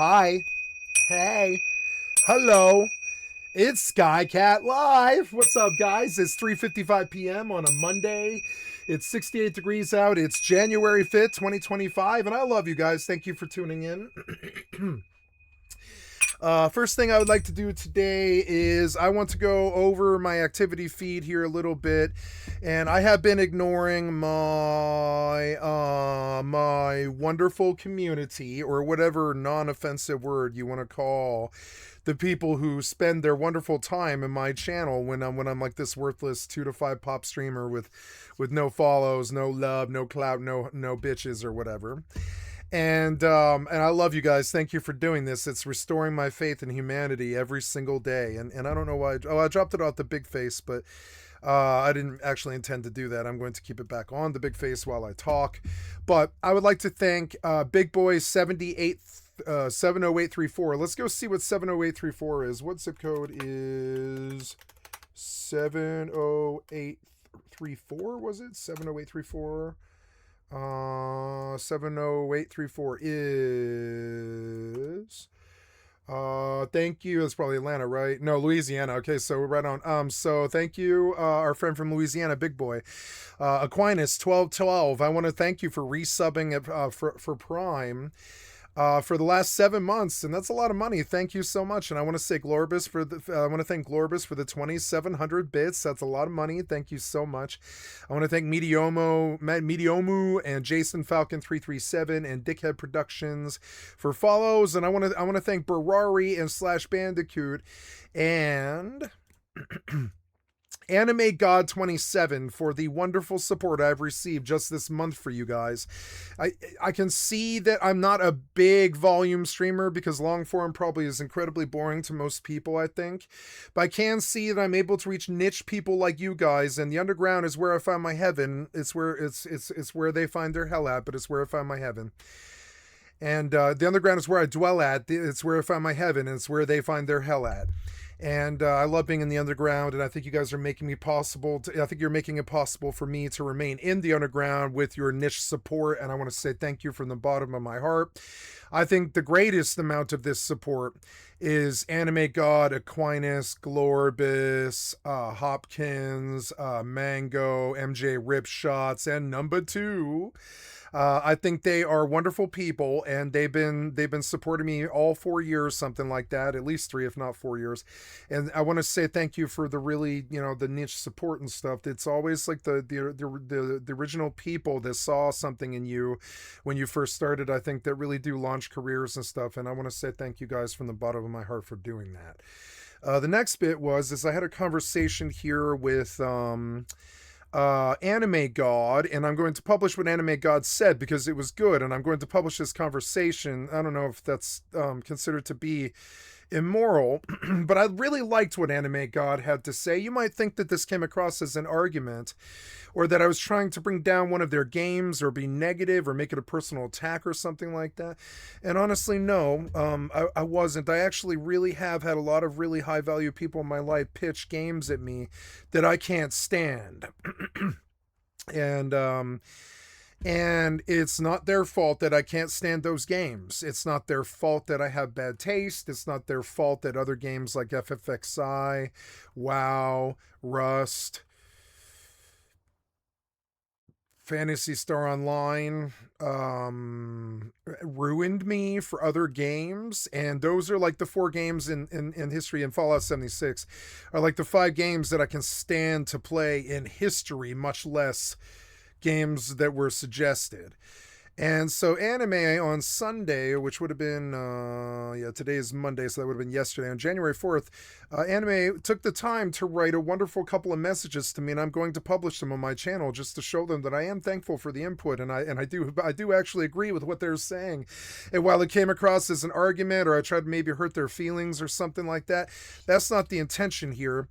Hi. Hey. Hello. It's Skycatlive. What's up, guys? It's 3:55 p.m. on a Monday. It's 68 degrees out. It's January 5th, 2025, and I love you guys. Thank you for tuning in. First thing I would like to do today is I want to go over my activity feed here a little bit, and I have been ignoring my wonderful community, or whatever non-offensive word you want to call the people who spend their wonderful time in my channel when I'm like this worthless 2 to 5 pop streamer with no follows, no love, no clout, no bitches or whatever. And I love you guys. Thank you for doing this. It's restoring my faith in humanity every single day. And I don't know why. I dropped it off the big face, but I didn't actually intend to do that. I'm going to keep it back on the big face while I talk. But I would like to thank Big Boy 70834. Let's go see what 70834 is. What zip code is 70834? Was it 70834? 70834 is thank you. That's probably Atlanta, right? No, Louisiana. Okay, so we're right on. So thank you, our friend from Louisiana, Big Boy. Aquinas 1212. I want to thank you for resubbing for Prime. For the last 7 months, and that's a lot of money. Thank you so much. And I want to say Glorbus I want to thank Glorbus for the 2,700 bits. That's a lot of money. Thank you so much. I want to thank Mediomu and Jason Falcon 337 and Dickhead Productions for follows. And I want to thank Barari and Slash Bandicoot and Anime God 27 for the wonderful support I've received just this month for you guys. I can see that I'm not a big volume streamer because long form probably is incredibly boring to most people, I think. But I can see that I'm able to reach niche people like you guys, and the underground is where I find my heaven. It's where they find their hell at, but it's where I find my heaven. And the underground is where I dwell at. It's where I find my heaven, and it's where they find their hell at. And I love being in the underground, and I think you guys are making I think you're making it possible for me to remain in the underground with your niche support, and I want to say thank you from the bottom of my heart. I think the greatest amount of this support is Anime God, Aquinas, Glorbus, Hopkins, Mango, MJ Ripshots, and number 2. I think they are wonderful people, and they've been supporting me all 4 years, something like that, at least 3, if not 4 years. And I want to say thank you for the really, the niche support and stuff. It's always like the original people that saw something in you when you first started. I think that really do launch careers and stuff. And I want to say thank you guys from the bottom of my heart for doing that. The next bit is I had a conversation here with Anime God, and I'm going to publish what Anime God said because it was good, and I'm going to publish this conversation. I don't know if that's considered to be immoral, but I really liked what Anime God had to say. You might think that this came across as an argument, or that I was trying to bring down one of their games, or be negative, or make it a personal attack, or something like that. And honestly, no, I wasn't. I actually really have had a lot of really high value people in my life pitch games at me that I can't stand. And it's not their fault that I can't stand those games. It's not their fault that I have bad taste. It's not their fault that other games like FFXI, WoW, Rust, Phantasy Star Online ruined me for other games. And those are like the 4 games in history, and Fallout 76 are like the 5 games that I can stand to play in history, much less games that were suggested. And so Anime on Sunday, which would have been, today is Monday, so that would have been yesterday, on January 4th, Anime took the time to write a wonderful couple of messages to me, and I'm going to publish them on my channel just to show them that I am thankful for the input, and I do actually agree with what they're saying. And while it came across as an argument, or I tried to maybe hurt their feelings or something like that, that's not the intention here.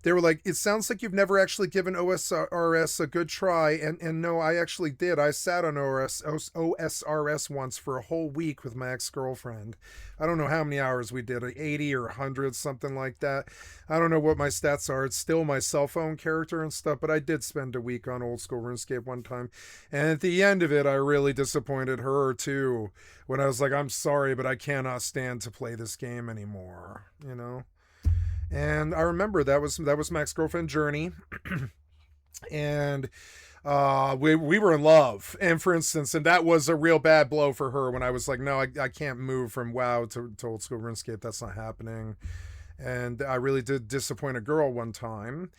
They were like, it sounds like you've never actually given OSRS a good try. And no, I actually did. I sat on OSRS once for a whole week with my ex-girlfriend. I don't know how many hours we did, 80 or 100, something like that. I don't know what my stats are. It's still my cell phone character and stuff, but I did spend a week on old school RuneScape one time. And at the end of it, I really disappointed her too. When I was like, I'm sorry, but I cannot stand to play this game anymore, you know? And I remember that was my ex-girlfriend Journey. And we were in love. And for instance, and that was a real bad blow for her when I was like, no, I can't move from WoW to old school RuneScape. That's not happening. And I really did disappoint a girl one time.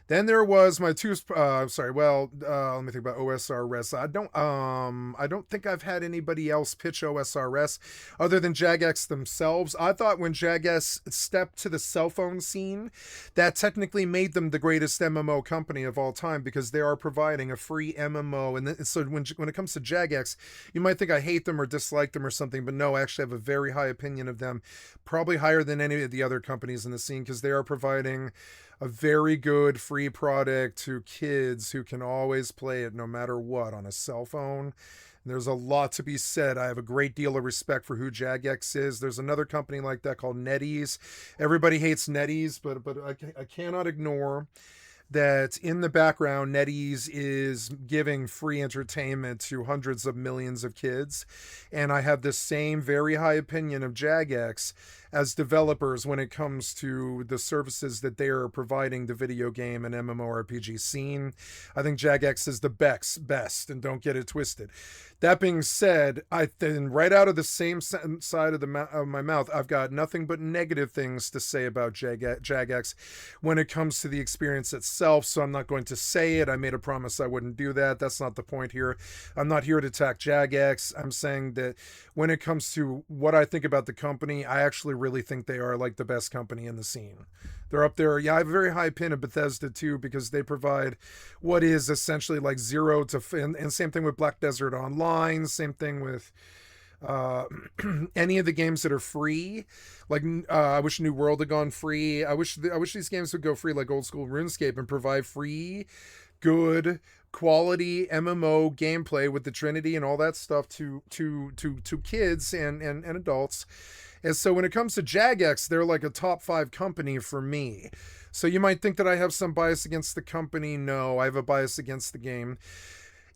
Then there was my two. Sorry. Well, let me think about OSRS. I don't think I've had anybody else pitch OSRS other than Jagex themselves. I thought when Jagex stepped to the cell phone scene, that technically made them the greatest MMO company of all time because they are providing a free MMO. And so when it comes to Jagex, you might think I hate them or dislike them or something, but no, I actually have a very high opinion of them, probably higher than any of the other companies in the scene because they are providing a very good free product to kids who can always play it no matter what on a cell phone. And there's a lot to be said. I have a great deal of respect for who Jagex is. There's another company like that called NetEase. Everybody hates NetEase, but I cannot ignore that in the background, NetEase is giving free entertainment to hundreds of millions of kids. And I have the same very high opinion of Jagex as developers when it comes to the services that they are providing the video game and MMORPG scene. I think Jagex is the best, and don't get it twisted. That being said, I then right out of the same side of my mouth, I've got nothing but negative things to say about Jagex when it comes to the experience itself. So I'm not going to say it. I made a promise I wouldn't do that. That's not the point here. I'm not here to attack Jagex. I'm saying that when it comes to what I think about the company, I actually really think they are like the best company in the scene. They're up there. Yeah, I have a very high pin of Bethesda too because they provide what is essentially like zero to and same thing with Black Desert Online. Same thing with any of the games that are free. Like I wish New World had gone free. I wish these games would go free like old school RuneScape and provide free, good quality MMO gameplay with the Trinity and all that stuff to kids and adults. And so when it comes to Jagex, they're like a top 5 company for me. So you might think that I have some bias against the company. No, I have a bias against the game.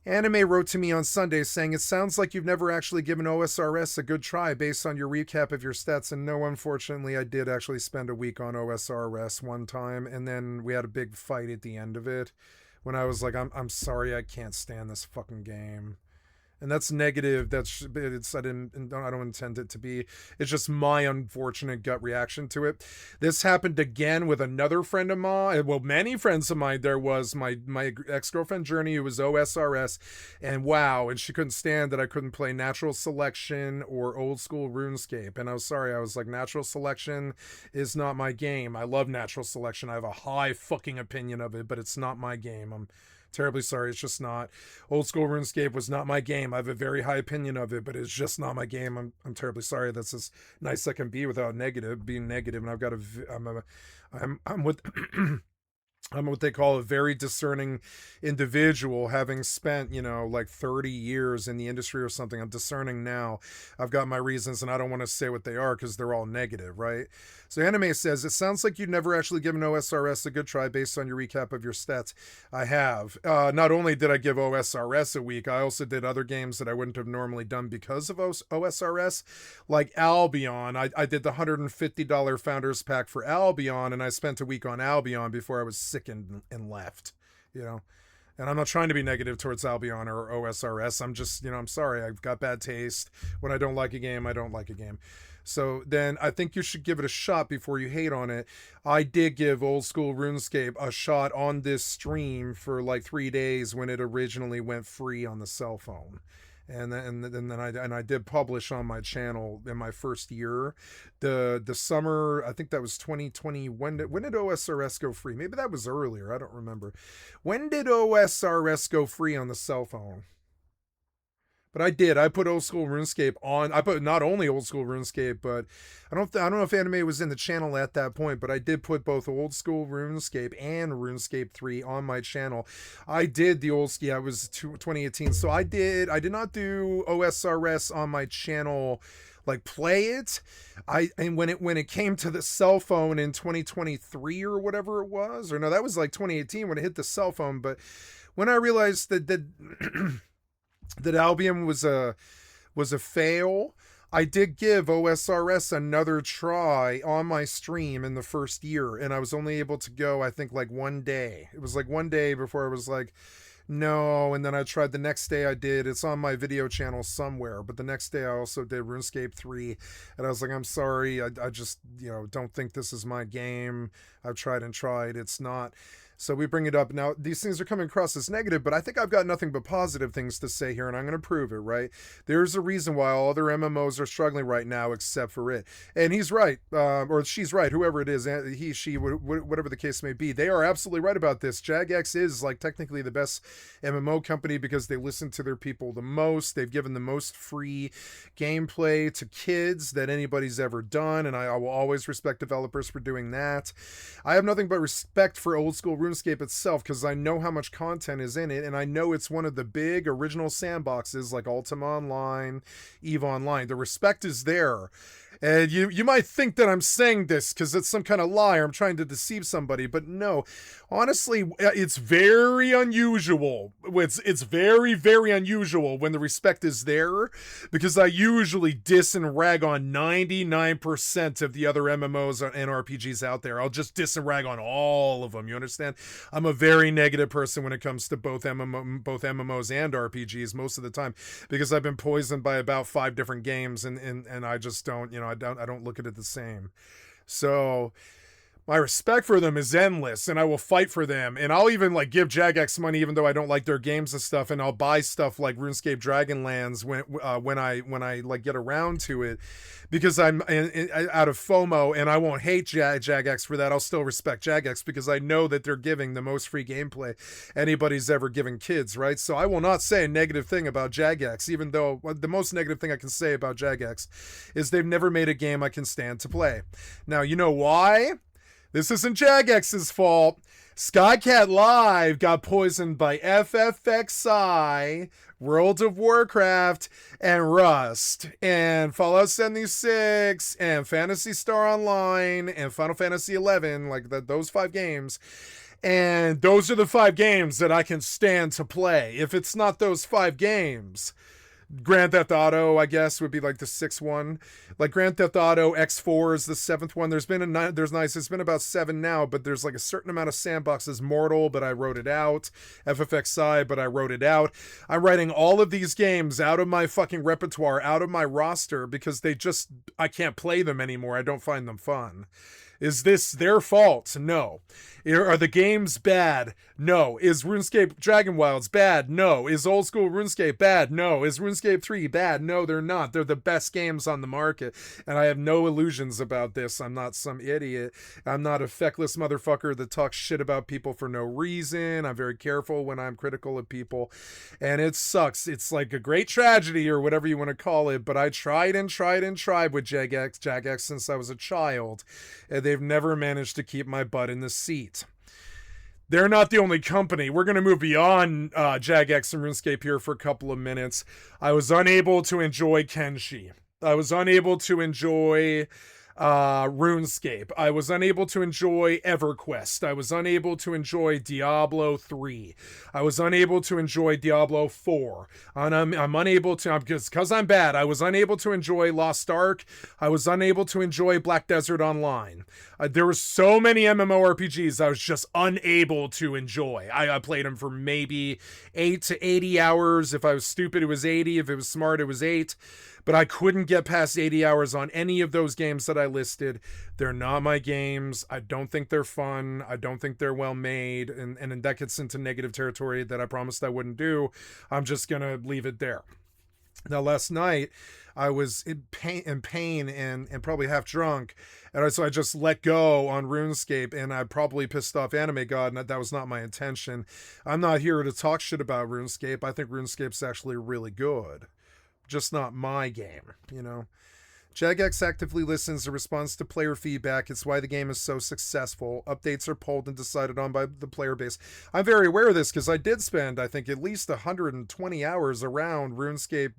Anime wrote to me on Sunday saying, it sounds like you've never actually given OSRS a good try based on your recap of your stats. And no, unfortunately, I did actually spend a week on OSRS one time. And then we had a big fight at the end of it when I was like, I'm sorry, I can't stand this fucking game. And that's negative. I don't intend it to be. It's just my unfortunate gut reaction to it. This happened again with another friend of mine. Well, many friends of mine. There was my ex-girlfriend Journey, who was OSRS, and wow, and she couldn't stand that I couldn't play Natural Selection or old school RuneScape. And I was sorry. I was like, Natural Selection is not my game. I love Natural Selection. I have a high fucking opinion of it, but it's not my game. I'm terribly sorry. It's just not. Old school RuneScape was not my game. I have a very high opinion of it, but it's just not my game. I'm terribly sorry. That's as nice I can be without being negative. And I've got I'm with I'm what they call a very discerning individual, having spent, like 30 years in the industry or something. I'm discerning now. I've got my reasons, and I don't want to say what they are because they're all negative, right? So Anime says, it sounds like you've never actually given OSRS a good try based on your recap of your stats. I have. Not only did I give OSRS a week, I also did other games that I wouldn't have normally done because of OSRS, like Albion. I did the $150 Founders Pack for Albion, and I spent a week on Albion before I was sick and left, and I'm not trying to be negative towards Albion or OSRS. I'm just, I'm sorry. I've got bad taste. When I don't like a game, I don't like a game. So then I think you should give it a shot before you hate on it. I did give old school RuneScape a shot on this stream for like 3 days when it originally went free on the cell phone. And then I did publish on my channel in my first year, the summer. I think that was 2020. When did OSRS go free? Maybe that was earlier. I don't remember. When did OSRS go free on the cell phone? But I did. I put old school RuneScape on. I put not only old school RuneScape, but I don't know if anime was in the channel at that point, but I did put both old school RuneScape and RuneScape 3 on my channel. I did the old yeah, it was 2018. So I did not do OSRS on my channel, like play it. And when it came to the cell phone in 2023 or whatever it was, or no, that was like 2018 when it hit the cell phone. But when I realized that that Albion was a fail, I did give OSRS another try on my stream in the first year, and I was only able to go, I think, like one day. It was like one day before I was like, no, and then I tried the next day. I did. It's on my video channel somewhere, but the next day I also did RuneScape 3, and I was like, I'm sorry, I just, don't think this is my game. I've tried and tried. It's not. So we bring it up. Now, these things are coming across as negative, but I think I've got nothing but positive things to say here, and I'm going to prove it, right? There's a reason why all other MMOs are struggling right now except for it. And he's right, or she's right, whoever it is, he, she, whatever the case may be. They are absolutely right about this. Jagex is, like, technically the best MMO company because they listen to their people the most. They've given the most free gameplay to kids that anybody's ever done, and I will always respect developers for doing that. I have nothing but respect for old school RuneScape itself because I know how much content is in it, and I know it's one of the big original sandboxes like Ultima Online, EVE Online. The respect is there. And you might think that I'm saying this because it's some kind of lie or I'm trying to deceive somebody, but no. Honestly, it's very unusual. It's very, very unusual when the respect is there, because I usually diss and rag on 99% of the other MMOs and RPGs out there. I'll just diss and rag on all of them, you understand? I'm a very negative person when it comes to both MMOs and RPGs most of the time, because I've been poisoned by about 5 different games, and I just don't, I don't look at it the same. So my respect for them is endless, and I will fight for them, and I'll even like give Jagex money even though I don't like their games and stuff, and I'll buy stuff like RuneScape Dragonlands when I like get around to it, because I'm out of FOMO, and I won't hate Jagex for that. I'll still respect Jagex because I know that they're giving the most free gameplay anybody's ever given kids, right? So I will not say a negative thing about Jagex, even though the most negative thing I can say about Jagex is they've never made a game I can stand to play. Now, you know why? This isn't Jagex's fault. Skycatlive got poisoned by FFXI, World of Warcraft, and Rust, and Fallout 76, and Phantasy Star Online, and Final Fantasy 11, like those 5 games. And those are the 5 games that I can stand to play. If it's not those 5 games, Grand Theft Auto, I guess, would be like the 6th one. Like Grand Theft Auto X4 is the 7th one. There's been it's been about 7 now, but there's like a certain amount of sandboxes. Mortal, but I wrote it out. FFXI, but I wrote it out. I'm writing all of these games out of my fucking repertoire, out of my roster, because I can't play them anymore. I don't find them fun. Is this their fault? No. Are the games bad? No. Is RuneScape Dragon Wilds bad? No. Is old school RuneScape bad? No. Is RuneScape 3 bad? No, they're not. They're the best games on the market, and I have no illusions about this. I'm not some idiot. I'm not a feckless motherfucker that talks shit about people for no reason. I'm very careful when I'm critical of people, and it sucks. It's like a great tragedy or whatever you want to call it, but I tried and tried and tried with Jagex since I was a child, and they've never managed to keep my butt in the seat. They're not the only company. We're going to move beyond Jagex and RuneScape here for a couple of minutes. I was unable to enjoy Kenshi. I was unable to enjoy RuneScape. I was unable to enjoy EverQuest. I was unable to enjoy Diablo 3. I was unable to enjoy Diablo 4. And I'm unable to, because I'm bad, I was unable to enjoy Lost Ark. I was unable to enjoy Black Desert Online. There were so many MMORPGs I was just unable to enjoy. I played them for maybe 8 to 80 hours. If I was stupid, it was 80. If it was smart, it was 8. But I couldn't get past 80 hours on any of those games that I listed. They're not my games. I don't think they're fun. I don't think they're well made. And that gets into negative territory that I promised I wouldn't do. I'm just going to leave it there. Now, last night, I was in pain and probably half drunk. And so I just let go on RuneScape, and I probably pissed off Anime God, and that was not my intention. I'm not here to talk shit about RuneScape. I think RuneScape's actually really good. just not my game, you know. Jagex actively listens and responds to player feedback. It's why the game is so successful. Updates are pulled and decided on by the player base. I'm very aware of this because I did spend, I think, at least 120 hours around RuneScape,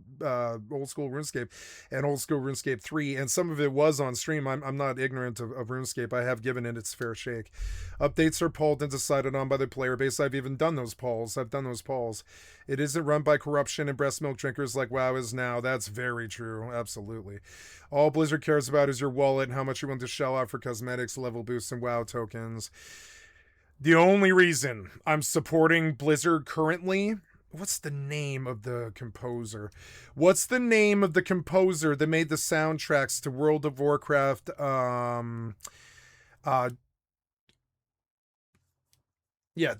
old school RuneScape, and old school RuneScape 3, and some of it was on stream. I'm not ignorant of RuneScape. I have given it its fair shake. Updates are pulled and decided on by the player base. I've even done those polls. It isn't run by corruption and breast milk drinkers like WoW is now. That's very true. Absolutely. All Blizzard cares about is your wallet and how much you're willing to shell out for cosmetics, level boosts, and WoW tokens. The only reason I'm supporting Blizzard currently... What's the name of the composer? What's the name of the composer that made the soundtracks to World of Warcraft?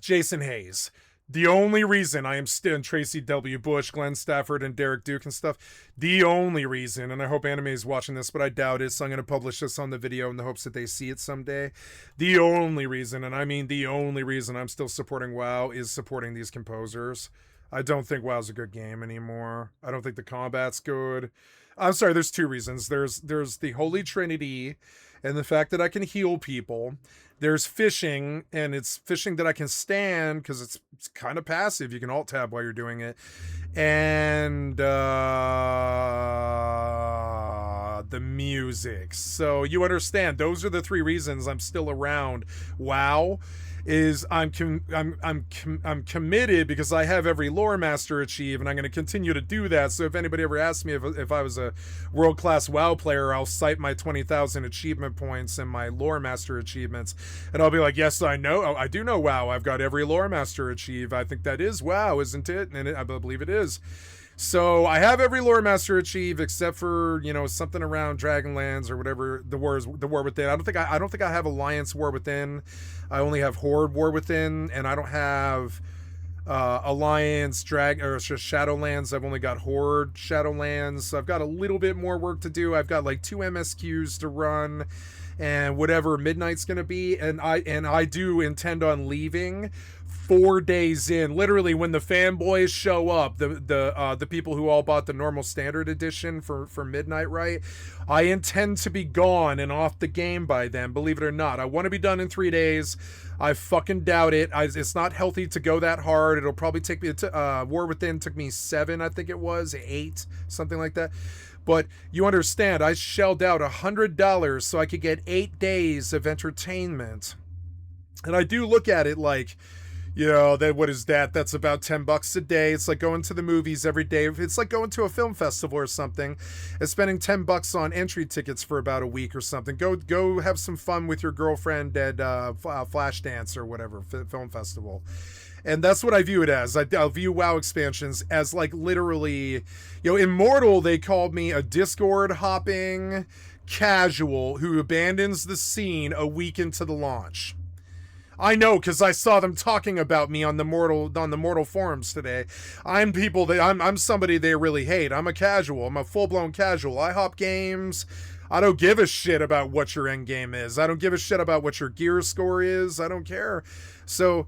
Jason Hayes. The only reason I am still in Tracy W. Bush, Glenn Stafford, and Derek Duke and stuff, the only reason, and I hope Anime is watching this, but I doubt it, so I'm going to publish this on the video in the hopes that they see it someday. The only reason, and I mean the only reason I'm still supporting WoW is supporting these composers. I don't think WoW's a good game anymore. I don't think the combat's good. I'm sorry, there's two reasons. There's the Holy Trinity and the fact that I can heal people. There's fishing, and it's fishing that I can stand because it's kind of passive. You can alt tab while you're doing it. And the music. So you understand, those are the three reasons I'm still around WoW. Is I'm committed because I have every lore master achieve, and I'm going to continue to do that. So if anybody ever asks me if I was a world-class WoW player, I'll cite my 20,000 achievement points and my lore master achievements, and I'll be like, yes, I know, I do know WoW. I've got every lore master achieve. I think that is WoW, isn't it? And I believe it is. So I have every lore master achieve except for, you know, something around Dragonlands or whatever the war within. I don't think I have Alliance War Within. I only have Horde War Within, and I don't have Alliance or Shadowlands. I've only got Horde Shadowlands. So I've got a little bit more work to do. I've got like 2 MSQs to run and whatever Midnight's going to be, and I do intend on leaving 4 days in, literally when the fanboys show up, the people who all bought the normal standard edition for Midnight, right? I intend to be gone and off the game by then, believe it or not. I want to be done in 3 days. I fucking doubt it. It's not healthy to go that hard. It'll probably take me War Within took me 7, I think it was 8, something like that. But you understand, I shelled out $100 so I could get 8 days of entertainment. And I do look at it like, you know, what is that? That's about $10 a day. It's like going to the movies every day. It's like going to a film festival or something and spending $10 on entry tickets for about a week or something. Go have some fun with your girlfriend at Flashdance or whatever, film festival. And that's what I view it as. I'll view WoW expansions as like literally, you know, Immortal, they called me a Discord hopping casual who abandons the scene a week into the launch. I know, because I saw them talking about me on the Mortal forums today. I'm somebody they really hate. I'm a casual. I'm a full-blown casual. I hop games. I don't give a shit about what your end game is. I don't give a shit about what your gear score is. I don't care. So,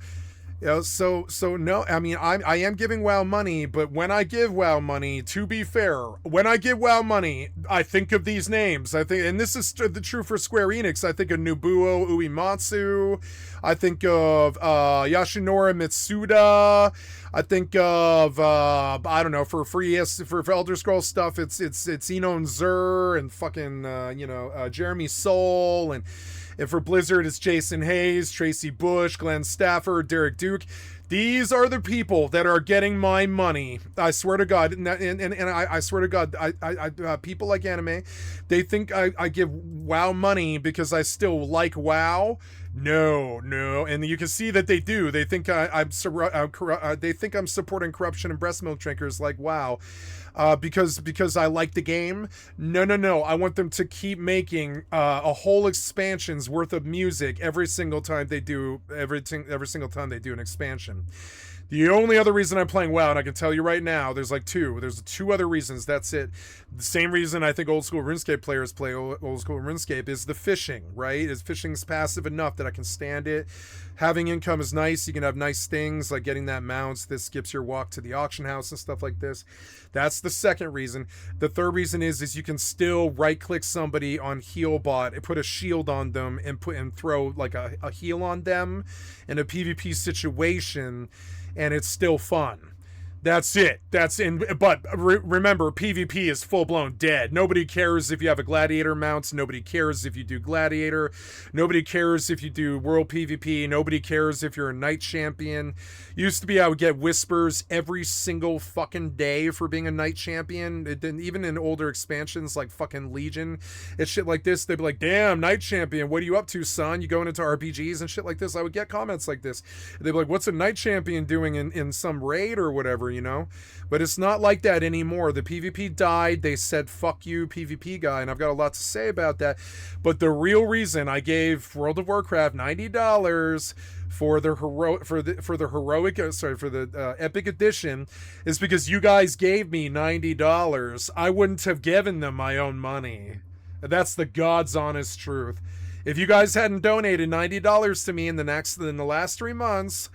you know, so no, I mean, I am giving WoW money, but when I give WoW money, to be fair, when I give WoW money, I think of these names. I think, and this is the true for Square Enix, I think of Nobuo Uematsu, I think of Yoshinori Mitsuda, I think of I don't know, for Elder Scrolls stuff, it's Enon Zur and fucking Jeremy Soule, and for Blizzard, it's Jason Hayes, Tracy Bush, Glenn Stafford, Derek Duke. These are the people that are getting my money. I swear to God, and I swear to God, I people like Anime, they think I give WoW money because I still like WoW. No, and you can see that they do. They think I'm supporting corruption and breast milk drinkers like WoW. Because I like the game. No. I want them to keep making a whole expansion's worth of music every single time they do an expansion. The only other reason I'm playing WoW, and I can tell you right now, there's two other reasons. That's it. The same reason I think old school RuneScape players play old school RuneScape is the fishing, right? Is fishing's passive enough that I can stand it. Having income is nice. You can have nice things like getting that mounts. This skips your walk to the auction house and stuff like this. That's the second reason. The third reason is you can still right click somebody on Healbot and put a shield on them and throw like a heal on them in a PvP situation, and it's still fun. That's it. But remember, PvP is full-blown dead. Nobody cares if you have a gladiator mount. Nobody cares if you do gladiator. Nobody cares if you do world PvP. Nobody cares if you're a knight champion. Used to be I would get whispers every single fucking day for being a knight champion. Even in older expansions like fucking Legion and shit like this, they'd be like, damn, knight champion, what are you up to, son? You going into RPGs and shit like this? I would get comments like this. They'd be like, what's a knight champion doing in some raid or whatever, you know? But it's not like that anymore. The PvP died. They said, fuck you, PvP guy, and I've got a lot to say about that. But the real reason I gave World of Warcraft $90 for the epic edition is because you guys gave me $90. I wouldn't have given them my own money. That's the God's honest truth. If you guys hadn't donated $90 to me in the last 3 months,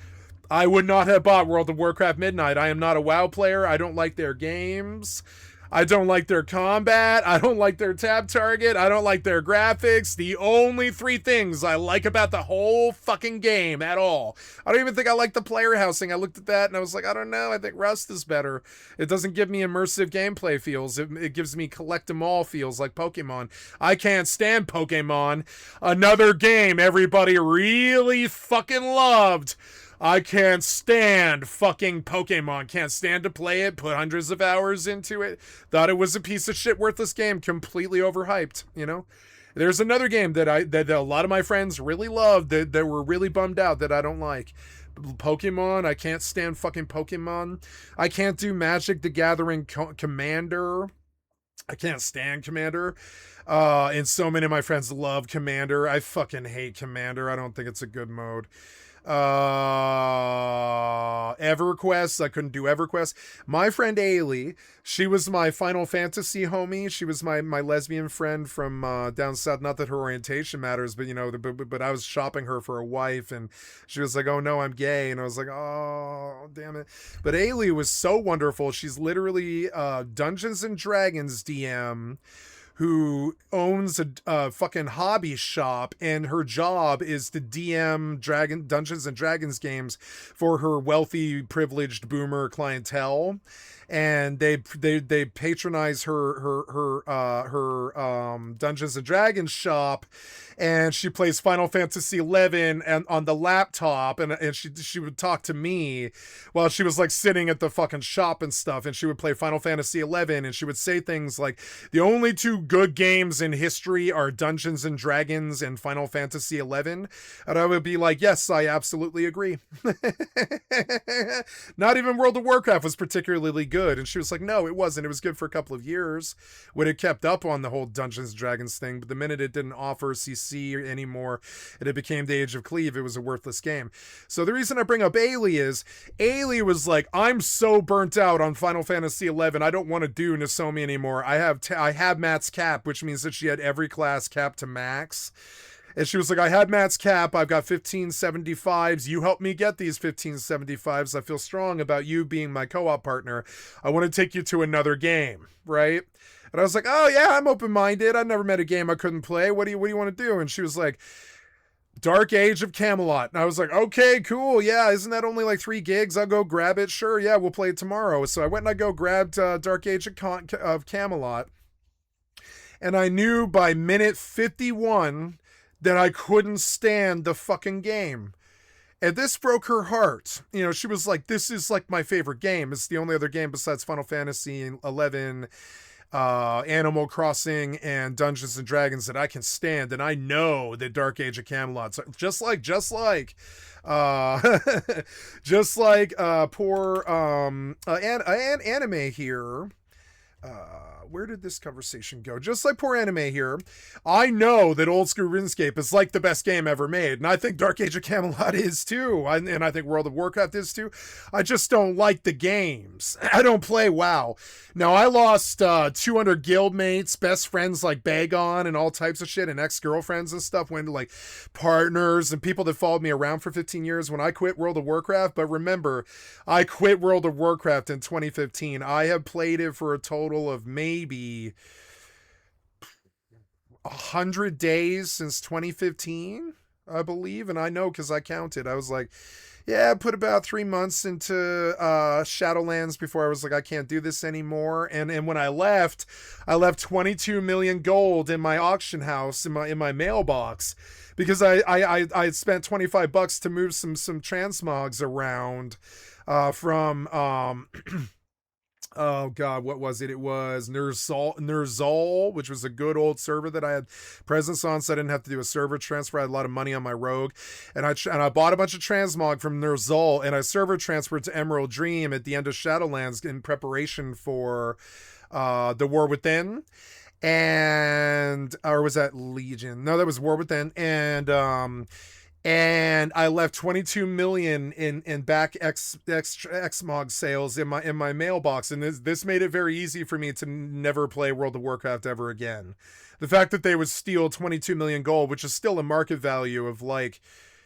I would not have bought World of Warcraft Midnight. I am not a WoW player. I don't like their games. I don't like their combat. I don't like their tab target. I don't like their graphics. The only 3 things I like about the whole fucking game at all. I don't even think I like the player housing. I looked at that and I was like, I don't know. I think Rust is better. It doesn't give me immersive gameplay feels. It gives me collect 'em all feels like Pokemon. I can't stand Pokemon. Another game everybody really fucking loved. I can't stand fucking Pokemon. Can't stand to play it. Put hundreds of hours into it. Thought it was a piece of shit, worthless game. Completely overhyped, you know? There's another game that a lot of my friends really loved that were really bummed out that I don't like. Pokemon. I can't stand fucking Pokemon. I can't do Magic the Gathering Commander. I can't stand Commander. And so many of my friends love Commander. I fucking hate Commander. I don't think it's a good mode. EverQuest, I couldn't do EverQuest. My friend Ailey, she was my Final Fantasy homie. She was my lesbian friend from down south. Not that her orientation matters, but you know, but I was shopping her for a wife, and she was like, "Oh no, I'm gay," and I was like, "Oh damn it!" But Ailey was so wonderful. She's literally Dungeons and Dragons DM who owns a fucking hobby shop, and her job is to DM Dungeons and Dragons games for her wealthy, privileged boomer clientele. And they patronize her Dungeons and Dragons shop, and she plays Final Fantasy 11 and on the laptop, and she would talk to me while she was like sitting at the fucking shop and stuff, and she would play Final Fantasy 11, and she would say things like, the only 2 good games in history are Dungeons and Dragons and Final Fantasy 11, and I would be like, yes, I absolutely agree. Not even World of Warcraft was particularly good. And she was like, no, it wasn't. It was good for a couple of years when it kept up on the whole Dungeons and Dragons thing. But the minute it didn't offer CC anymore and it became the Age of Cleave, it was a worthless game. So the reason I bring up Ailey is Ailey was like, I'm so burnt out on Final Fantasy 11. I don't want to do Nozomi anymore. I have Matt's cap, which means that she had every class capped to max. And she was like, I had Matt's cap. I've got 1575s. You helped me get these 1575s. I feel strong about you being my co-op partner. I want to take you to another game, right? And I was like, oh yeah, I'm open-minded. I've never met a game I couldn't play. What do you want to do? And she was like, Dark Age of Camelot. And I was like, okay, cool. Yeah, isn't that only like 3 gigs? I'll go grab it. Sure, yeah, we'll play it tomorrow. So I went and I grabbed Dark Age of Camelot. And I knew by minute 51 that I couldn't stand the fucking game. And this broke her heart. You know, she was like, this is like my favorite game. It's the only other game besides Final Fantasy 11, Animal Crossing, and Dungeons and Dragons that I can stand. And I know that Dark Age of Camelot, so just like poor anime here. where did this conversation go? Just like poor anime here, I know that old school RuneScape is like the best game ever made, and I think Dark Age of Camelot is too, and I think World of Warcraft is too. I just don't like the games. I don't play WoW. Now, I lost 200 guildmates, best friends like Bagon and all types of shit, and ex-girlfriends and stuff, went to like partners and people that followed me around for 15 years when I quit World of Warcraft. But remember, I quit World of Warcraft in 2015. I have played it for a total of maybe 100 days since 2015, I believe. And I know because I counted. I was like, yeah, I put about 3 months into Shadowlands before I was like, I can't do this anymore. And when I left 22 million gold in my auction house, in my mailbox, because I spent $25 to move some transmogs around from oh god, what was it? It was Nerzol, which was a good old server that I had presence on, so I didn't have to do a server transfer. I had a lot of money on my rogue, and I bought a bunch of transmog from Nerzol, and I server transferred to Emerald Dream at the end of Shadowlands in preparation for the War Within. And or was that Legion? No, that was War Within. And I left 22 million in back Xmog sales in my mailbox, and this made it very easy for me to never play World of Warcraft ever again. The fact that they would steal 22 million gold, which is still a market value of like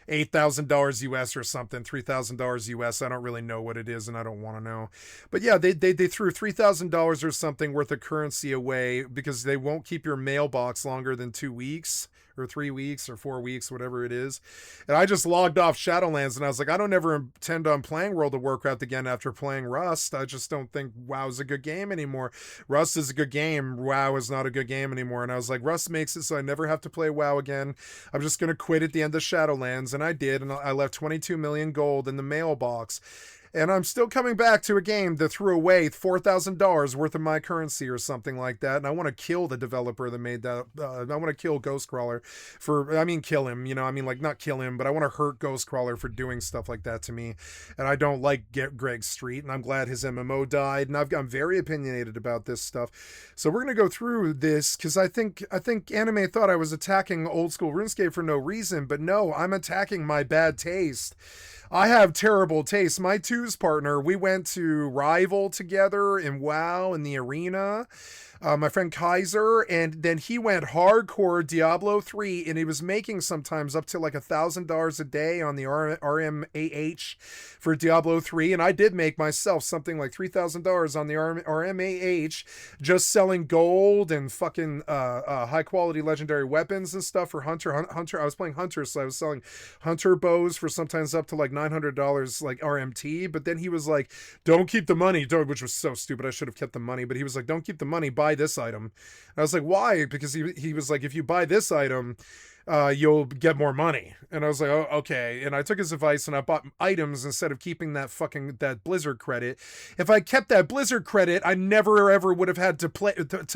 $8,000 US or something, $3,000 US. I don't really know what it is, and I don't want to know. But yeah, they threw $3,000 or something worth of currency away because they won't keep your mailbox longer than 2 weeks or 3 weeks or 4 weeks, whatever it is. And I just logged off Shadowlands, and I was like, I don't ever intend on playing World of Warcraft again after playing Rust. I just don't think WoW is a good game anymore. Rust is a good game. WoW is not a good game anymore. And I was like, Rust makes it so I never have to play WoW again. I'm just going to quit at the end of Shadowlands. And I did, and I left 22 million gold in the mailbox. And I'm still coming back to a game that threw away $4,000 worth of my currency or something like that. And I want to kill the developer that made that. I want to kill Ghostcrawler kill him, like not kill him, but I want to hurt Ghostcrawler for doing stuff like that to me. And I don't like Greg Street, and I'm glad his MMO died. And I'm very opinionated about this stuff. So we're going to go through this because I think Anime thought I was attacking old school RuneScape for no reason, but no, I'm attacking my bad taste. I have terrible taste. My twos partner, we went to Rival together in WoW in the arena. My friend Kaiser, and then he went hardcore Diablo 3, and he was making sometimes up to like $1,000 a day on the RMAH for Diablo 3, and I did make myself something like $3,000 on the RMAH just selling gold and fucking high quality legendary weapons and stuff for Hunter. I was playing Hunter, so I was selling Hunter bows for sometimes up to like $900 like RMT, but then he was like, don't keep the money, which was so stupid. I should have kept the money, but he was like, don't keep the money, buy this item. And I was like, why? Because he was like, if you buy this item, you'll get more money. And I was like, oh, okay. And I took his advice and I bought items instead of keeping that Blizzard credit. If I kept that Blizzard credit, I never ever would have had to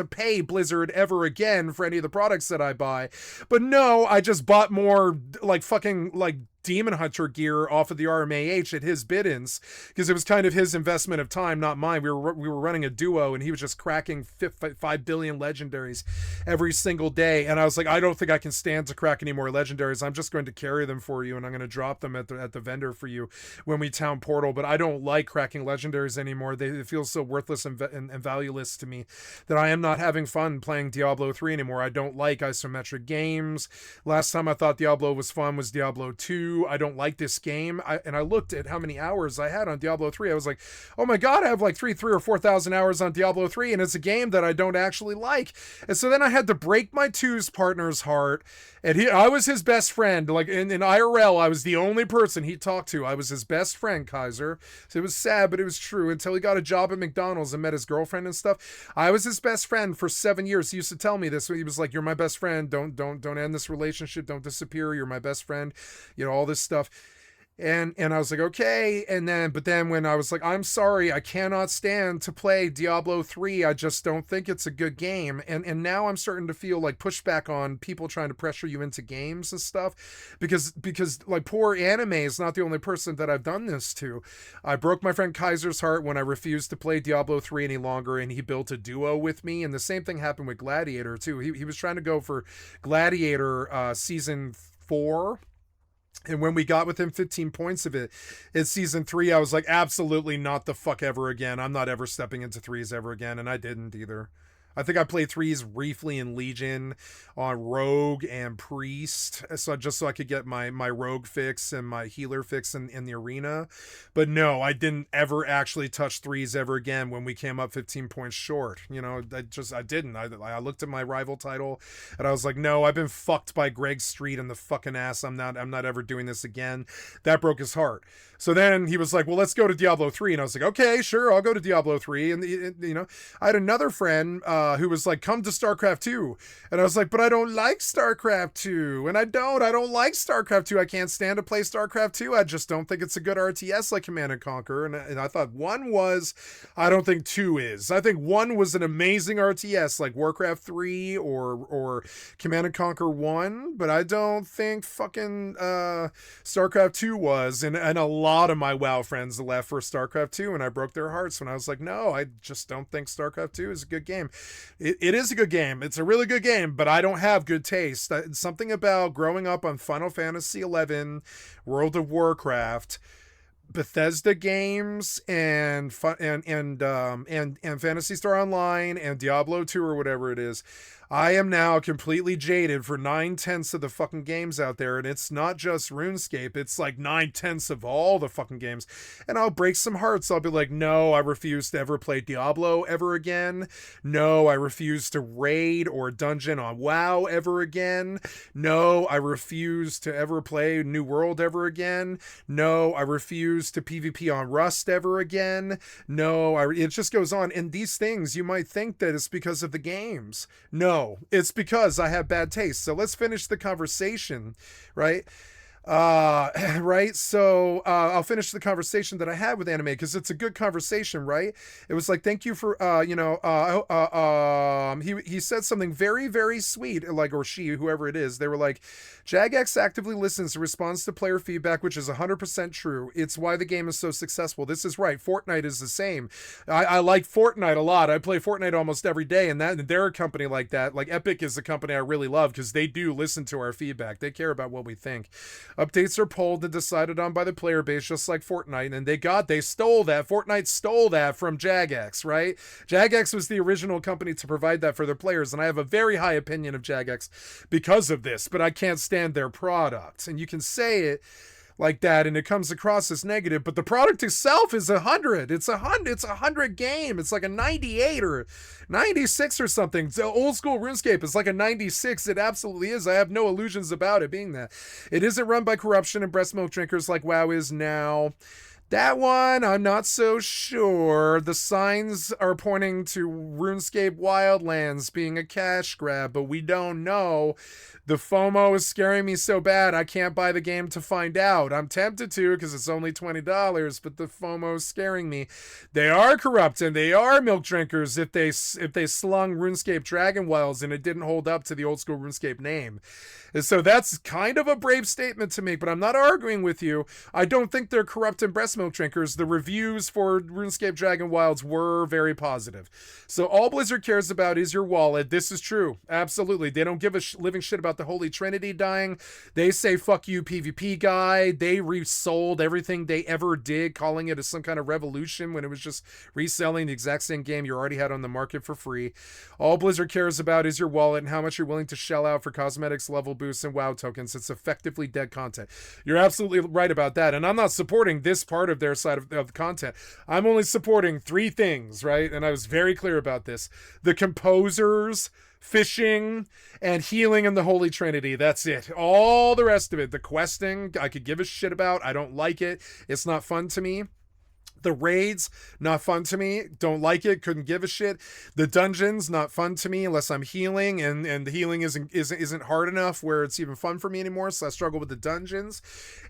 pay Blizzard ever again for any of the products that I buy. But no, I just bought more like fucking like Demon Hunter gear off of the RMAH at his bid-ins because it was kind of his investment of time, not mine. We were running a duo, and he was just cracking 5 billion legendaries every single day. And I was like, I don't think I can stand to crack any more legendaries. I'm just going to carry them for you, and I'm going to drop them at the vendor for you when we town portal. But I don't like cracking legendaries anymore. They feel so worthless and valueless to me that I am not having fun playing Diablo 3 anymore. I don't like isometric games. Last time I thought Diablo was fun was Diablo 2. I don't like this game. And I looked at how many hours I had on Diablo 3. I was like, oh my God, I have like 3 or 4,000 hours on Diablo 3, and it's a game that I don't actually like. And so then I had to break my twos partner's heart. And I was his best friend. Like in IRL, I was the only person he talked to. I was his best friend, Kaiser. So it was sad, but it was true until he got a job at McDonald's and met his girlfriend and stuff. I was his best friend for 7 years. He used to tell me this. He was like, you're my best friend. Don't end this relationship. Don't disappear. You're my best friend. All this stuff. And I was like, okay. But then when I was like, I'm sorry, I cannot stand to play Diablo 3. I just don't think it's a good game. And now I'm starting to feel like pushback on people trying to pressure you into games and stuff, because like poor Anime is not the only person that I've done this to. I broke my friend Kaiser's heart when I refused to play Diablo 3 any longer, and he built a duo with me. And the same thing happened with Gladiator too. He was trying to go for Gladiator season 4. And when we got within 15 points of it, it's season 3, I was like, absolutely not the fuck ever again. I'm not ever stepping into 3s ever again. And I didn't either. I think I played 3s briefly in Legion on Rogue and Priest, so I could get my Rogue fix and my healer fix in the arena. But no, I didn't ever actually touch 3s ever again when we came up 15 points short. You know, I didn't. I looked at my rival title and I was like, no, I've been fucked by Greg Street in the fucking ass. I'm not ever doing this again. That broke his heart. So then he was like, well, let's go to Diablo 3. And I was like, okay, sure, I'll go to Diablo 3. And, you know, I had another friend who was like, come to StarCraft 2. And I was like, but I don't like StarCraft 2. And I don't like StarCraft 2. I can't stand to play StarCraft 2. I just don't think it's a good RTS like Command & Conquer. And I thought 1 was, I don't think 2 is. I think 1 was an amazing RTS like Warcraft 3 or Command & Conquer 1. But I don't think fucking StarCraft 2 was. And a lot of my WoW friends left for StarCraft 2, and I broke their hearts when I was like, no, I just don't think StarCraft 2 is a good game. It is a good game. It's a really good game, but I don't have good taste. Something about growing up on Final Fantasy XI, World of Warcraft, Bethesda games, and Phantasy Star Online and Diablo 2 or whatever it is. I am now completely jaded for 9/10 of the fucking games out there, and it's not just RuneScape, it's like 9/10 of all the fucking games. And I'll break some hearts. I'll be like, no, I refuse to ever play Diablo ever again. No, I refuse to raid or dungeon on WoW ever again. No, I refuse to ever play New World ever again. No, I refuse to PvP on Rust ever again. No, it just goes on. And these things, you might think that it's because of the games. No, it's because I have bad taste. So let's finish the conversation, right? Right. So I'll finish the conversation that I had with Anime, because it's a good conversation, right? It was like, thank you for he said something very, very sweet, like, or she, whoever it is. They were like, Jagex actively listens and responds to player feedback, which is 100% true. It's why the game is so successful. This is right. Fortnite is the same. I like Fortnite a lot. I play Fortnite almost every day, and they're a company like that. Like Epic is a company I really love because they do listen to our feedback. They care about what we think. Updates are pulled and decided on by the player base, just like Fortnite, and they stole that. Fortnite stole that from Jagex, right? Jagex was the original company to provide that for their players, and I have a very high opinion of Jagex because of this, but I can't stand their product. And you can say it like that and it comes across as negative, but the product itself is 100. It's a 100 game. It's like a 98 or 96 or something. So old school RuneScape is like a 96. It absolutely is. I have no illusions about it being that. It isn't run by corruption and breast milk drinkers like WoW is now. That one, I'm not so sure. The signs are pointing to RuneScape Wildlands being a cash grab, but we don't know. The FOMO is scaring me so bad I can't buy the game to find out. I'm tempted to because it's only $20, but the FOMO is scaring me. They are corrupt and they are milk drinkers if they slung RuneScape Dragon Wilds and it didn't hold up to the old school RuneScape name. And so that's kind of a brave statement to make, but I'm not arguing with you. I don't think they're corrupt and breast milk drinkers. The reviews for RuneScape Dragon Wilds were very positive. So all Blizzard cares about is your wallet. This is true. Absolutely. They don't give a living shit about the Holy Trinity dying. They say, fuck you, PvP guy. They resold everything they ever did, calling it some kind of revolution when it was just reselling the exact same game you already had on the market for free. All Blizzard cares about is your wallet and how much you're willing to shell out for cosmetics, level boosts, and WoW tokens. It's effectively dead content. You're absolutely right about that. And I'm not supporting this part of their side of the content. I'm only supporting 3 things, right? And I was very clear about this. The composers, fishing, and healing in the Holy Trinity. That's it. All the rest of it, the questing, I could give a shit about. I don't like it. It's not fun to me. The raids, not fun to me. Don't like it. Couldn't give a shit. The dungeons, not fun to me unless I'm healing, and the healing isn't hard enough where it's even fun for me anymore. So I struggle with the dungeons,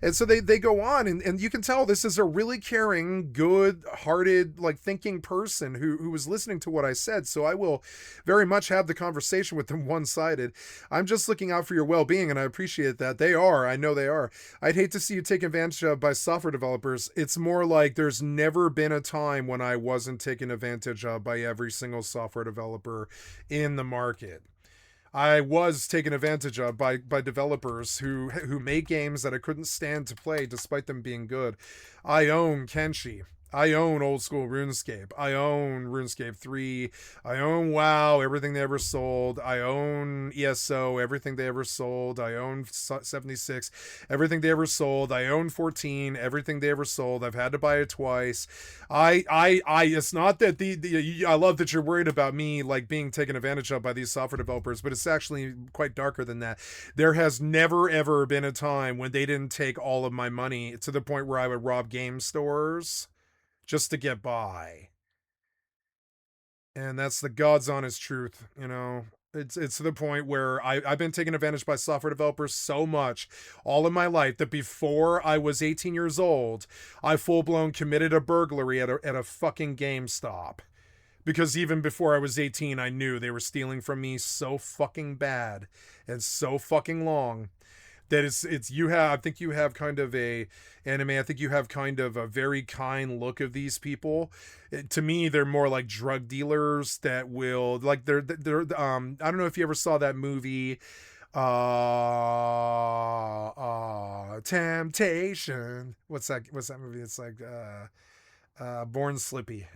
and so they go on, and you can tell this is a really caring, good-hearted, like thinking person who was listening to what I said. So I will very much have the conversation with them one-sided. I'm just looking out for your well-being, and I appreciate that. They are. I know they are. I'd hate to see you taken advantage of by software developers. It's more like there's never been a time when I wasn't taken advantage of by every single software developer in the market. I was taken advantage of by developers who made games that I couldn't stand to play despite them being good. I own Kenshi. I own old school RuneScape. I own RuneScape 3. I own WoW, everything they ever sold. I own ESO, everything they ever sold. I own 76, everything they ever sold. I own 14, everything they ever sold. I've had to buy it twice. It's not that I love that you're worried about me like being taken advantage of by these software developers, but it's actually quite darker than that. There has never ever been a time when they didn't take all of my money to the point where I would rob game stores just to get by. And that's the God's honest truth, you know. It's to the point where I've been taken advantage by software developers so much all of my life that before I was 18 years old, I full-blown committed a burglary at a fucking GameStop. Because even before I was 18, I knew they were stealing from me so fucking bad and so fucking long. That I think you have kind of a anime. I think you have kind of a very kind look of these people. To me, they're more like drug dealers that will like they're I don't know if you ever saw that movie, Temptation. What's that movie? It's like Born Slippy.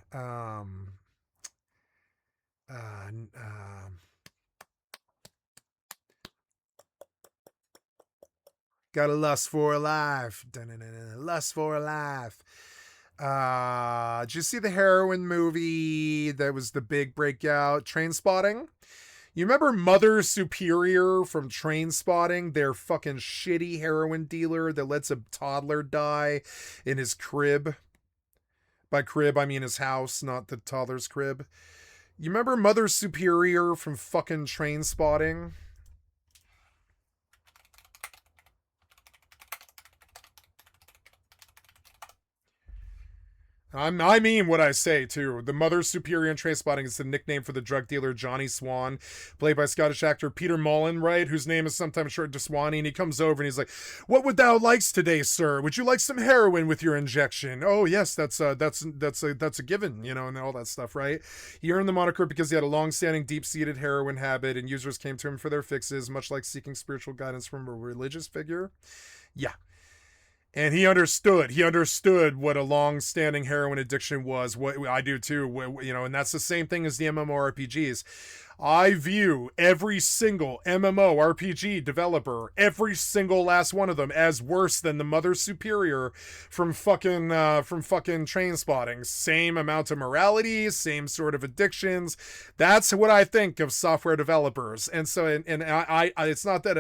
Got a lust for a life. Lust for a life. Did you see the heroin movie that was the big breakout? Trainspotting? You remember Mother Superior from Trainspotting? Their fucking shitty heroin dealer that lets a toddler die in his crib. By crib, I mean his house, not the toddler's crib. You remember Mother Superior from fucking Trainspotting? I mean what I say, too. The Mother Superior in Trainspotting is the nickname for the drug dealer Johnny Swan, played by Scottish actor Peter Mullen, right? Whose name is sometimes shortened to Swanee, and he comes over and he's like, "What would thou likes today, sir? Would you like some heroin with your injection?" "Oh, yes, that's a given," you know, and all that stuff, right? He earned the moniker because he had a long-standing, deep-seated heroin habit, and users came to him for their fixes, much like seeking spiritual guidance from a religious figure. Yeah. And he understood what a long-standing heroin addiction was. What I do too, you know, and that's the same thing as the MMORPGs. I view every single MMORPG developer, every single last one of them, as worse than the Mother Superior from fucking Trainspotting. Same amount of morality, same sort of addictions. That's what I think of software developers. And so, and I it's not that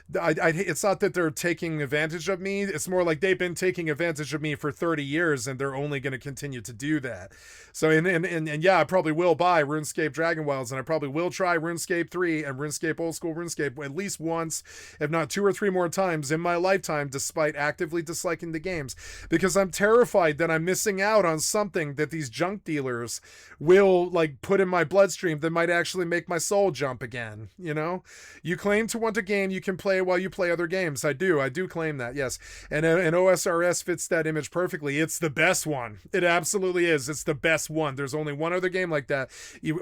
it's not that they're taking advantage of me. It's more like they've been taking advantage of me for 30 years and they're only going to continue to do that. So, and yeah, I probably will buy RuneScape Dragon Wilds, and I probably will try RuneScape 3 and RuneScape Old School RuneScape at least once, if not 2 or 3 more times in my lifetime, despite actively disliking the games, because I'm terrified that I'm missing out on something that these junk dealers will like put in my bloodstream that might actually make my soul jump again. You know, you claim to want a game you can play while you play other games. I do claim that, yes. And OSRS fits that image perfectly. It's the best one. It absolutely is. It's the best one. There's only one other game like that.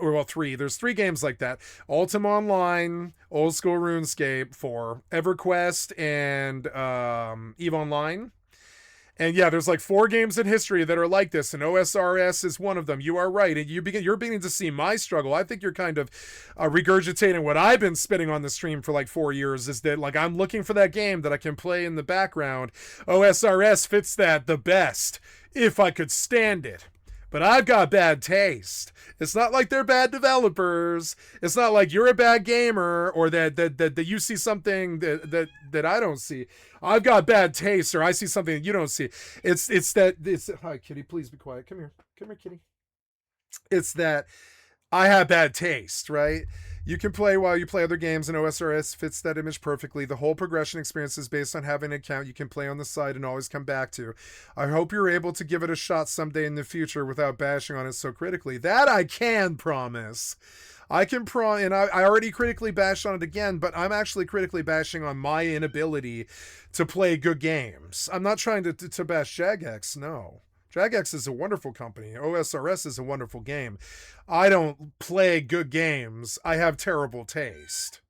Well, 3. There's 3 games like that. Ultima Online, Old School RuneScape 4, EverQuest, and EVE Online. And yeah, there's like 4 games in history that are like this, and OSRS is one of them. You are right. And you're beginning to see my struggle. I think you're kind of regurgitating what I've been spitting on the stream for like 4 years, is that like I'm looking for that game that I can play in the background. OSRS fits that the best, if I could stand it. but I've got bad taste. It's not like they're bad developers. It's not like you're a bad gamer or that you see something that I don't see. I've got bad taste, or I see something that you don't see. It's hi kitty, please be quiet. Come here kitty. It's that I have bad taste, right? You can play while you play other games, and OSRS fits that image perfectly. The whole progression experience is based on having an account you can play on the side and always come back to. I hope you're able to give it a shot someday in the future without bashing on it so critically. That I can promise. I already critically bashed on it again, but I'm actually critically bashing on my inability to play good games. I'm not trying to bash Jagex, no. Jagex is a wonderful company. OSRS is a wonderful game. I don't play good games. I have terrible taste.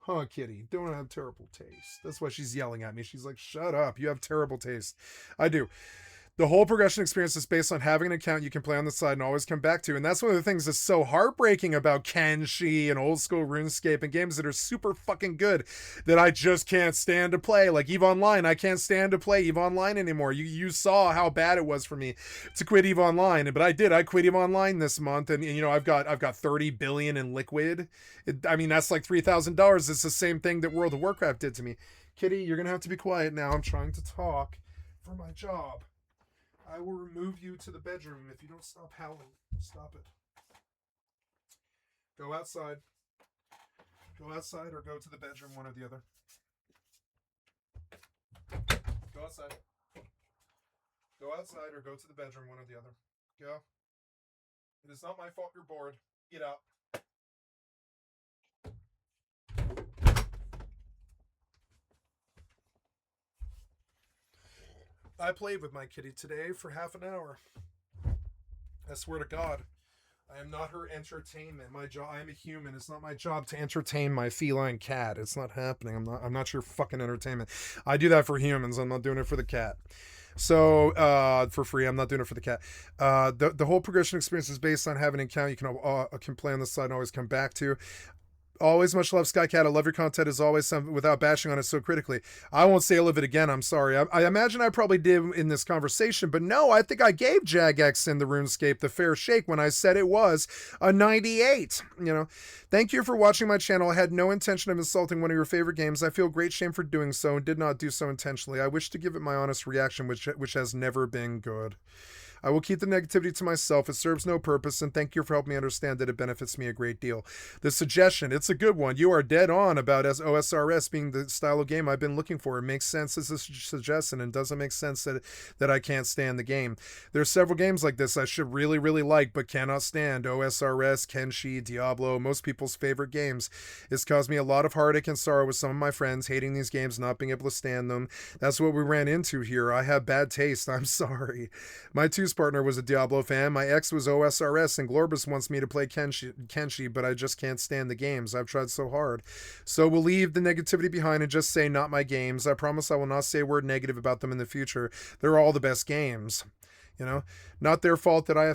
Huh, kitty? Don't have terrible taste. That's why she's yelling at me. She's like, shut up. You have terrible taste. I do. The whole progression experience is based on having an account you can play on the side and always come back to. And that's one of the things that's so heartbreaking about Kenshi and old school RuneScape and games that are super fucking good that I just can't stand to play. Like EVE Online, I can't stand to play EVE Online anymore. You saw how bad it was for me to quit EVE Online, but I did. I quit EVE Online this month, and you know I've got 30 billion in liquid. I mean that's like $3,000. It's the same thing that World of Warcraft did to me. Kitty, you're gonna have to be quiet now. I'm trying to talk for my job. I will remove you to the bedroom if you don't stop howling. Stop it. Go outside. Go outside or go to the bedroom, one or the other. Go outside. Go outside or go to the bedroom, one or the other. Go. It is not my fault you're bored. Get out. I played with my kitty today for half an hour. I swear to God, I am not her entertainment. I am a human. It's not my job to entertain my feline cat. It's not happening. I'm not your fucking entertainment. I do that for humans. I'm not doing it for the cat. So, for free. I'm not doing it for the cat. The whole progression experience is based on having an account you can play on the side and always come back to. Always much love, Skycat. I love your content as always, without bashing on it so critically. I won't say I love it again. I'm sorry. I imagine I probably did in this conversation, but no, I think I gave Jagex in the RuneScape the fair shake when I said it was a 98. You know, thank you for watching my channel. I had no intention of insulting one of your favorite games. I feel great shame for doing so and did not do so intentionally. I wish to give it my honest reaction, which has never been good. I will keep the negativity to myself. It serves no purpose, and thank you for helping me understand that it benefits me a great deal. The suggestion, it's a good one. You are dead on about OSRS being the style of game I've been looking for. It makes sense as a suggestion and doesn't make sense that I can't stand the game. There are several games like this I should really, really like but cannot stand. OSRS, Kenshi, Diablo, most people's favorite games. It's caused me a lot of heartache and sorrow with some of my friends, hating these games, not being able to stand them. That's what we ran into here. I have bad taste. I'm sorry. My two partner was a Diablo fan. My ex was OSRS, and Glorbus wants me to play Kenshi, but I just can't stand the games. I've tried so hard. So we'll leave the negativity behind and just say not my games. I promise I will not say a word negative about them in the future. They're all the best games. You know, not their fault that I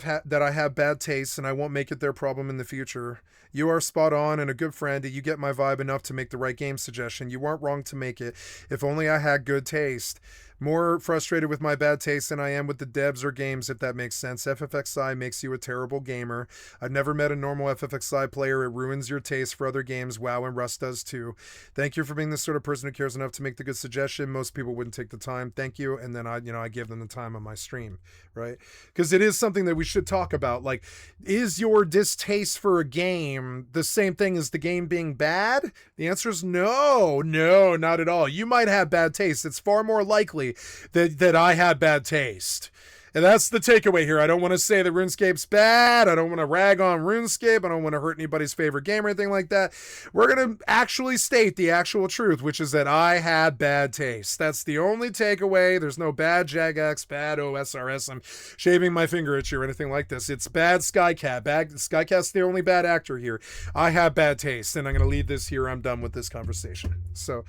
have bad taste, and I won't make it their problem in the future. You are spot on and a good friend, and you get my vibe enough to make the right game suggestion. You weren't wrong to make it. If only I had good taste. More frustrated with my bad taste than I am with the devs or games, if that makes sense. FFXI makes you a terrible gamer. I've never met a normal FFXI player. It ruins your taste for other games. WoW and Rust does too. Thank you for being the sort of person who cares enough to make the good suggestion. Most people wouldn't take the time. Thank you. And then I give them the time on my stream, right? Because it is something that we should talk about. Like, is your distaste for a game the same thing as the game being bad? The answer is no, not at all. You might have bad taste. It's far more likely that I have bad taste. And that's the takeaway here. I don't want to say that RuneScape's bad. I don't want to rag on RuneScape. I don't want to hurt anybody's favorite game or anything like that. We're going to actually state the actual truth, which is that I had bad taste. That's the only takeaway. There's no bad Jagex, bad OSRS. I'm shaving my finger at you or anything like this. It's bad Skycat. Skycat's the only bad actor here. I have bad taste, and I'm going to leave this here. I'm done with this conversation. So...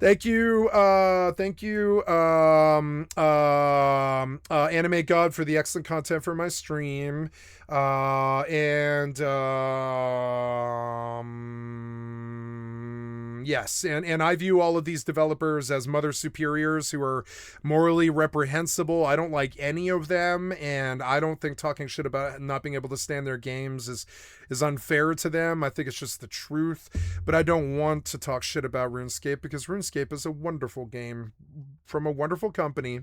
Thank you, Anime God, for the excellent content for my stream, Yes, and I view all of these developers as mother superiors who are morally reprehensible. I don't like any of them, and I don't think talking shit about not being able to stand their games is unfair to them. I think it's just the truth, but I don't want to talk shit about RuneScape because RuneScape is a wonderful game from a wonderful company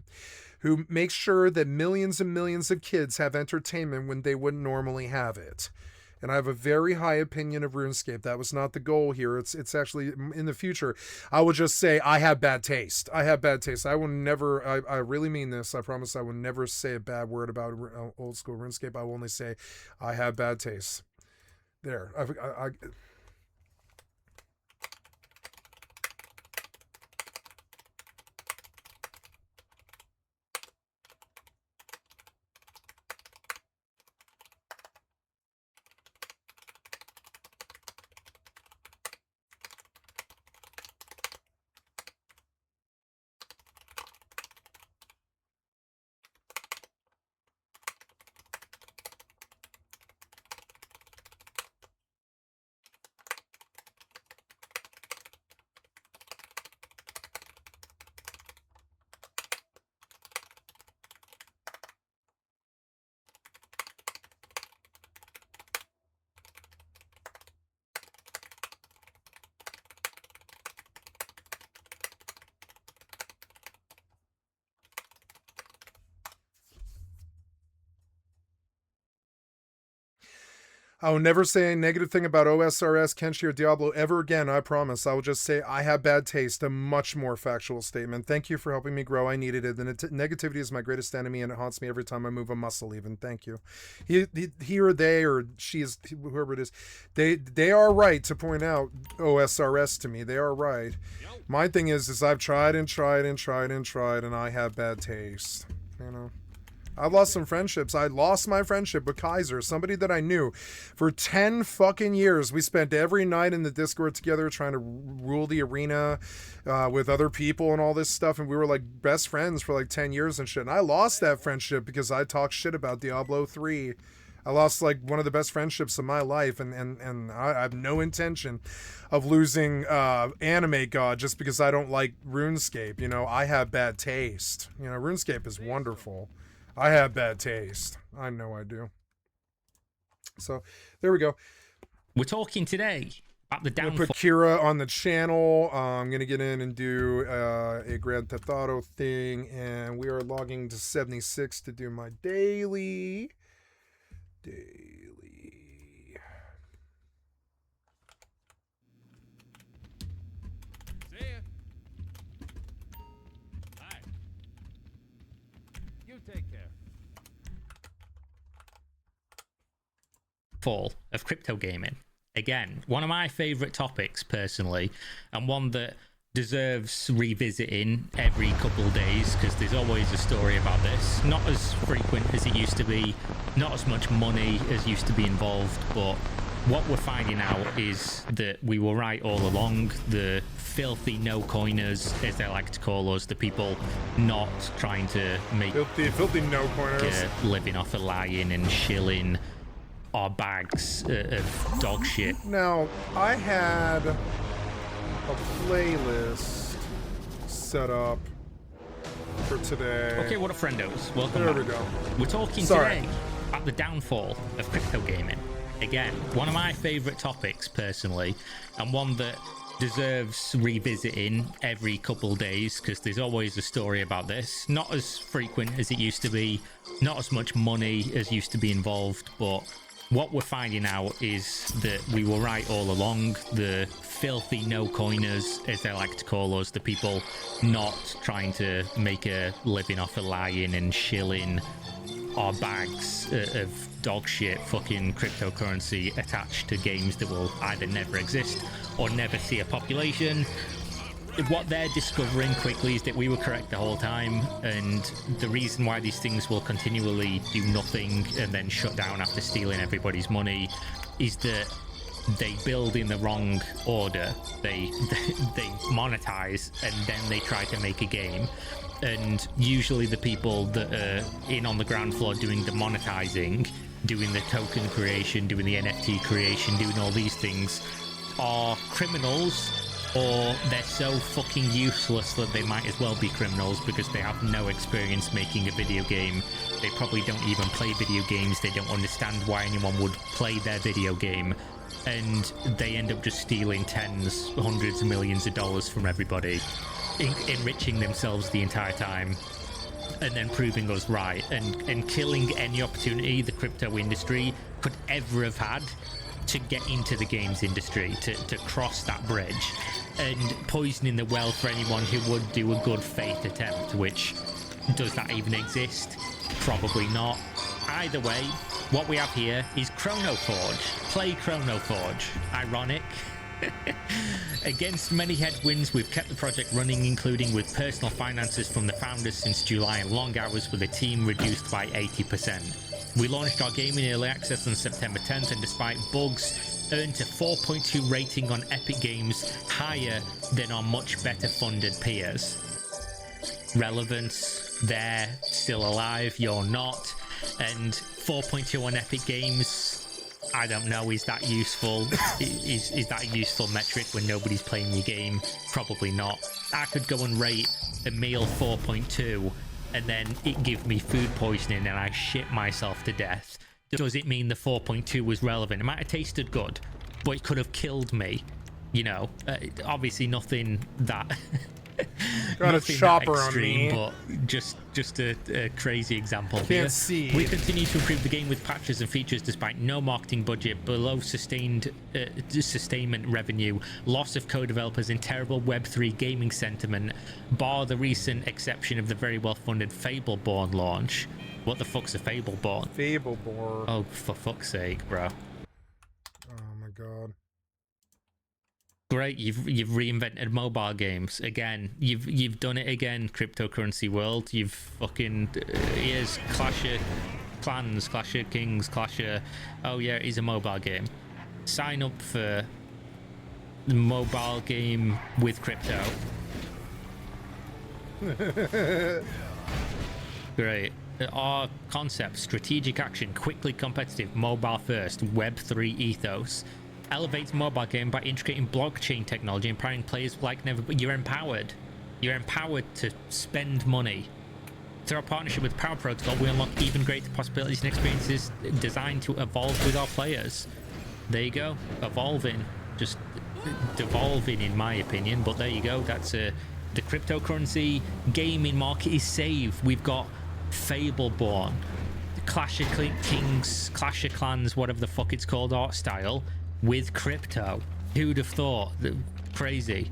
who makes sure that millions and millions of kids have entertainment when they wouldn't normally have it. And I have a very high opinion of RuneScape. That was not the goal here. It's actually in the future. I will just say I have bad taste. I have bad taste. I will never, I really mean this. I promise I will never say a bad word about old school RuneScape. I will only say I have bad taste. There. I will never say a negative thing about OSRS, Kenshi, or Diablo ever again, I promise. I will just say I have bad taste, a much more factual statement. Thank you for helping me grow. I needed it. And negativity is my greatest enemy, and it haunts me every time I move a muscle even. Thank you. He or they or she is, whoever it is, they are right to point out OSRS to me. They are right. My thing is I've tried and tried and tried and tried, and I have bad taste. You know? I've lost some friendships. I lost my friendship with Kaiser, somebody that I knew for 10 fucking years. We spent every night in the Discord together trying to rule the arena with other people and all this stuff. And we were like best friends for like 10 years and shit. And I lost that friendship because I talked shit about Diablo 3. I lost like one of the best friendships of my life. And I have no intention of losing Anime God just because I don't like RuneScape. You know, I have bad taste. You know, RuneScape is wonderful. I have bad taste. I know I do. So, there we go. We're talking today about the downfall. I'm gonna put Kira on the channel. I'm gonna get in and do a Grand Theft Auto thing, and we are logging to 76 to do my daily. See ya. Hi. You take care. Fall of crypto gaming. Again, one of my favorite topics personally, and one that deserves revisiting every couple of days because there's always a story about this. Not as frequent as it used to be, not as much money as used to be involved, but what we're finding out is that we were right all along. The filthy no-coiners, as they like to call us, the people not trying to make filthy no-coiners, a living off of lying and shilling our bags of dog shit. Now, I had a playlist set up for today. Okay, what a friendos. Welcome There back. we go. We're talking today about the downfall of crypto gaming. Again, one of my favorite topics personally, and one that deserves revisiting every couple days because there's always a story about this. Not as frequent as it used to be, not as much money as used to be involved, but what we're finding out is that we were right all along. The filthy no-coiners, as they like to call us, the people not trying to make a living off of lying and shilling our bags of dog shit fucking cryptocurrency attached to games that will either never exist or never see a population. What they're discovering quickly is that we were correct the whole time, and the reason why these things will continually do nothing and then shut down after stealing everybody's money is that they build in the wrong order. They monetize and then they try to make a game, and usually the people that are in on the ground floor doing the monetizing, doing the token creation, doing the NFT creation, doing all these things are criminals or they're so fucking useless that they might as well be criminals because they have no experience making a video game. They probably don't even play video games. They don't understand why anyone would play their video game. And they end up just stealing tens, hundreds of millions of dollars from everybody, enriching themselves the entire time, and then proving us right, and killing any opportunity the crypto industry could ever have had to get into the games industry, to cross that bridge, and poisoning the well for anyone who would do a good faith attempt, which, does that even exist? Probably not. Either way, what we have here is Chrono Forge. Play Chrono Forge. Ironic. Against many headwinds, we've kept the project running, including with personal finances from the founders since July and long hours with a team reduced by 80%. We launched our game in early access on September 10th, and despite bugs, earned a 4.2 rating on Epic Games, higher than our much better funded peers. Relevance, they're still alive, you're not. And 4.2 on Epic Games, I don't know, is that useful? Is that a useful metric when nobody's playing your game? Probably not. I could go and rate a meal 4.2 and then it give me food poisoning and I shit myself to death. Does it mean the 4.2 was relevant? It might have tasted good, but it could have killed me. You know, obviously nothing that got a chopper extreme, on me, but just a crazy example. Can't see. We continue to improve the game with patches and features despite no marketing budget, below sustainment revenue, loss of co-developers, and terrible Web3 gaming sentiment, bar the recent exception of the very well-funded Fableborn launch. What the fuck's a Fableborn? Fableborn. Oh, for fuck's sake, bro. Oh my god. Great, you've reinvented mobile games again. You've done it again, cryptocurrency world. You've fucking here's Clash of Clans, Clash of Kings, Clash of, oh yeah, it is a mobile game. Sign up for the mobile game with crypto. Great. Our concept: strategic action, quickly competitive, mobile first, Web3 ethos. Elevates mobile game by integrating blockchain technology, empowering players like never. But you're empowered to spend money. Through our partnership with Power Protocol, we unlock even greater possibilities and experiences designed to evolve with our players. There you go, evolving, just devolving in my opinion, but there you go. That's the cryptocurrency gaming market is saved. We've got Fableborn, Clash of Kings, Clash of Clans, whatever the fuck it's called, art style, with crypto. Who'd have thought? Crazy.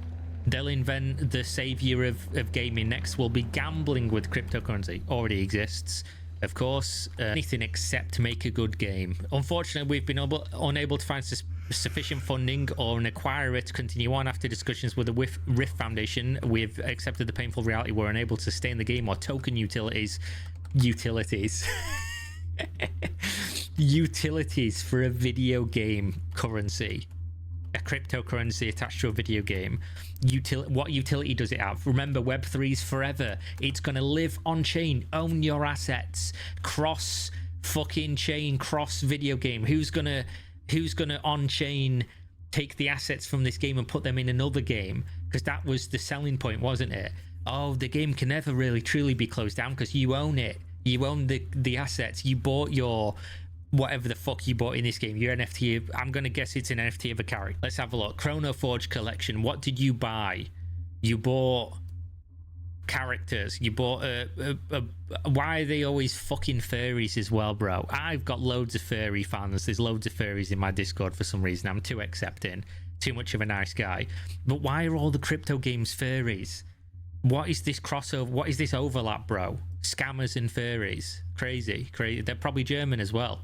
They'll invent the savior of gaming next. Will be gambling with cryptocurrency. Already exists, of course. Anything except make a good game. Unfortunately, we've been unable to find sufficient funding or an acquirer to continue on. After discussions with the Rift Foundation, we've accepted the painful reality we're unable to sustain the game or token utilities utilities for a video game currency, a cryptocurrency attached to a video game. What utility does it have? Remember, Web3's forever. It's gonna live on chain. Own your assets. Cross fucking chain. Cross video game. Who's gonna on chain take the assets from this game and put them in another game? Because that was the selling point, wasn't it? Oh, the game can never really truly be closed down because you own it. You own the assets. You bought your whatever the fuck you bought in this game, your NFT. I'm gonna guess it's an NFT of a character. Let's have a look. Chrono Forge collection. What did you buy? You bought characters. You bought why are they always fucking furries as well, bro? I've got loads of furry fans. There's loads of furries in my Discord for some reason. I'm too accepting, too much of a nice guy. But why are all the crypto games furries? What is this crossover? What is this overlap, bro? Scammers and furries. Crazy. They're probably German as well.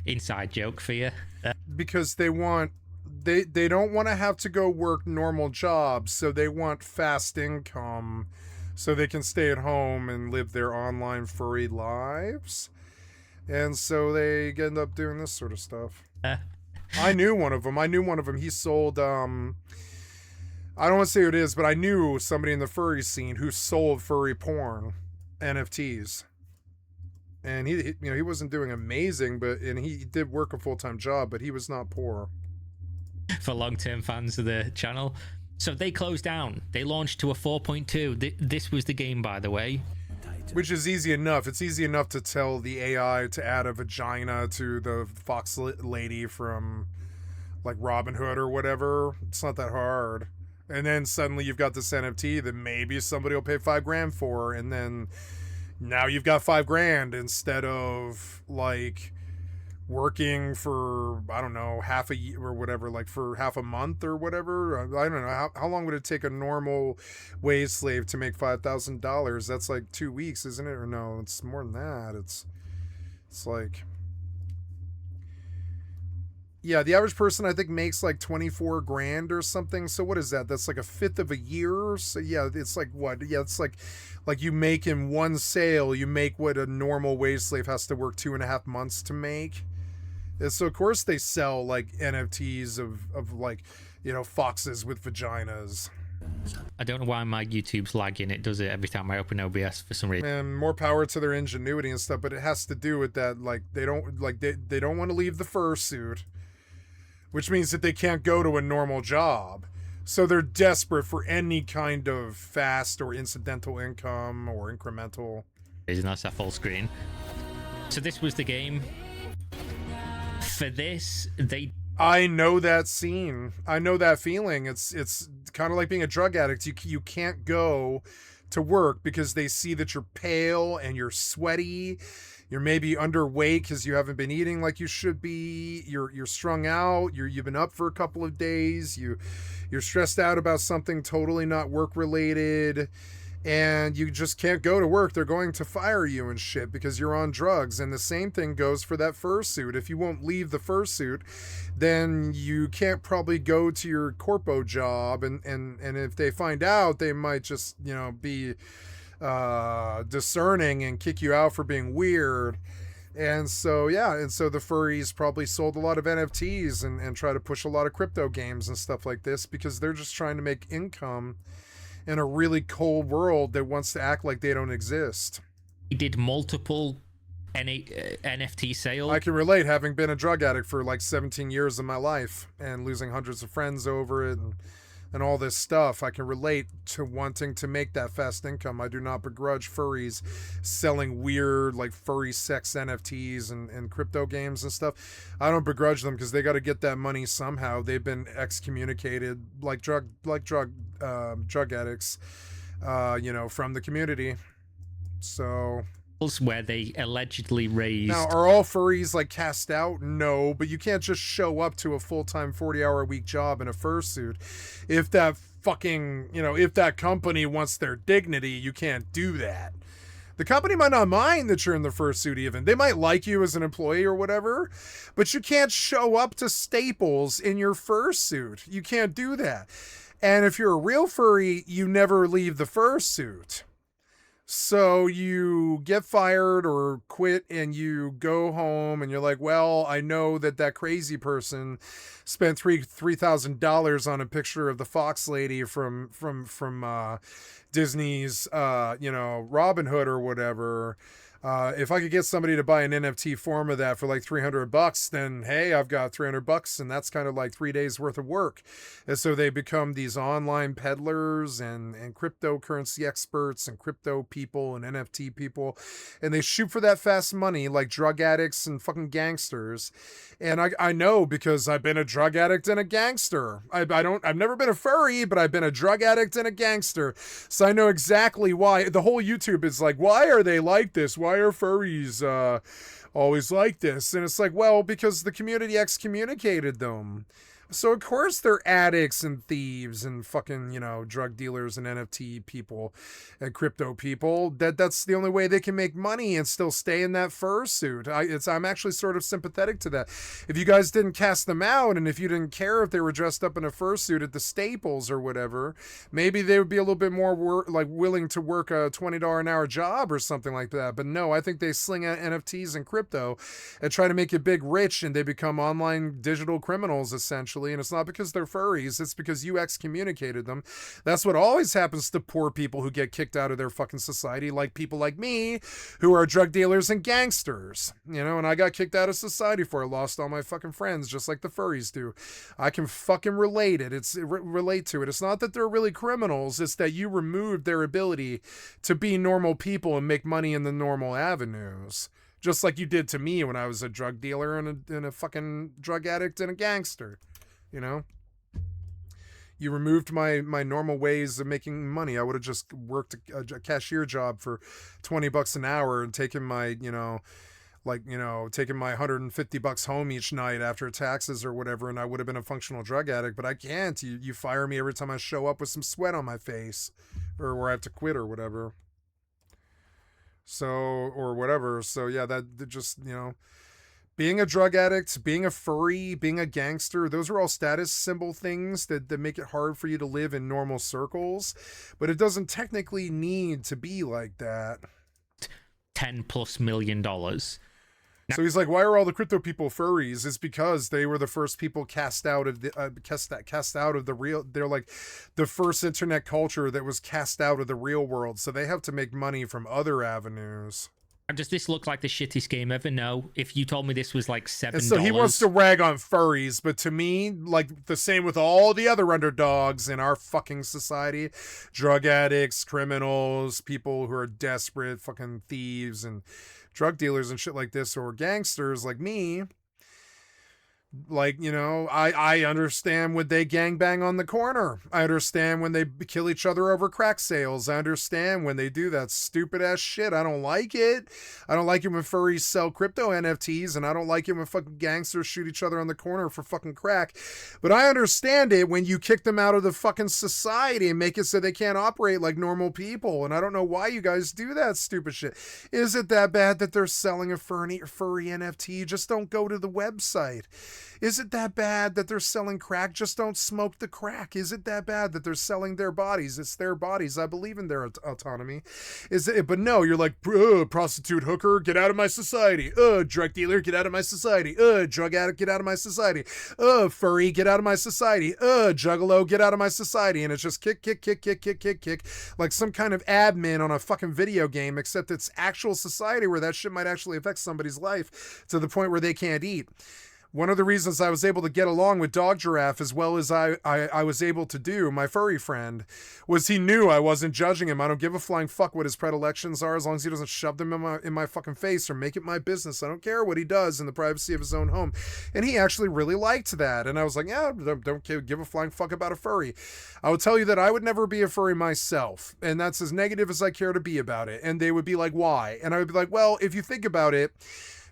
Inside joke for you. Because they don't want to have to go work normal jobs, so they want fast income so they can stay at home and live their online furry lives. And so they end up doing this sort of stuff. I knew one of them. He sold I don't want to say who it is, but I knew somebody in the furry scene who sold furry porn NFTs. And he wasn't doing amazing, and he did work a full-time job, but he was not poor. For long-term fans of the channel, So they closed down. They launched to a 4.2. This was the game, by the way. Which is easy enough. It's easy enough to tell the AI to add a vagina to the fox lady from like Robin Hood or whatever. It's not that hard. And then suddenly you've got this NFT that maybe somebody will pay $5,000 for, and then now you've got $5,000 instead of like working for, I don't know, half a year or whatever, like for half a month or whatever. I don't know. How long would it take a normal wage slave to make $5,000? That's like 2 weeks, isn't it? Or no, it's more than that. It's like, yeah, the average person I think makes like $24,000 or something. So what is that? That's like a fifth of a year. So yeah, it's like what? Yeah, it's like you make in one sale, you make what a normal wage slave has to work 2.5 months to make. And so of course they sell like NFTs of like, you know, foxes with vaginas. I don't know why my YouTube's lagging. It does it every time I open OBS for some reason. And more power to their ingenuity and stuff, but it has to do with that, like they don't want to leave the fursuit, which means that they can't go to a normal job. So they're desperate for any kind of fast or incidental income or incremental. Isn't that full screen? So this was the game. For this, I know that scene. I know that feeling. It's kind of like being a drug addict. You can't go to work because they see that you're pale and you're sweaty. You're maybe underweight because you haven't been eating like you should be. You're strung out. You've been up for a couple of days. You're stressed out about something totally not work related. And you just can't go to work. They're going to fire you and shit because you're on drugs. And the same thing goes for that fursuit. If you won't leave the fursuit, then you can't probably go to your corpo job. And if they find out, they might just, you know, be discerning and kick you out for being weird. And so, yeah, and so the furries probably sold a lot of NFTs and try to push a lot of crypto games and stuff like this because they're just trying to make income in a really cold world that wants to act like they don't exist. He did multiple NFT sales. I can relate, having been a drug addict for like 17 years of my life and losing hundreds of friends over it and all this stuff. I can relate to wanting to make that fast income. I do not begrudge furries selling weird like furry sex NFTs and crypto games and stuff. I don't begrudge them because they got to get that money somehow. They've been excommunicated like drug addicts, you know, from the community. So where they allegedly raised. Now, are all furries like cast out? No, but you can't just show up to a full-time 40-hour-a-week job in a fursuit. If that fucking, you know, if that company wants their dignity, you can't do that. The company might not mind that you're in the fursuit even. They might like you as an employee or whatever, but you can't show up to Staples in your fursuit. You can't do that. And if you're a real furry, you never leave the fursuit. So you get fired or quit and you go home and you're like, well, I know that crazy person spent $3,000 on a picture of the fox lady from Disney's, you know, Robin Hood or whatever. If I could get somebody to buy an NFT form of that for like $300, then hey, I've got $300 and that's kind of like 3 days worth of work. And so they become these online peddlers and cryptocurrency experts and crypto people and NFT people. And they shoot for that fast money like drug addicts and fucking gangsters. And I know because I've been a drug addict and a gangster. I've never been a furry, but I've been a drug addict and a gangster. So I know exactly why. The whole YouTube is like, why are they like this? Why are furries always like this? And it's like, well, because the community excommunicated them. So of course they're addicts and thieves and fucking, you know, drug dealers and NFT people and crypto people. That's the only way they can make money and still stay in that fursuit. I'm actually sort of sympathetic to that. If you guys didn't cast them out and if you didn't care if they were dressed up in a fursuit at the Staples or whatever, maybe they would be a little bit more willing to work a $20 an hour job or something like that. But no, I think they sling out NFTs and crypto and try to make it big rich and they become online digital criminals essentially. actually, and it's not because they're furries, it's because you excommunicated them. That's what always happens to poor people who get kicked out of their fucking society, like people like me, who are drug dealers and gangsters, you know, and I got kicked out of society for it, lost all my fucking friends, just like the furries do. I can fucking relate it. Relate to it. It's not that they're really criminals, it's that you removed their ability to be normal people and make money in the normal avenues. Just like you did to me when I was a drug dealer and a fucking drug addict and a gangster, you know? You removed my normal ways of making money. I would have just worked a cashier job for $20 an hour and taken my, taking my $150 home each night after taxes or whatever, and I would have been a functional drug addict, but I can't. You fire me every time I show up with some sweat on my face or where I have to quit or whatever. Or whatever. So yeah, that just, being a drug addict, being a furry, being a gangster, those are all status symbol things that make it hard for you to live in normal circles, but it doesn't technically need to be like that. $10+ million. So he's like, why are all the crypto people furries? It's because they were the first people cast out of the real. They're like the first internet culture that was cast out of the real world. So they have to make money from other avenues. Does this look like the shittest game ever? No. If you told me this was like $7. And so he wants to rag on furries, but to me, like the same with all the other underdogs in our fucking society, drug addicts, criminals, people who are desperate, fucking thieves and drug dealers and shit like this, or gangsters like me. Like, I understand when they gangbang on the corner. I understand when they kill each other over crack sales. I understand when they do that stupid ass shit. I don't like it. I don't like it when furries sell crypto NFTs, and I don't like it when fucking gangsters shoot each other on the corner for fucking crack. But I understand it when you kick them out of the fucking society and make it so they can't operate like normal people. And I don't know why you guys do that stupid shit. Is it that bad that they're selling a furry NFT? Just don't go to the website. Is it that bad that they're selling crack? Just don't smoke the crack. Is it that bad that they're selling their bodies? It's their bodies. I believe in their autonomy. But no, you're like, prostitute hooker, get out of my society. Drug dealer, get out of my society. Drug addict, get out of my society. Furry, get out of my society. Juggalo, get out of my society. And it's just kick, like some kind of admin on a fucking video game, except it's actual society where that shit might actually affect somebody's life to the point where they can't eat. One of the reasons I was able to get along with Dog Giraffe as well as I was able to do, my furry friend, was he knew I wasn't judging him. I don't give a flying fuck what his predilections are as long as he doesn't shove them in my fucking face or make it my business. I don't care what he does in the privacy of his own home. And he actually really liked that. And I was like, yeah, don't give a flying fuck about a furry. I would tell you that I would never be a furry myself. And that's as negative as I care to be about it. And they would be like, why? And I would be like, well, if you think about it,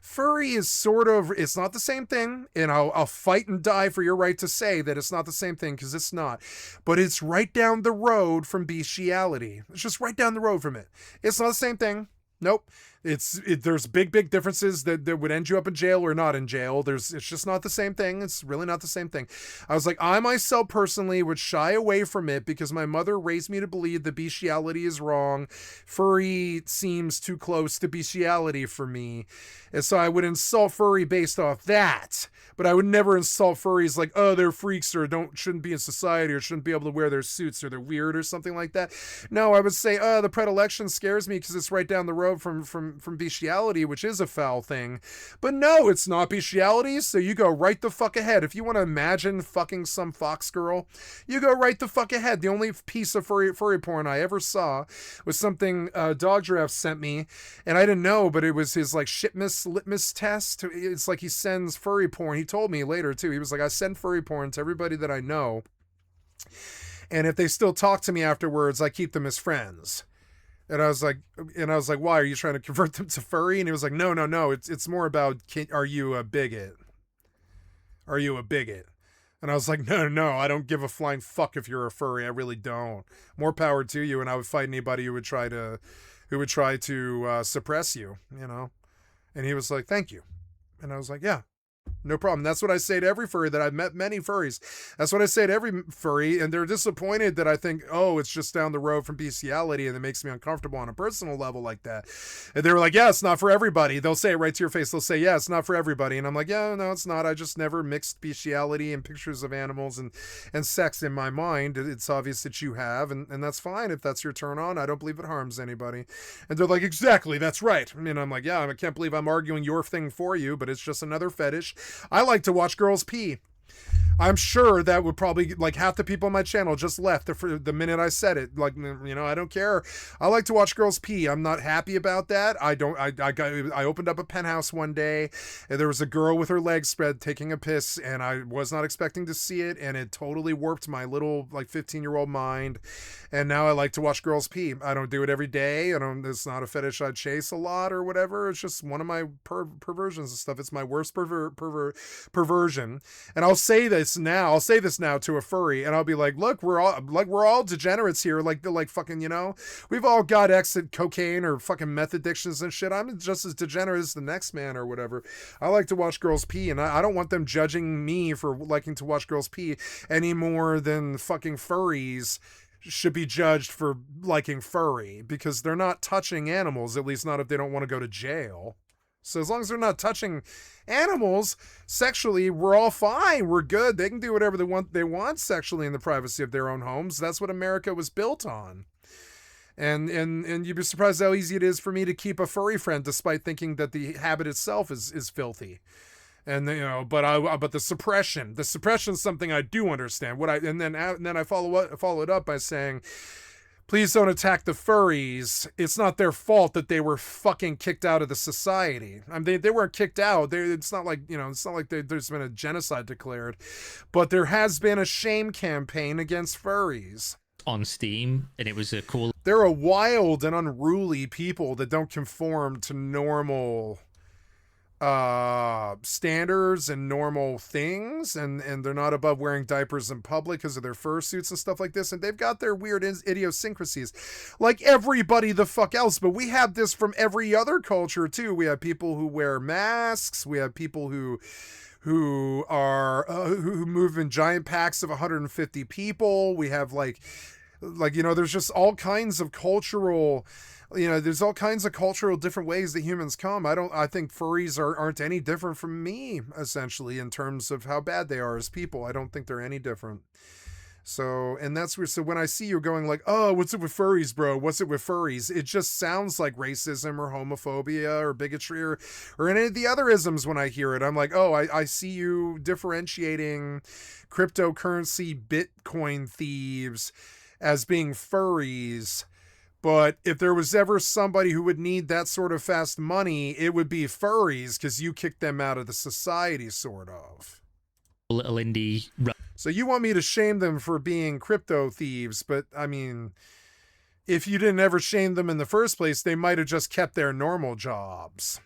furry is it's not the same thing, and I'll fight and die for your right to say that it's not the same thing, because it's not. But it's right down the road from bestiality. It's just right down the road from it. It's not the same thing. Nope. There's big differences that would end you up in jail or not in jail. It's just not the same thing. It's really not the same thing. I was like, I myself personally would shy away from it because my mother raised me to believe that bestiality is wrong. Furry seems too close to bestiality for me. And so I would insult furry based off that. But I would never insult furries like, oh, they're freaks or shouldn't be in society or shouldn't be able to wear their suits or they're weird or something like that. No, I would say, oh, the predilection scares me because it's right down the road from bestiality, which is a foul thing. But no, it's not bestiality, so you go right the fuck ahead. If you want to imagine fucking some fox girl, you go right the fuck ahead. The only piece of furry porn I ever saw was something Dog Giraffe sent me, and I didn't know, but it was his like litmus test. It's like he sends furry porn. He told me later too. He was like, I send furry porn to everybody that I know, and if they still talk to me afterwards, I keep them as friends. And I was like, why, are you trying to convert them to furry? And he was like, no, it's more about, are you a bigot? Are you a bigot? And I was like, no, I don't give a flying fuck if you're a furry. I really don't. More power to you. And I would fight anybody who would try to suppress you, And he was like, thank you. And I was like, yeah, No problem. That's what I say to every furry that I've met many furries. That's what I say to every furry, and they're disappointed that I think, oh, it's just down the road from bestiality, and it makes me uncomfortable on a personal level like that. And they were like, yeah, it's not for everybody. They'll say it right to your face. They'll say, yeah, it's not for everybody. And I'm like, yeah, no, it's not. I just never mixed bestiality and pictures of animals and sex in my mind. It's obvious that you have, and that's fine if that's your turn on. I don't believe it harms anybody. And they're like, exactly, that's right. And I'm like, yeah, I can't believe I'm arguing your thing for you, but it's just another fetish. I like to watch girls pee. I'm sure that would probably, like, half the people on my channel just left the minute I said it. Like, you know, I don't care. I like to watch girls pee. I'm not happy about that. I opened up a penthouse one day, and there was a girl with her legs spread taking a piss, and I was not expecting to see it, and it totally warped my little, like, 15-year-old mind. And now I like to watch girls pee. I don't do it every day. It's not a fetish I chase a lot or whatever. It's just one of my perversions and stuff. It's my worst perversion. And I'll say this now to a furry, and I'll be like, look, we're all degenerates here. Like fucking, you know, we've all got exit cocaine or fucking meth addictions and shit. I'm just as degenerate as the next man or whatever. I like to watch girls pee, and I don't want them judging me for liking to watch girls pee any more than fucking furries should be judged for liking furry, because they're not touching animals, at least not if they don't want to go to jail. So as long as they're not touching animals sexually, we're all fine. We're good. They can do whatever they want sexually in the privacy of their own homes. That's what America was built on. And you'd be surprised how easy it is for me to keep a furry friend, despite thinking that the habit itself is filthy. And, you know, but the suppression is something I do understand. And then I follow it up by saying, please don't attack the furries. It's not their fault that they were fucking kicked out of the society. I mean, they weren't kicked out. It's not like, you know, it's not like there's been a genocide declared, but there has been a shame campaign against furries on Steam, and it was a cool. They're a wild and unruly people that don't conform to normal standards and normal things, and they're not above wearing diapers in public because of their fursuits and stuff like this, and they've got their weird idiosyncrasies like everybody the fuck else. But we have this from every other culture too. We have people who wear masks. We have people who move in giant packs of 150 people. We have like, you know, there's just all kinds of cultural, you know, there's all kinds of cultural different ways that humans come. I think furries aren't any different from me, essentially, in terms of how bad they are as people. I don't think they're any different. So, and that's where, so when I see you going like, oh, what's it with furries, bro? What's it with furries? It just sounds like racism or homophobia or bigotry or any of the other isms when I hear it. I'm like, oh, I see you differentiating cryptocurrency Bitcoin thieves as being furries. But if there was ever somebody who would need that sort of fast money, it would be furries, because you kicked them out of the society, sort of. Little indie. So you want me to shame them for being crypto thieves, but I mean, if you didn't ever shame them in the first place, they might have just kept their normal jobs.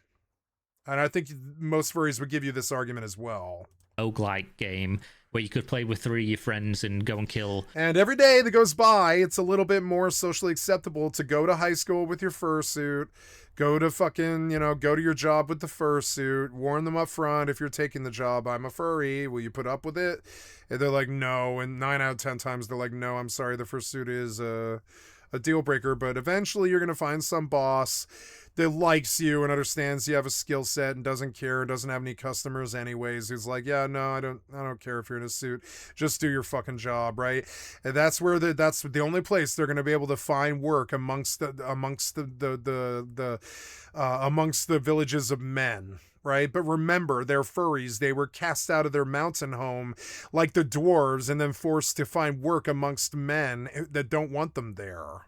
And I think most furries would give you this argument as well. Roguelike game where you could play with 3 of your friends and go and kill. And every day that goes by, it's a little bit more socially acceptable to go to high school with your fursuit, go to fucking, you know, go to your job with the fursuit, warn them up front if you're taking the job, I'm a furry, will you put up with it? And they're like, no. And 9 out of 10 times they're like, no, I'm sorry, the fursuit is a deal breaker. But eventually you're going to find some boss that likes you and understands you have a skill set and doesn't care, doesn't have any customers anyways, who's like, yeah, no, I don't care if you're in a suit, just do your fucking job, right? And that's where that's the only place they're going to be able to find work amongst the villages of men, right? But remember, they're furries. They were cast out of their mountain home like the dwarves and then forced to find work amongst men that don't want them there.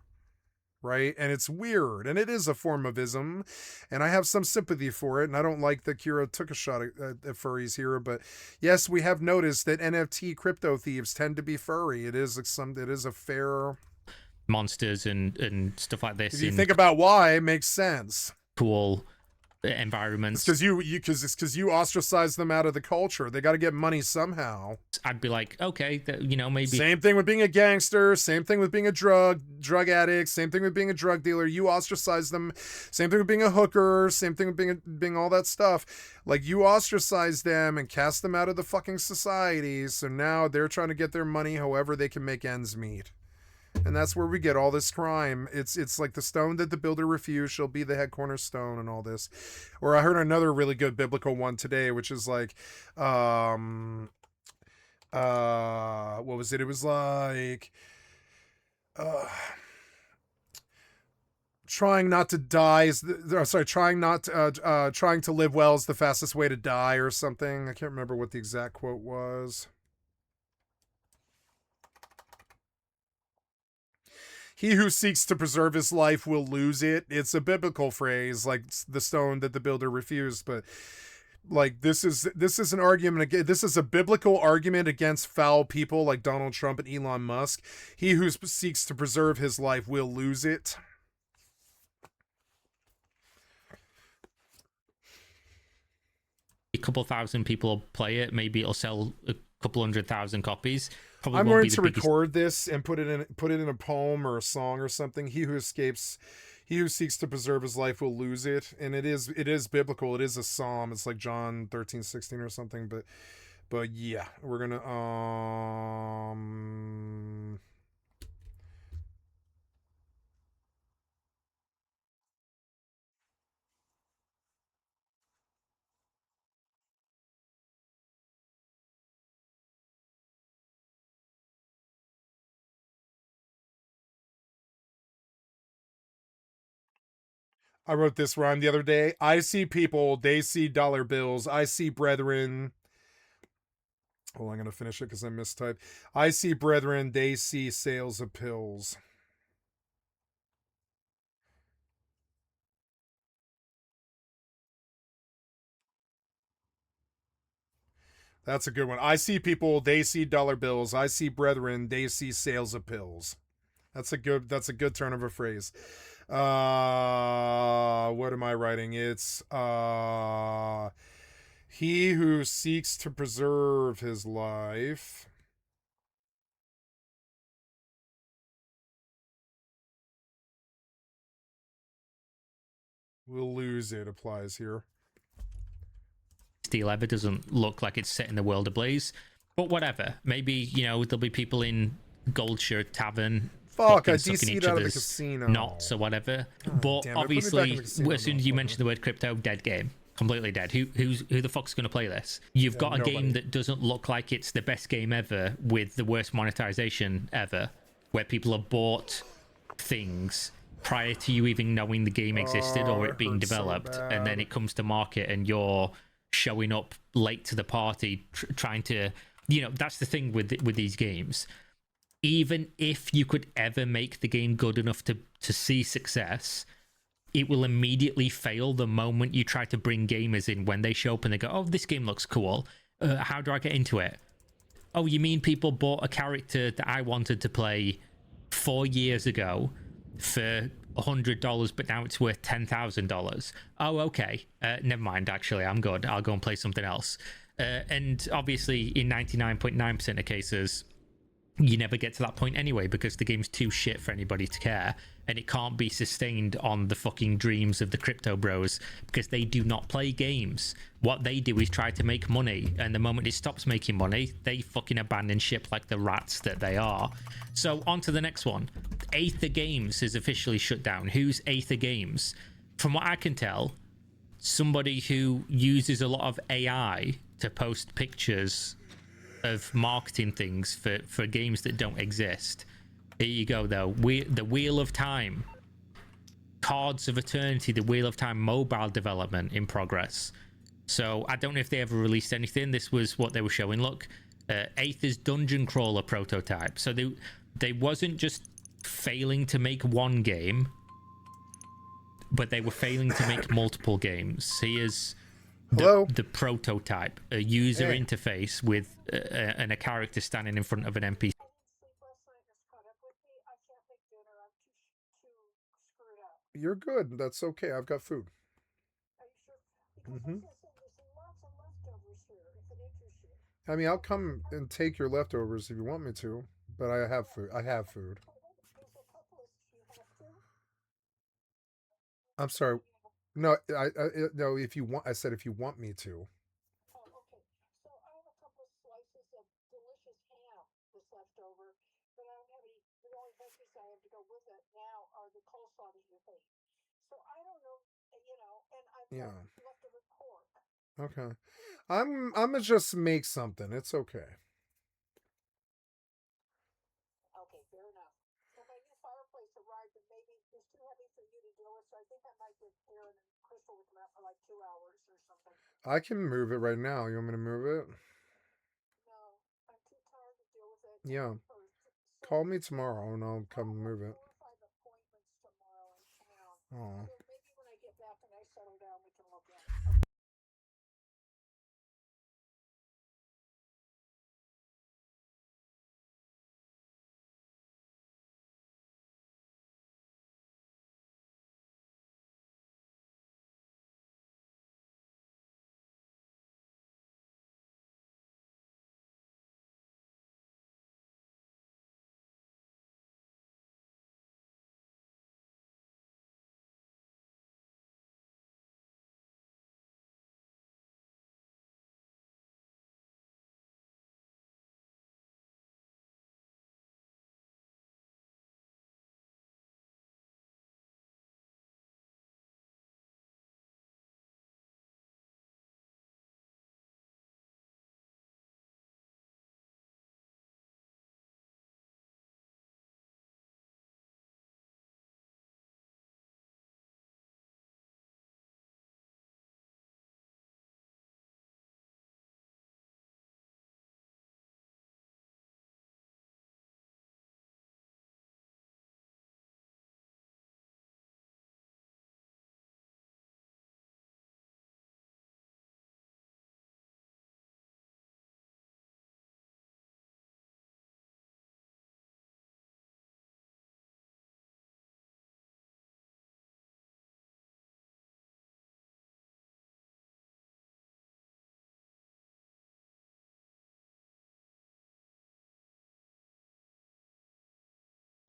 Right? And it's weird, and it is a form of ism, and I have some sympathy for it, and I don't like that Kira took a shot at furries here, but yes, we have noticed that NFT crypto thieves tend to be furry. It is a fair monsters and stuff like this. If you think about why, it makes sense. Cool environments. It's because you ostracize them out of the culture. They got to get money somehow. I'd be like, okay, you know, maybe. Same thing with being a gangster. Same thing with being a drug addict. Same thing with being a drug dealer. You ostracize them. Same thing with being a hooker. Same thing with being all that stuff. Like, you ostracize them and cast them out of the fucking society. So now they're trying to get their money however they can make ends meet. And that's where we get all this crime. It's like the stone that the builder refused shall be the head cornerstone and all this. Or I heard another really good biblical one today, which is like, what was it? It was like, trying not to die is trying to live well is the fastest way to die, or something. I can't remember what the exact quote was. He who seeks to preserve his life will lose it. It's a biblical phrase, like the stone that the builder refused, but like this is an argument again. This is a biblical argument against foul people like Donald Trump and Elon Musk. He who seeks to preserve his life will lose it. A couple thousand people play it. Maybe it'll sell a couple 100,000 copies. Probably I'm won't going be the to biggest... record this and put it in a poem or a song or something. He who seeks to preserve his life will lose it. And it is biblical. It is a psalm. It's like John 13:16 or something. But yeah, we're gonna I wrote this rhyme the other day. I see people, they see dollar bills. I see brethren. Oh, I'm going to finish it because I mistyped. I see brethren, they see sales of pills. That's a good one. I see people, they see dollar bills. I see brethren, they see sales of pills. That's a good turn of a phrase. What am I writing? It's he who seeks to preserve his life will lose it, applies here. Steel ever doesn't look like it's setting the world ablaze, but whatever. Maybe, you know, there'll be people in Goldshirt Tavern Fuck, I sucking DC'd each out of the other's casino. knots or whatever. But obviously, as soon as you mention the word crypto, dead game. Completely dead. Who the fuck's going to play this? You've got a game that doesn't look like it's the best game ever with the worst monetization ever, where people have bought things prior to you even knowing the game existed or it being developed, and then it comes to market and you're showing up late to the party trying to, you know, that's the thing with these games. Even if you could ever make the game good enough to see success, it will immediately fail the moment you try to bring gamers in. When they show up and they go, oh, this game looks cool, how do I get into it? Oh, you mean people bought a character that I wanted to play 4 years ago for $100, but now it's worth $10,000. Oh, okay. Never mind. Actually, I'm good. I'll go and play something else. And obviously, in 99.9% of cases, you never get to that point anyway, because the game's too shit for anybody to care, and it can't be sustained on the fucking dreams of the crypto bros, because they do not play games. What they do is try to make money, and the moment it stops making money, they fucking abandon ship like the rats that they are. So on to the next one. Aether Games is officially shut down. Who's Aether Games? From what I can tell, somebody who uses a lot of AI to post pictures of marketing things for games that don't exist. Here you go, though. The Wheel of Time, Cards of Eternity, the Wheel of Time mobile development in progress. So I don't know if they ever released anything. This was what they were showing. Look, Aether's dungeon crawler prototype. So they wasn't just failing to make one game, but they were failing to make multiple games. Here's the prototype, a user interface with and a character standing in front of an NPC. You're good. That's okay. I've got food. Mm-hmm. I mean, I'll come and take your leftovers if you want me to, but I have food. I have food. I'm sorry. No, no. If you want, I said if you want me to. Yeah. Okay. I'm gonna just make something. It's okay. I can move it right now. You want me to move it? Yeah. Call me tomorrow and I'll come move it. Oh.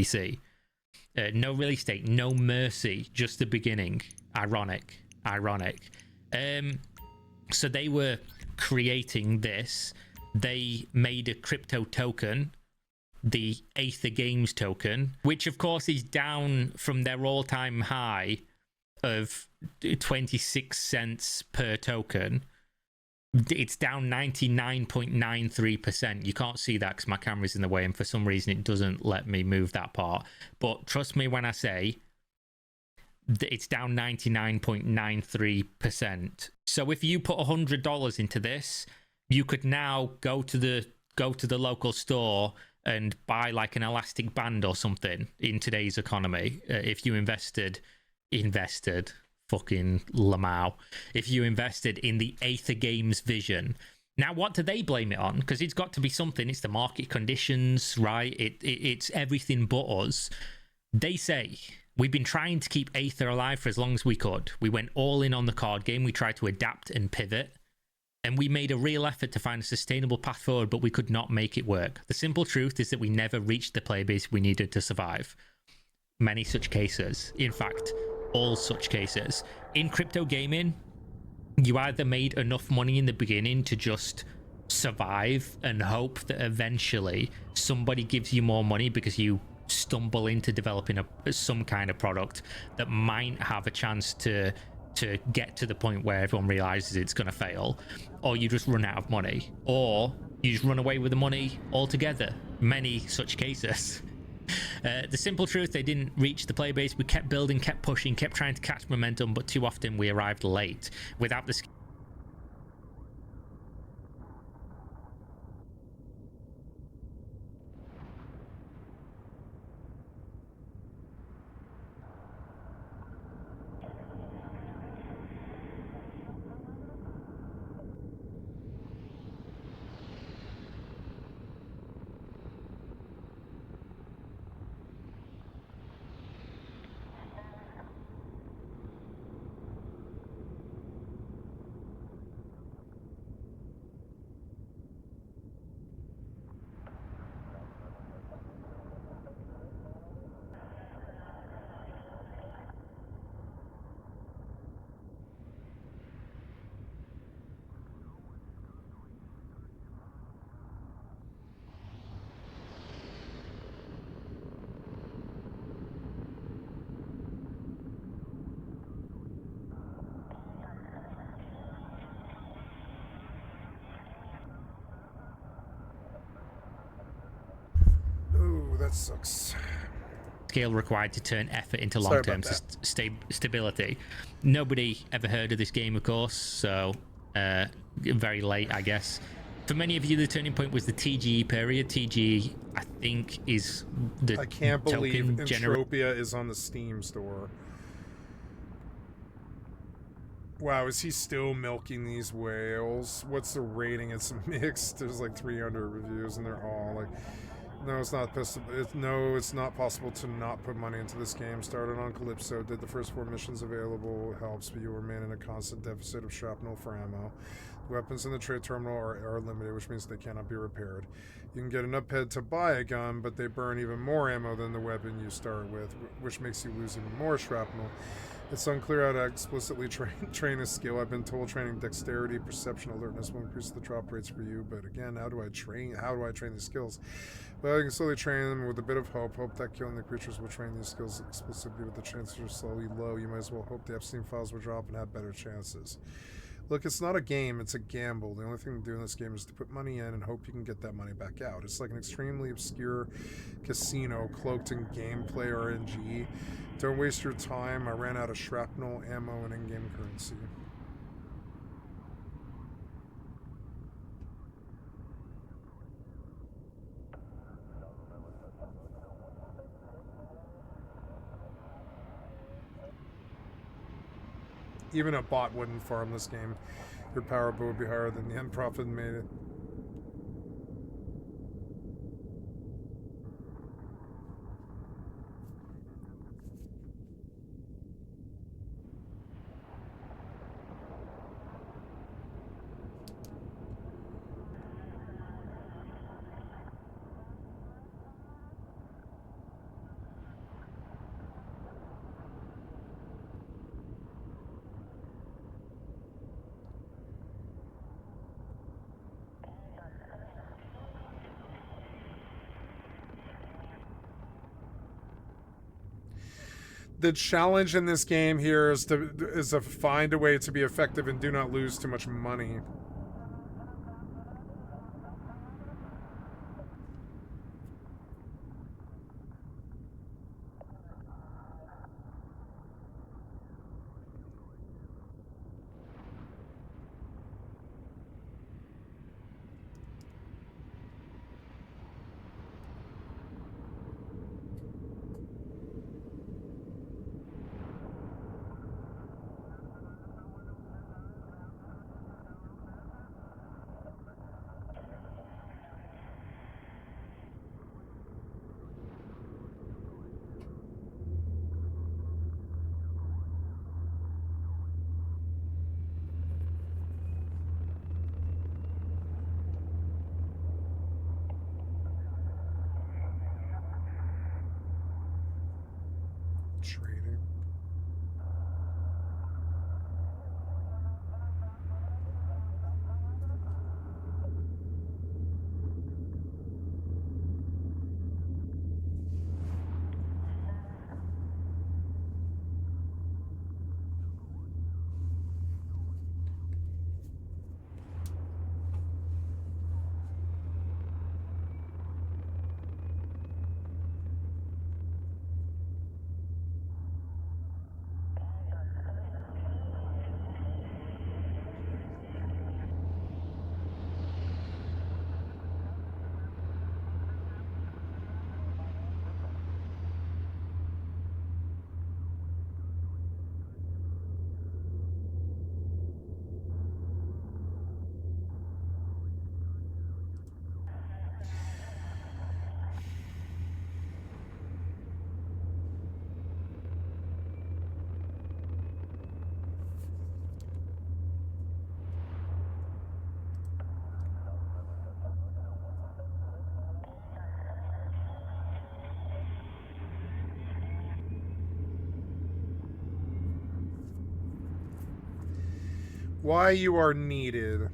PC. No release date, no mercy, just the beginning. Ironic, ironic. So they were creating this. They made a crypto token, the Aether Games token, which of course is down from their all-time high of 26 cents per token. It's down 99.93%. You can't see that because my camera's in the way and for some reason it doesn't let me move that part. But trust me when I say it's down 99.93%. So if you put $100 into this, you could now go to the local store and buy like an elastic band or something in today's economy. If you invested fucking Lamau, if you invested in the Aether Games vision. Now, what do they blame it on? Because it's got to be something. It's the market conditions, right? It's everything but us. They say, we've been trying to keep Aether alive for as long as we could. We went all in on the card game. We tried to adapt and pivot. And we made a real effort to find a sustainable path forward, but we could not make it work. The simple truth is that we never reached the player base we needed to survive. Many such cases. In fact, all such cases. In crypto gaming, you either made enough money in the beginning to just survive and hope that eventually somebody gives you more money because you stumble into developing some kind of product that might have a chance to get to the point where everyone realizes it's going to fail, or you just run out of money, or you just run away with the money altogether. Many such cases. The simple truth, they didn't reach the player base. We kept building, kept pushing, kept trying to catch momentum, but too often we arrived late without the that sucks. Skill required to turn effort into Sorry long-term about stability. Nobody ever heard of this game, of course, so very late, I guess. For many of you, the turning point was the TGE period. TGE, I think, is the I can't believe token Entropia is on the Steam store. Wow, is he still milking these whales? What's the rating? It's mixed. There's like 300 reviews, and they're all like, no, it's not possible. No, it's not possible to not put money into this game. Started on Calypso, did the first 4 missions available. Helps, but you remain in a constant deficit of shrapnel for ammo. Weapons in the trade terminal are limited, which means they cannot be repaired. You can get enough ped to buy a gun, but they burn even more ammo than the weapon you start with, which makes you lose even more shrapnel. It's unclear how to explicitly train a skill. I've been told training dexterity, perception, alertness will increase the drop rates for you, but again, how do I train these skills? Well, you can slowly train them with a bit of hope. Hope that killing the creatures will train these skills explicitly, but the chances are slowly low. You might as well hope the Epstein files will drop and have better chances. Look, it's not a game, it's a gamble. The only thing to do in this game is to put money in and hope you can get that money back out. It's like an extremely obscure casino cloaked in gameplay RNG. Don't waste your time. I ran out of shrapnel, ammo, and in-game currency. Even a bot wouldn't farm this game. Your power up would be higher than the end profit made it. The challenge in this game here is to find a way to be effective and do not lose too much money. Trading. Why you are needed.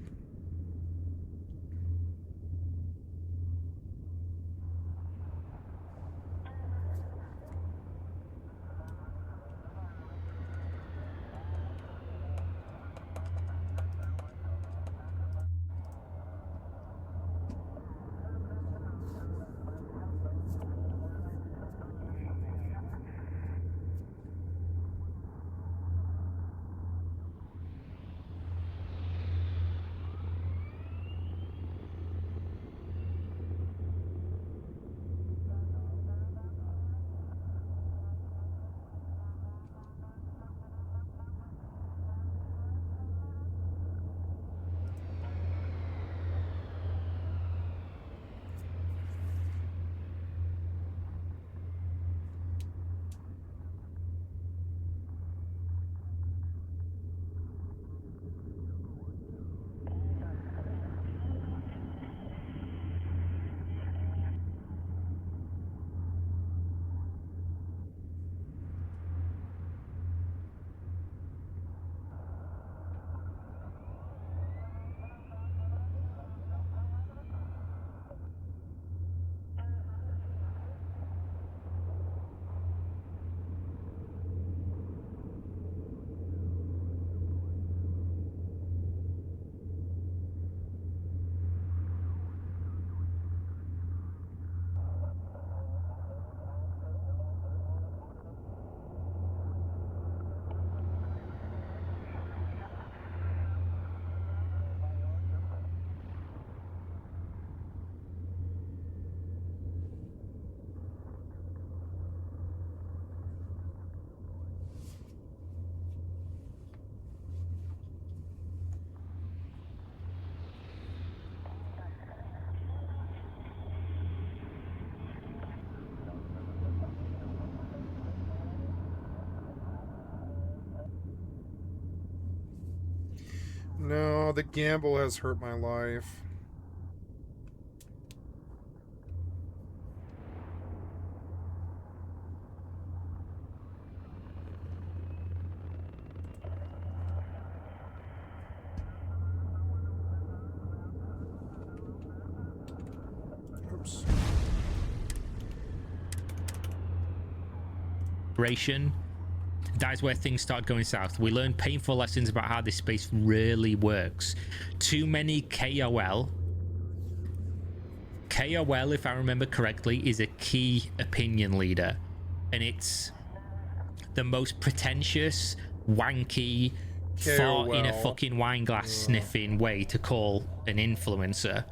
No, the gamble has hurt my life. Oops. That is where things start going south. We learn painful lessons about how this space really works. Too many KOL, if I remember correctly, is a key opinion leader, and it's the most pretentious, wanky, fart in a fucking wine glass sniffing way to call an influencer.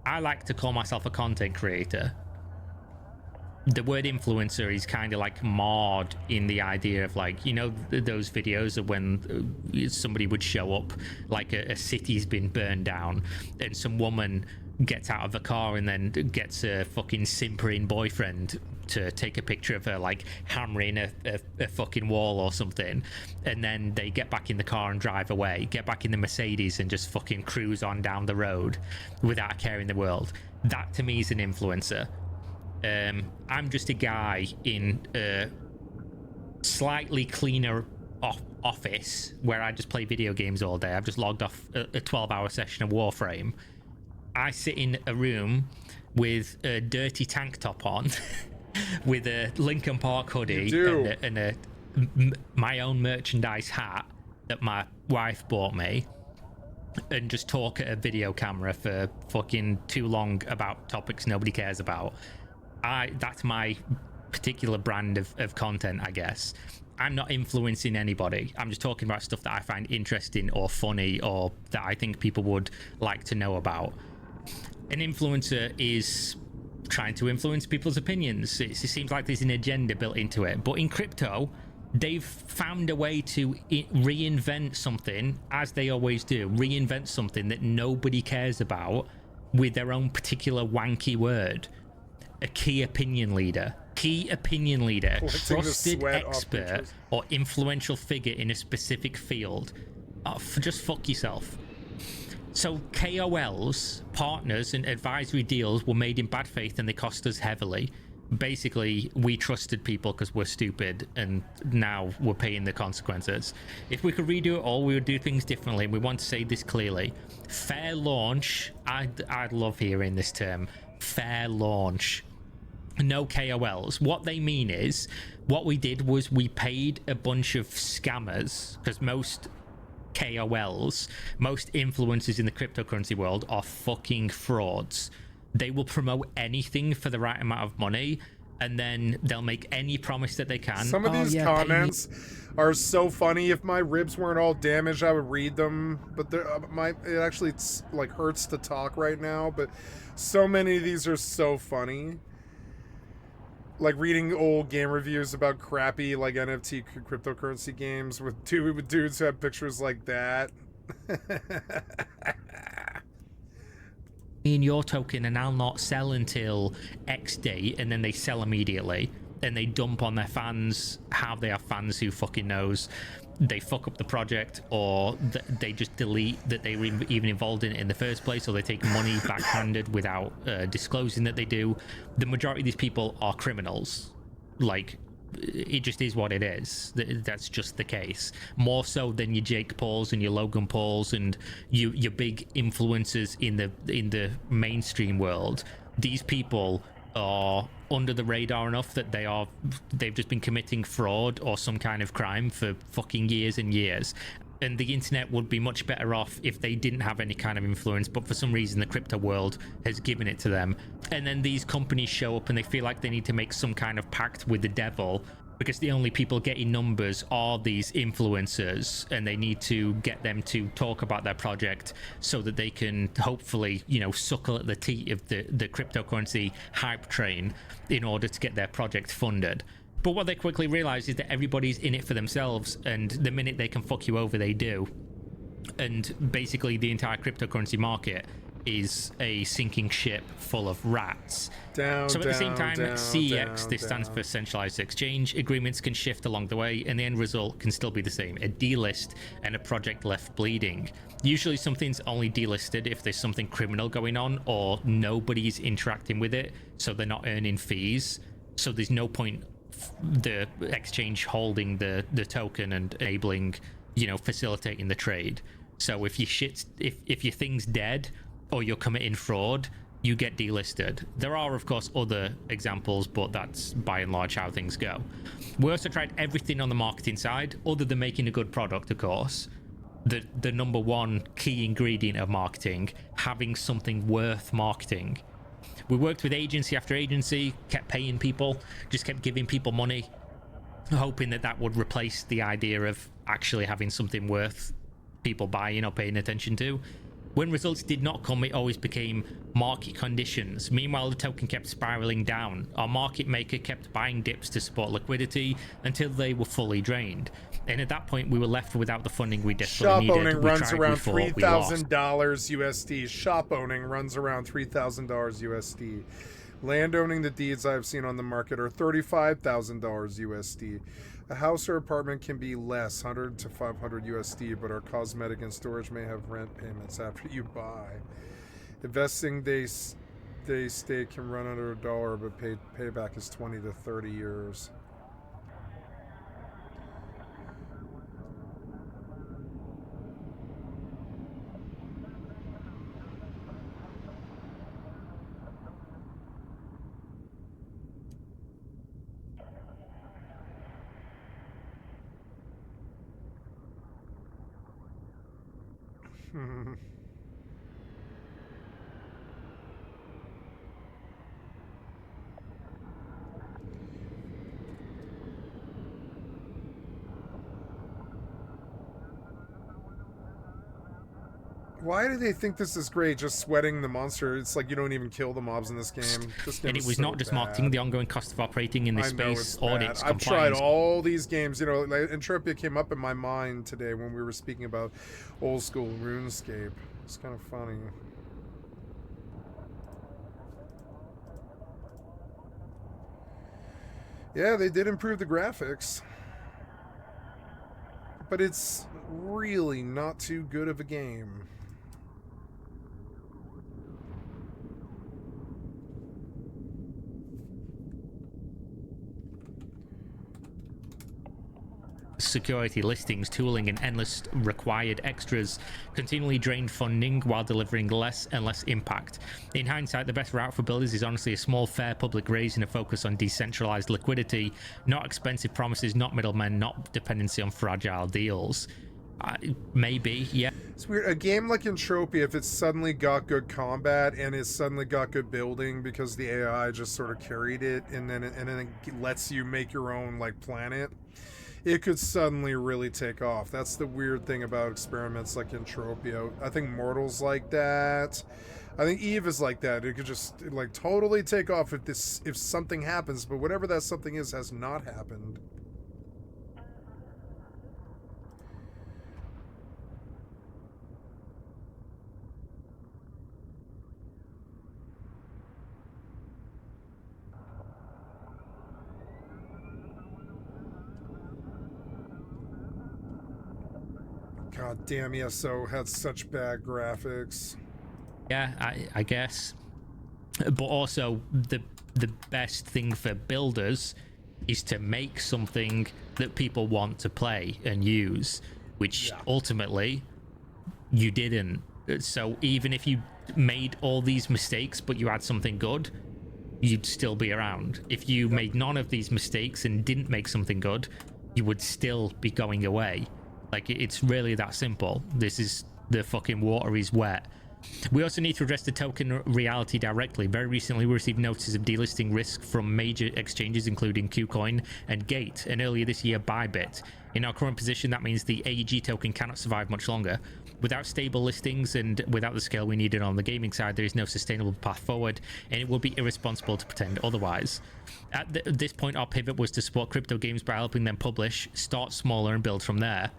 I like to call myself a content creator. The word influencer is kind of like marred in the idea of, like, you know, those videos of when somebody would show up, like a city's been burned down and some woman gets out of a car and then gets a fucking simpering boyfriend to take a picture of her, like hammering a fucking wall or something, and then they get back in the car and drive away, get back in the Mercedes and just fucking cruise on down the road without a care in the world. That to me is an influencer. I'm just a guy in a slightly cleaner office where I just play video games all day. I've just logged off a 12-hour session of Warframe. I sit in a room with a dirty tank top on with a Linkin Park hoodie and my own merchandise hat that my wife bought me, and just talk at a video camera for fucking too long about topics nobody cares about. That's my particular brand of content, I guess. I'm not influencing anybody. I'm just talking about stuff that I find interesting or funny or that I think people would like to know about. An influencer is trying to influence people's opinions. It seems like there's an agenda built into it. But in crypto, they've found a way to reinvent something, as they always do, reinvent something that nobody cares about with their own particular wanky word. A key opinion leader, a trusted expert or influential figure in a specific field. Just fuck yourself. So KOLs, partners and advisory deals were made in bad faith and they cost us heavily. Basically, we trusted people because we're stupid, and now we're paying the consequences. If we could redo it all, we would do things differently. We want to say this clearly. Fair launch, I'd love hearing this term. Fair launch. No KOLs. What they mean is, what we did was we paid a bunch of scammers, because most KOLs, most influencers in the cryptocurrency world are fucking frauds. They will promote anything for the right amount of money, and then they'll make any promise that they can. Some of these comments are so funny. If my ribs weren't all damaged, I would read them, but it actually like hurts to talk right now. But so many of these are so funny. Like reading old game reviews about crappy like NFT cryptocurrency games with dudes who have pictures like that. In your token, and I'll not sell until X date, and then they sell immediately, and they dump on their fans. How they have fans, who fucking knows? They fuck up the project, or they just delete that they were even involved in it in the first place, or they take money backhanded without disclosing that they do. The majority of these people are criminals. Like, it just is what it is. That's just the case. More so than your Jake Pauls and your Logan Pauls and your big influencers in the mainstream world. These people are under the radar enough that they've just been committing fraud or some kind of crime for fucking years and years. And the internet would be much better off if they didn't have any kind of influence, but for some reason the crypto world has given it to them. And then these companies show up and they feel like they need to make some kind of pact with the devil, because the only people getting numbers are these influencers, and they need to get them to talk about their project so that they can hopefully, suckle at the teat of the cryptocurrency hype train in order to get their project funded. But what they quickly realize is that everybody's in it for themselves, and the minute they can fuck you over, they do. And basically the entire cryptocurrency market is a sinking ship full of rats. Down, So at the same time, down, CEX, down, this stands down. for centralized exchange. Agreements can shift along the way, and the end result can still be the same: a delist and a project left bleeding. Usually something's only delisted if there's something criminal going on or nobody's interacting with it, so they're not earning fees. So there's no point the exchange holding the token and enabling, you know, facilitating the trade. So if your thing's dead or you're committing fraud, you get delisted. There are, of course, other examples, but that's by and large how things go. We also tried everything on the marketing side, other than making a good product, of course. The number one key ingredient of marketing, having something worth marketing. We worked with agency after agency, kept paying people, just kept giving people money, hoping that would replace the idea of actually having something worth people buying or paying attention to. When results did not come, it always became market conditions. Meanwhile, the token kept spiraling down. Our market maker kept buying dips to support liquidity until they were fully drained. And at that point, we were left without the funding we desperately Shop needed. owning We runs tried, around we fought, we lost. $3,000 USD. Shop owning runs around $3,000 USD. Land owning, the deeds I've seen on the market are $35,000 USD. A house or apartment can be less, 100 to 500 USD, but our cosmetic and storage may have rent payments after you buy. Investing they stay can run under $1, but payback is 20 to 30 years. Why do they think this is great? Just sweating the monster. It's like you don't even kill the mobs in this game. And it was not just marketing, the ongoing cost of operating in this space, audits, I've tried compliance. all these games. You know, like, Entropia came up in my mind today when we were speaking about old school RuneScape. It's kind of funny. Yeah, they did improve the graphics. But it's really not too good of a game. Security, listings, tooling, and endless required extras continually drained funding while delivering less and less impact. In hindsight, the best route for builders is honestly a small, fair public raise and a focus on decentralized liquidity, not expensive promises, not middlemen, not dependency on fragile deals. Maybe, yeah. It's weird. A game like Entropia, if it's suddenly got good combat and it's suddenly got good building because the AI just sort of carried it, and then it lets you make your own like planet, it could suddenly really take off. That's the weird thing about experiments like Entropia. I think Mortal's like that. I think Eve is like that. It could just like totally take off if something happens, but whatever that something is has not happened. God damn, ESO had such bad graphics. Yeah, I guess. But also, the best thing for builders is to make something that people want to play and use, which ultimately you didn't. So even if you made all these mistakes but you had something good, you'd still be around. If you made none of these mistakes and didn't make something good, you would still be going away. Like, it's really that simple. This is the fucking water is wet. We also need to address the token reality directly. Very recently, we received notices of delisting risk from major exchanges, including KuCoin and Gate, and earlier this year, Bybit. In our current position, that means the AEG token cannot survive much longer. Without stable listings and without the scale we needed on the gaming side, there is no sustainable path forward, and it would be irresponsible to pretend otherwise. At this point, our pivot was to support crypto games by helping them publish, start smaller, and build from there.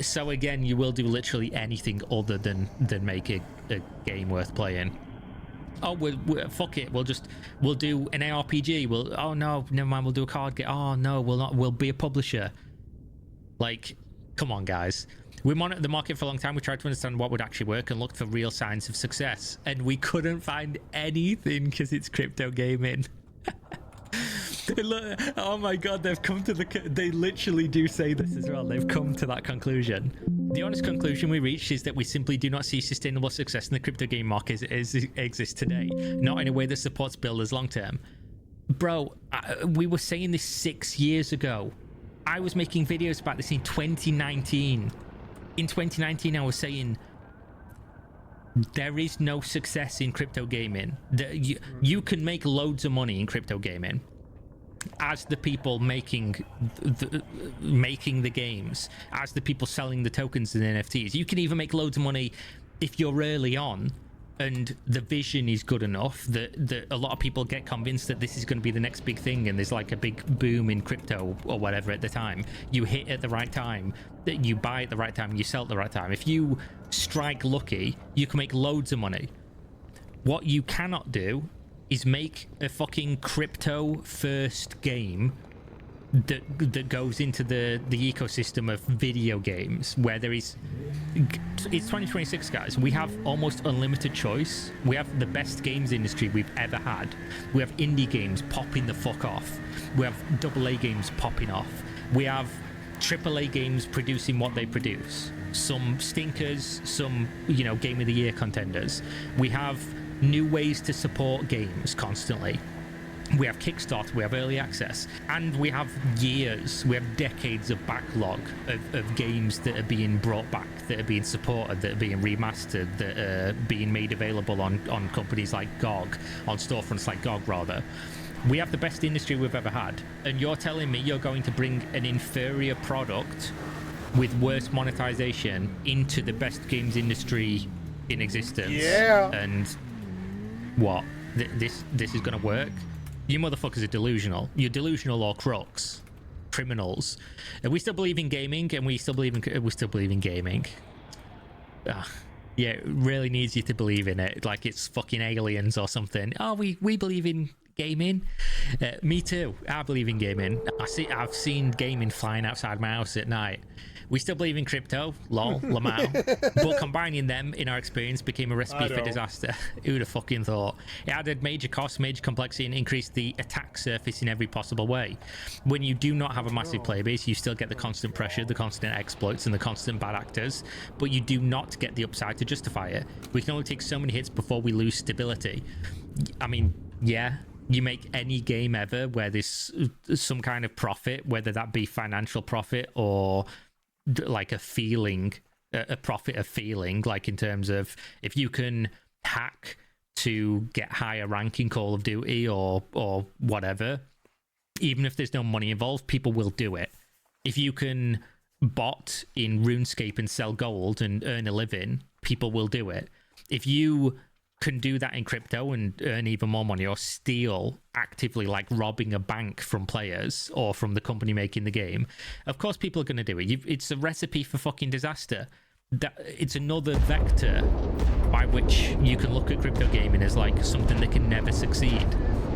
So again, you will do literally anything other than make a game worth playing. Oh, fuck it. We'll do an ARPG. Oh no, never mind. We'll do a card game. Oh no, we'll not. We'll be a publisher. Like, come on, guys. We monitored the market for a long time. We tried to understand what would actually work and looked for real signs of success, and we couldn't find anything because it's crypto gaming. Look, oh my god, they've come to they literally do say this as well. They've come to that conclusion. The honest conclusion we reached is that we simply do not see sustainable success in the crypto game market as it exists today, not in a way that supports builders long term. Bro, we were saying this 6 years ago. I was making videos about this in 2019. In 2019, I was saying there is no success in crypto gaming. You can make loads of money in crypto gaming as the people making the games, as the people selling the tokens and NFTs. You can even make loads of money if you're early on and the vision is good enough that a lot of people get convinced that this is going to be the next big thing, and there's like a big boom in crypto or whatever at the time. You hit at the right time, that you buy at the right time, and you sell at the right time. If you strike lucky, you can make loads of money. What you cannot do is make a fucking crypto first game that goes into the ecosystem of video games where there is... It's 2026, guys. We have almost unlimited choice. We have the best games industry we've ever had. We have indie games popping the fuck off. We have AA games popping off. We have AAA games producing what they produce. Some stinkers, some, Game of the Year contenders. We have new ways to support games constantly. We have Kickstarter, we have early access, and we have decades of backlog of games that are being brought back, that are being supported, that are being remastered, that are being made available on companies like GOG, on storefronts like GOG rather. We have the best industry we've ever had, and you're telling me you're going to bring an inferior product with worse monetization into the best games industry in existence? Yeah. And what? This is going to work? You motherfuckers are delusional. You're delusional or crooks, criminals. And we still believe in gaming, and we still believe in gaming. Yeah, it really needs you to believe in it, like it's fucking aliens or something. Oh, we believe in gaming. Me too. I believe in gaming. I've seen gaming flying outside my house at night. We still believe in crypto, lol, lamau. But combining them, in our experience, became a recipe for disaster. Who'd have fucking thought? It added major costs, major complexity, and increased the attack surface in every possible way. When you do not have a massive player base, you still get the constant pressure, the constant exploits, and the constant bad actors, but you do not get the upside to justify it. We can only take so many hits before we lose stability. I mean, yeah. You make any game ever where there's some kind of profit, whether that be financial profit or like a feeling, a profit of feeling, like in terms of if you can hack to get higher rank in Call of Duty or whatever, even if there's no money involved, people will do it. If you can bot in RuneScape and sell gold and earn a living, people will do it. If you can do that in crypto and earn even more money, or steal actively, like robbing a bank from players or from the company making the game, of course people are going to do it. It's a recipe for fucking disaster. It's another vector by which you can look at crypto gaming as like something that can never succeed,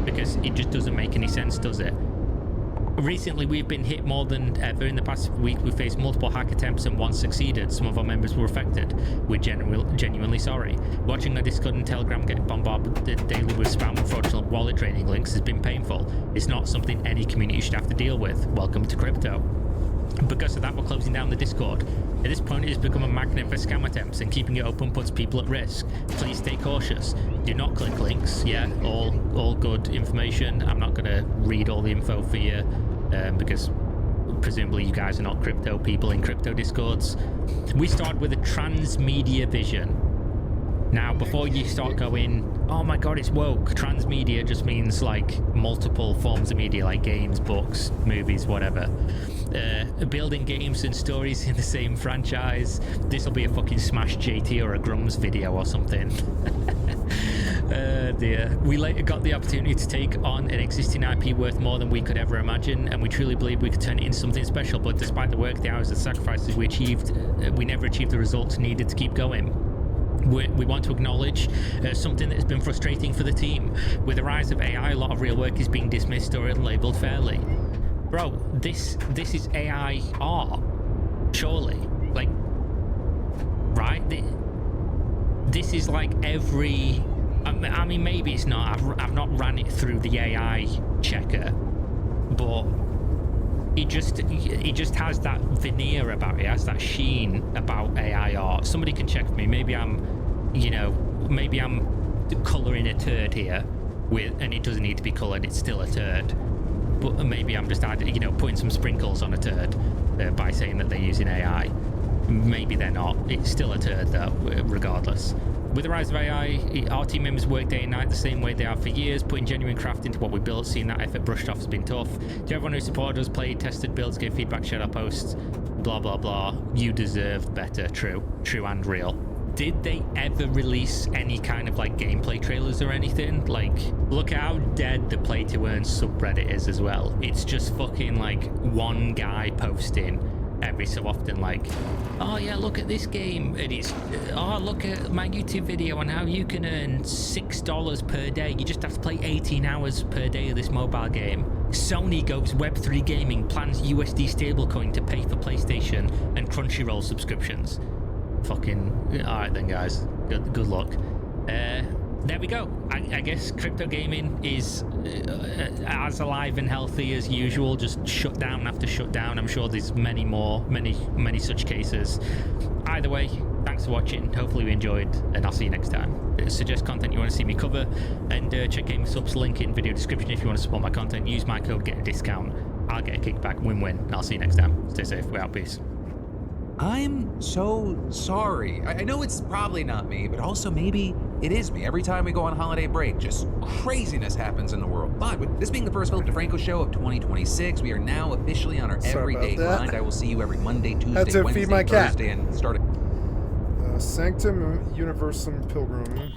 because it just doesn't make any sense, does it? Recently, we've been hit more than ever. In the past week, we faced multiple hack attempts and one succeeded. Some of our members were affected. We're genuinely sorry. Watching our Discord and Telegram get bombarded daily with spam and fraudulent wallet draining links has been painful. It's not something any community should have to deal with. Welcome to crypto. Because of that, we're closing down the Discord. At this point, it has become a magnet for scam attempts, and keeping it open puts people at risk. Please stay cautious. Do not click links. Yeah, all good information. I'm not going to read all the info for you, because presumably you guys are not crypto people in crypto Discords. We start with a transmedia vision. Now, before you start going, oh my god, it's woke, transmedia just means like multiple forms of media, like games, books, movies, whatever. Building games and stories in the same franchise. This will be a fucking Smash JT or a Grums video or something. dear. We later got the opportunity to take on an existing IP worth more than we could ever imagine, and we truly believe we could turn it into something special. But despite the work, the hours, the sacrifices we achieved, we never achieved the results needed to keep going. We want to acknowledge something that has been frustrating for the team. With the rise of AI, a lot of real work is being dismissed or labeled fairly. Bro, this is AI art, surely. Like, right? This is like every... I mean, maybe it's not. I've not ran it through the AI checker, but it just has that veneer about it. It has that sheen about AI art. Somebody can check me. Maybe I'm colouring a turd here and it doesn't need to be coloured. It's still a turd. But maybe I'm just adding, putting some sprinkles on a turd by saying that they're using AI. Maybe they're not. It's still a turd though, regardless. With the rise of AI, our team members work day and night the same way they have for years, putting genuine craft into what we built. Seeing that effort brushed off has been tough. To everyone who supported us, played, tested builds, gave feedback, shared our posts, blah, blah, blah. You deserved better. True and real. Did they ever release any kind of like gameplay trailers or anything? Like, look how dead the play to earn subreddit is as well. It's just fucking like one guy posting every so often, like, oh yeah, look at this game, and it's, oh, look at my YouTube video on how you can earn $6 per day. You just have to play 18 hours per day of this mobile game. Sony goes Web3 gaming, plans USD stablecoin to pay for PlayStation and Crunchyroll subscriptions. Fucking, alright then guys, good luck. There we go. I guess crypto gaming is as alive and healthy as usual, just shut down after shut down. I'm sure there's many such cases. Either way, thanks for watching. Hopefully you enjoyed, and I'll see you next time. Suggest content you want to see me cover, and check Gaming Subs, link in video description if you want to support my content. Use my code, get a discount. I'll get a kickback, win-win, and I'll see you next time. Stay safe. We're out. Peace. I'm so sorry. I know it's probably not me, but also maybe it is me. Every time we go on holiday break, just craziness happens in the world. But with this being the first Philip DeFranco show of 2026, we are now officially on our everyday grind. I will see you every Monday, Tuesday, Wednesday, Thursday, and starting Sanctum Universum Pilgrim.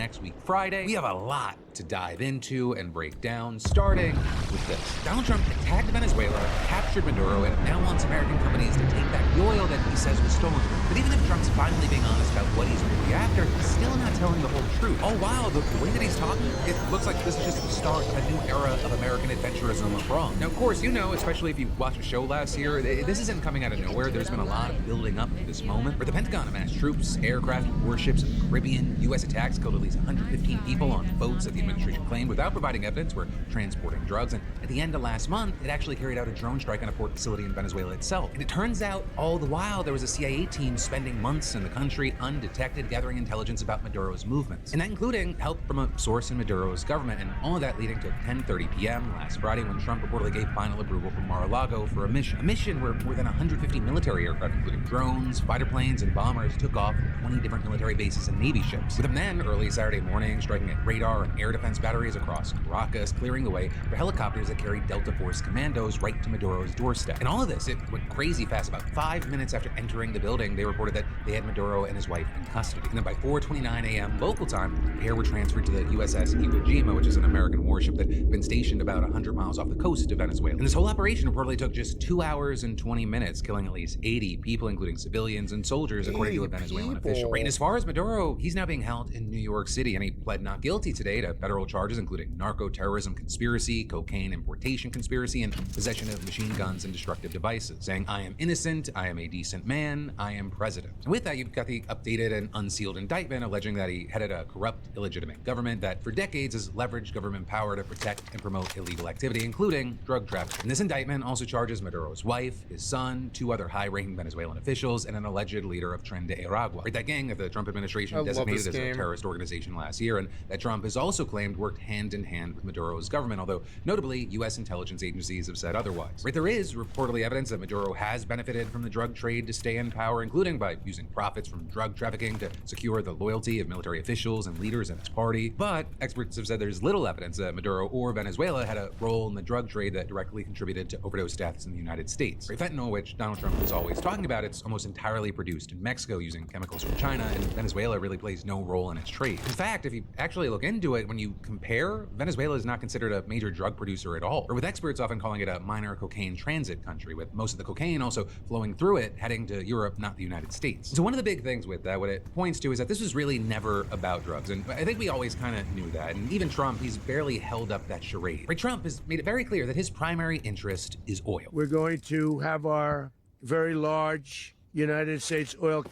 next week, Friday. We have a lot to dive into and break down, starting with this. Donald Trump attacked Venezuela, captured Maduro, and now wants American companies to take back the oil that he says was stolen. But even if Trump's finally being honest about what he's really after, he's still not telling the whole truth. All while the way that he's talking, it looks like this is just the start of a new era of American adventurism abroad. Now, of course, you know, especially if you watched the show last year, this isn't coming out of nowhere. There's been a lot of building up to this moment where the Pentagon amassed troops, aircraft, warships in the Caribbean. U.S. attacks killed at least 115 people on boats that the administration claimed without providing evidence were transporting drugs. And at the end of last month, it actually carried out a drone strike on a port facility in Venezuela itself. And it turns out all the while there was a CIA team spending months in the country undetected, gathering intelligence about Maduro's movements. And that including help from a source in Maduro's government, and all of that leading to 10:30 p.m. last Friday when Trump reportedly gave final approval for Mar-a-Lago for a mission. A mission where more than 150 military aircraft, including drones, fighter planes, and bombers, took off from 20 different military bases and Navy ships. With them then, early Saturday morning, striking at radar and air defense batteries across Caracas, clearing the way for helicopters that carried Delta Force commandos right to Maduro's doorstep. And all of this, it went crazy fast. About 5 minutes after entering the building, they reported that they had Maduro and his wife in custody. And then by 4:29 a.m. local time, the pair were transferred to the USS Iwo Jima, which is an American warship that had been stationed about 100 miles off the coast of Venezuela. And this whole operation reportedly took just 2 hours and 20 minutes, killing at least 80 people, including civilians and soldiers, according to a Venezuelan official. Right, and as far as Maduro, he's now being held in New York City, and he pled not guilty today to federal charges, including narco-terrorism conspiracy, cocaine importation conspiracy, and possession of machine guns and destructive devices, saying, "I am innocent, I am a decent man, I am president." And with that, you've got the updated and unsealed indictment alleging that he headed a corrupt, illegitimate government that for decades has leveraged government power to protect and promote illegal activity, including drug trafficking. And this indictment also charges Maduro's wife, his son, 2 other high-ranking Venezuelan officials, and an alleged leader of Tren de Aragua. Right, that gang that the Trump administration designated as a terrorist organization last year, and that Trump has also claimed worked hand in hand with Maduro's government, although notably, U.S. intelligence agencies have said otherwise. Right, there is reportedly evidence that Maduro has benefited from the drug trade to stay in power, including by using profits from drug trafficking to secure the loyalty of military officials and leaders in his party. But experts have said there's little evidence that Maduro or Venezuela had a role in the drug trade that directly contributed to overdose deaths in the United States. Right, fentanyl, which Donald Trump was always talking about, it's almost entirely produced in Mexico using chemicals from China, and Venezuela really plays no role in its trade. In fact, if you actually look into it, when you compare, Venezuela is not considered a major drug producer at all, or with experts often calling it a minor cocaine transit country, with most of the cocaine also flowing through it, heading to Europe, not the United States. So one of the big things with that, what it points to, is that this was really never about drugs, and I think we always kind of knew that, and even Trump, he's barely held up that charade. Right, Trump has made it very clear that his primary interest is oil. We're going to have our very large United States oil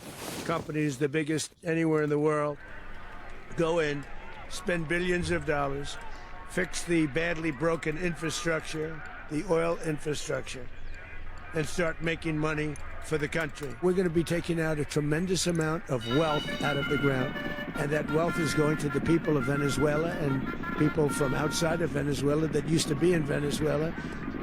companies, the biggest anywhere in the world, go in, spend billions of dollars, fix the badly broken infrastructure, the oil infrastructure, and start making money for the country. We're going to be taking out a tremendous amount of wealth out of the ground, and that wealth is going to the people of Venezuela and people from outside of Venezuela that used to be in Venezuela,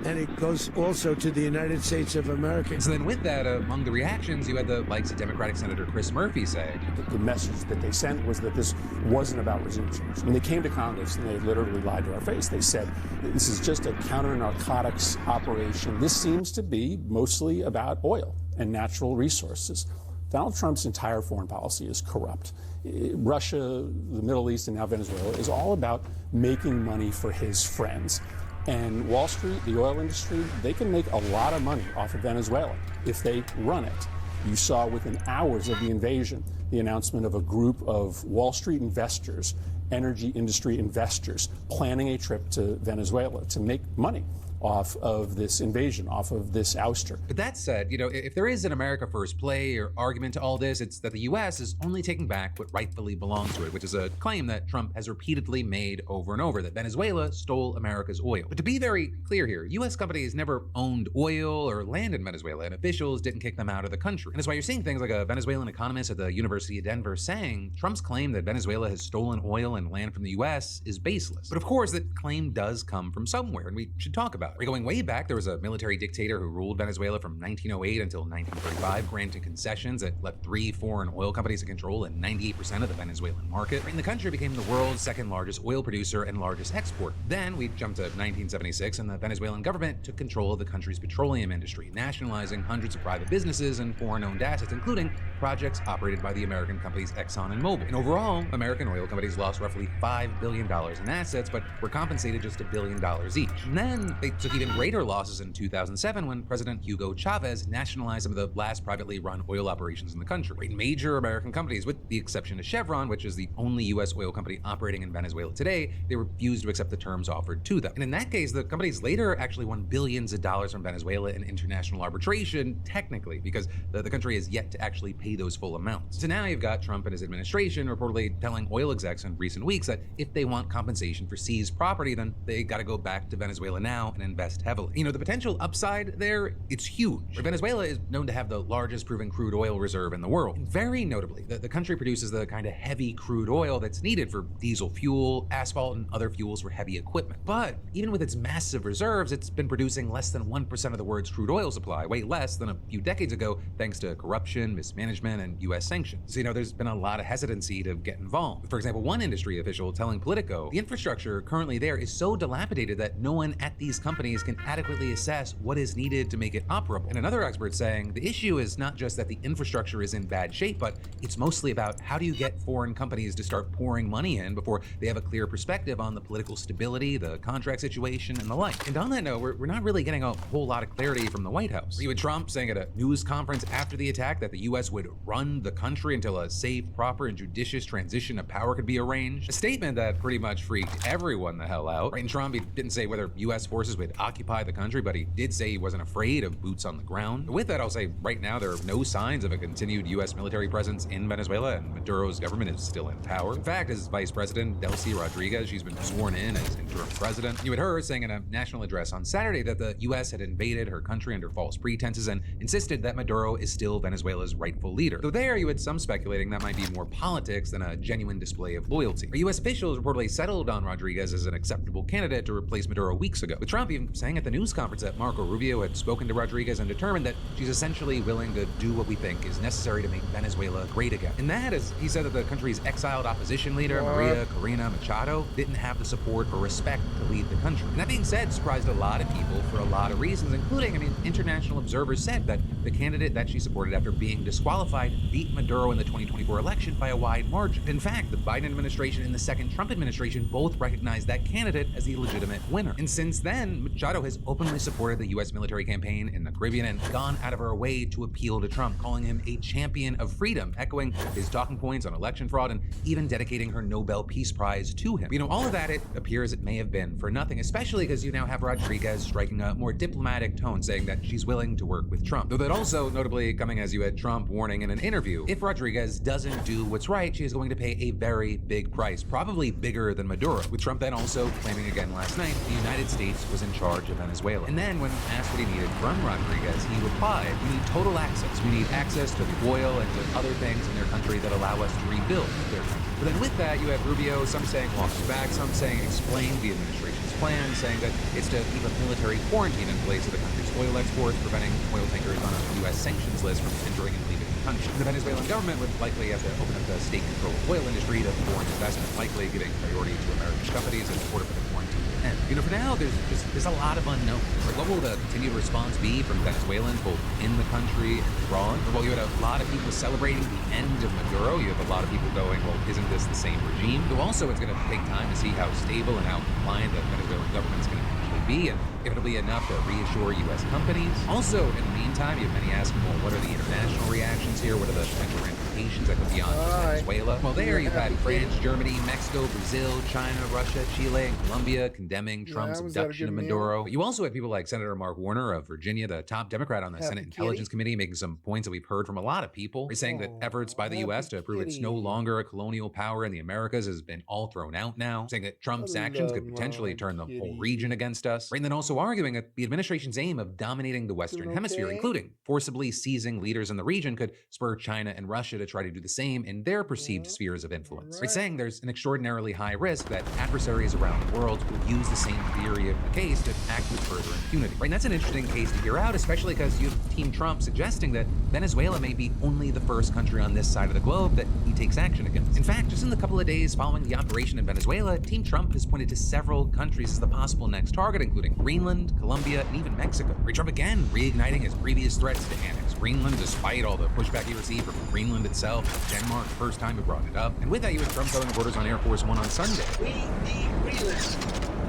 and it goes also to the United States of America. So then with that, among the reactions, you had the likes of Democratic Senator Chris Murphy saying, the message that they sent was that this wasn't about regime change. When they came to Congress and they literally lied to our face, they said, this is just a counter-narcotics operation. This seems to be mostly about oil and natural resources. Donald Trump's entire foreign policy is corrupt. Russia, the Middle East, and now Venezuela is all about making money for his friends. And Wall Street, the oil industry, they can make a lot of money off of Venezuela if they run it. You saw within hours of the invasion the announcement of a group of Wall Street investors, energy industry investors, planning a trip to Venezuela to make money off of this invasion, off of this ouster. But that said, if there is an America First play or argument to all this, it's that the U.S. is only taking back what rightfully belongs to it, which is a claim that Trump has repeatedly made over and over, that Venezuela stole America's oil. But to be very clear here, U.S. companies never owned oil or land in Venezuela, and officials didn't kick them out of the country. And that's why you're seeing things like a Venezuelan economist at the University of Denver saying Trump's claim that Venezuela has stolen oil and land from the U.S. is baseless. But of course, that claim does come from somewhere, and we should talk about it. Going way back, there was a military dictator who ruled Venezuela from 1908 until 1935, granting concessions that left 3 foreign oil companies in control and 98% of the Venezuelan market. And the country became the world's 2nd largest oil producer and largest exporter. Then we jumped to 1976, and the Venezuelan government took control of the country's petroleum industry, nationalizing hundreds of private businesses and foreign-owned assets, including projects operated by the American companies Exxon and Mobil. And overall, American oil companies lost roughly $5 billion in assets, but were compensated just $1 billion each. And then they took even greater losses in 2007 when President Hugo Chavez nationalized some of the last privately run oil operations in the country. Major American companies, with the exception of Chevron, which is the only U.S. oil company operating in Venezuela today, they refused to accept the terms offered to them. And in that case, the companies later actually won billions of dollars from Venezuela in international arbitration, technically, because the country has yet to actually pay those full amounts. So now you've got Trump and his administration reportedly telling oil execs in recent weeks that if they want compensation for seized property, then they got to go back to Venezuela now and invest heavily. The potential upside there, it's huge. Venezuela is known to have the largest proven crude oil reserve in the world. And very notably, the country produces the kind of heavy crude oil that's needed for diesel fuel, asphalt, and other fuels for heavy equipment. But even with its massive reserves, it's been producing less than 1% of the world's crude oil supply, way less than a few decades ago, thanks to corruption, mismanagement, and U.S. sanctions. So, there's been a lot of hesitancy to get involved. For example, one industry official telling Politico, the infrastructure currently there is so dilapidated that no one at these companies can adequately assess what is needed to make it operable. And another expert saying the issue is not just that the infrastructure is in bad shape, but it's mostly about how do you get foreign companies to start pouring money in before they have a clear perspective on the political stability, the contract situation, and the like. And on that note, we're not really getting a whole lot of clarity from the White House. You had Trump saying at a news conference after the attack that the U.S. would run the country until a safe, proper, and judicious transition of power could be arranged. A statement that pretty much freaked everyone the hell out. Right? And Trump, he didn't say whether U.S. forces would would occupy the country, but he did say he wasn't afraid of boots on the ground. With that, I'll say right now there are no signs of a continued U.S. military presence in Venezuela, and Maduro's government is still in power. In fact, as Vice President Delcy Rodriguez, she's been sworn in as interim president. You had her saying in a national address on Saturday that the U.S. had invaded her country under false pretenses and insisted that Maduro is still Venezuela's rightful leader. Though there, you had some speculating that might be more politics than a genuine display of loyalty. U.S. officials reportedly settled on Rodriguez as an acceptable candidate to replace Maduro weeks ago, with Trump even saying at the news conference that Marco Rubio had spoken to Rodriguez and determined that she's essentially willing to do what we think is necessary to make Venezuela great again. And that is, he said that the country's exiled opposition leader, Maria Corina Machado, didn't have the support or respect to lead the country. And that being said, surprised a lot of people for a lot of reasons, including, international observers said that the candidate that she supported after being disqualified beat Maduro in the 2024 election by a wide margin. In fact, the Biden administration and the second Trump administration both recognized that candidate as the legitimate winner. And since then, Machado has openly supported the U.S. military campaign in the Caribbean and gone out of her way to appeal to Trump, calling him a champion of freedom, echoing his talking points on election fraud and even dedicating her Nobel Peace Prize to him. All of that, it appears it may have been for nothing, especially because you now have Rodriguez striking a more diplomatic tone, saying that she's willing to work with Trump. Though that also notably coming as you had Trump warning in an interview, if Rodriguez doesn't do what's right, she is going to pay a very big price, probably bigger than Maduro, with Trump then also claiming again last night the United States was in charge of Venezuela. And then when asked what he needed from Rodriguez, he replied, "We need total access. We need access to the oil and to other things in their country that allow us to rebuild their country." But then with that, you have Rubio, some saying walk it back, some saying explain the administration's plan, saying that it's to keep a military quarantine in place of the country's oil exports, preventing oil tankers on a U.S. sanctions list from entering and leaving the country. The Venezuelan government would likely have to open up the state-controlled oil industry to foreign investment, likely giving priority to American companies in order for the quarantine to end. For now, there's a lot of unknowns. Like, what will the continued response be from Venezuelans, both in the country and abroad? Well, you had a lot of people celebrating the end of Maduro. You have a lot of people going, well, isn't this the same regime? Though also, it's going to take time to see how stable and how compliant the Venezuelan government's going to actually be, and if it'll be enough to reassure U.S. companies. Also, in the meantime, you have many asking, well, what are the international reactions here? What are the potential ramifications that go beyond Venezuela? Well, there you've had France, Germany, Mexico, Brazil, China, Russia, Chile, and Colombia condemning Trump's abduction of Maduro. You also had people like Senator Mark Warner of Virginia, the top Democrat on the Senate Intelligence Committee, making some points that we've heard from a lot of people, saying that efforts by the U.S. to prove it's no longer a colonial power in the Americas has been all thrown out now, saying that Trump's actions could potentially turn the whole region against us, and then also arguing that the administration's aim of dominating the Western Hemisphere, including forcibly seizing leaders in the region, could spur China and Russia to try to do the same in their perceived spheres of influence. Saying there's an extraordinarily high risk that adversaries around the world will use the same theory of the case to act with further impunity. And that's an interesting case to hear out, especially because you have Team Trump suggesting that Venezuela may be only the first country on this side of the globe that he takes action against. In fact, just in the couple of days following the operation in Venezuela, Team Trump has pointed to several countries as the possible next target, including Greenland, Colombia, and even Mexico. Trump again reigniting his previous threats to annex Greenland, despite all the pushback he received from Greenland itself. Denmark, the first time he brought it up. And with that, you had Trump telling reporters on Air Force One on Sunday, We need Greenland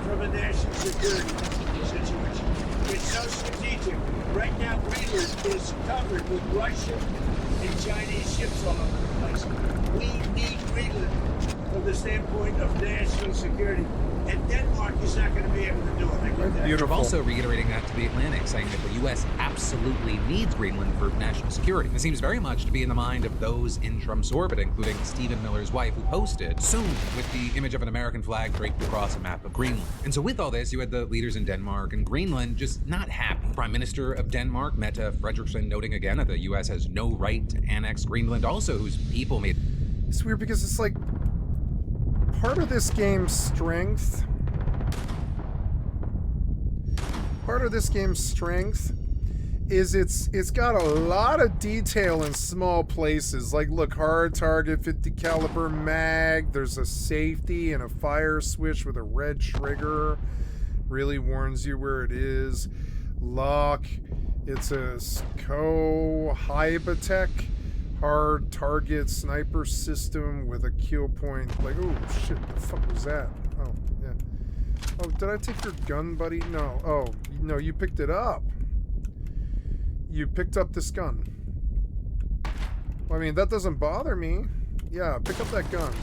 from a national security situation. It's so strategic. Right now, Greenland is covered with Russian and Chinese ships all over the place. We need Greenland from the standpoint of national security. And Denmark is not going to be able to do it. Trump also reiterating that to the Atlantic, saying that the U.S. absolutely needs Greenland for national security. It seems very much to be in the mind of those in Trump's orbit, including Stephen Miller's wife, who posted soon with the image of an American flag draped across a map of Greenland. And so with all this, you had the leaders in Denmark and Greenland just not happy. Prime Minister of Denmark, Mette Frederiksen, noting again that the U.S. has no right to annex Greenland, also whose people made... It's weird because it's like part of this game's strength is it's got a lot of detail in small places. Like, look, hard target, 50 caliber mag. There's a safety and a fire switch with a red trigger. Really warns you where it is. Lock. It's a Hybetech hard target sniper system with a kill point. Like, oh shit, the fuck was that? Oh yeah. Oh, did I take your gun, buddy? No. Oh no, you picked it up. You picked up this gun. Well, I mean, that doesn't bother me. Yeah, pick up that gun.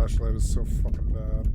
flashlight is so fucking bad.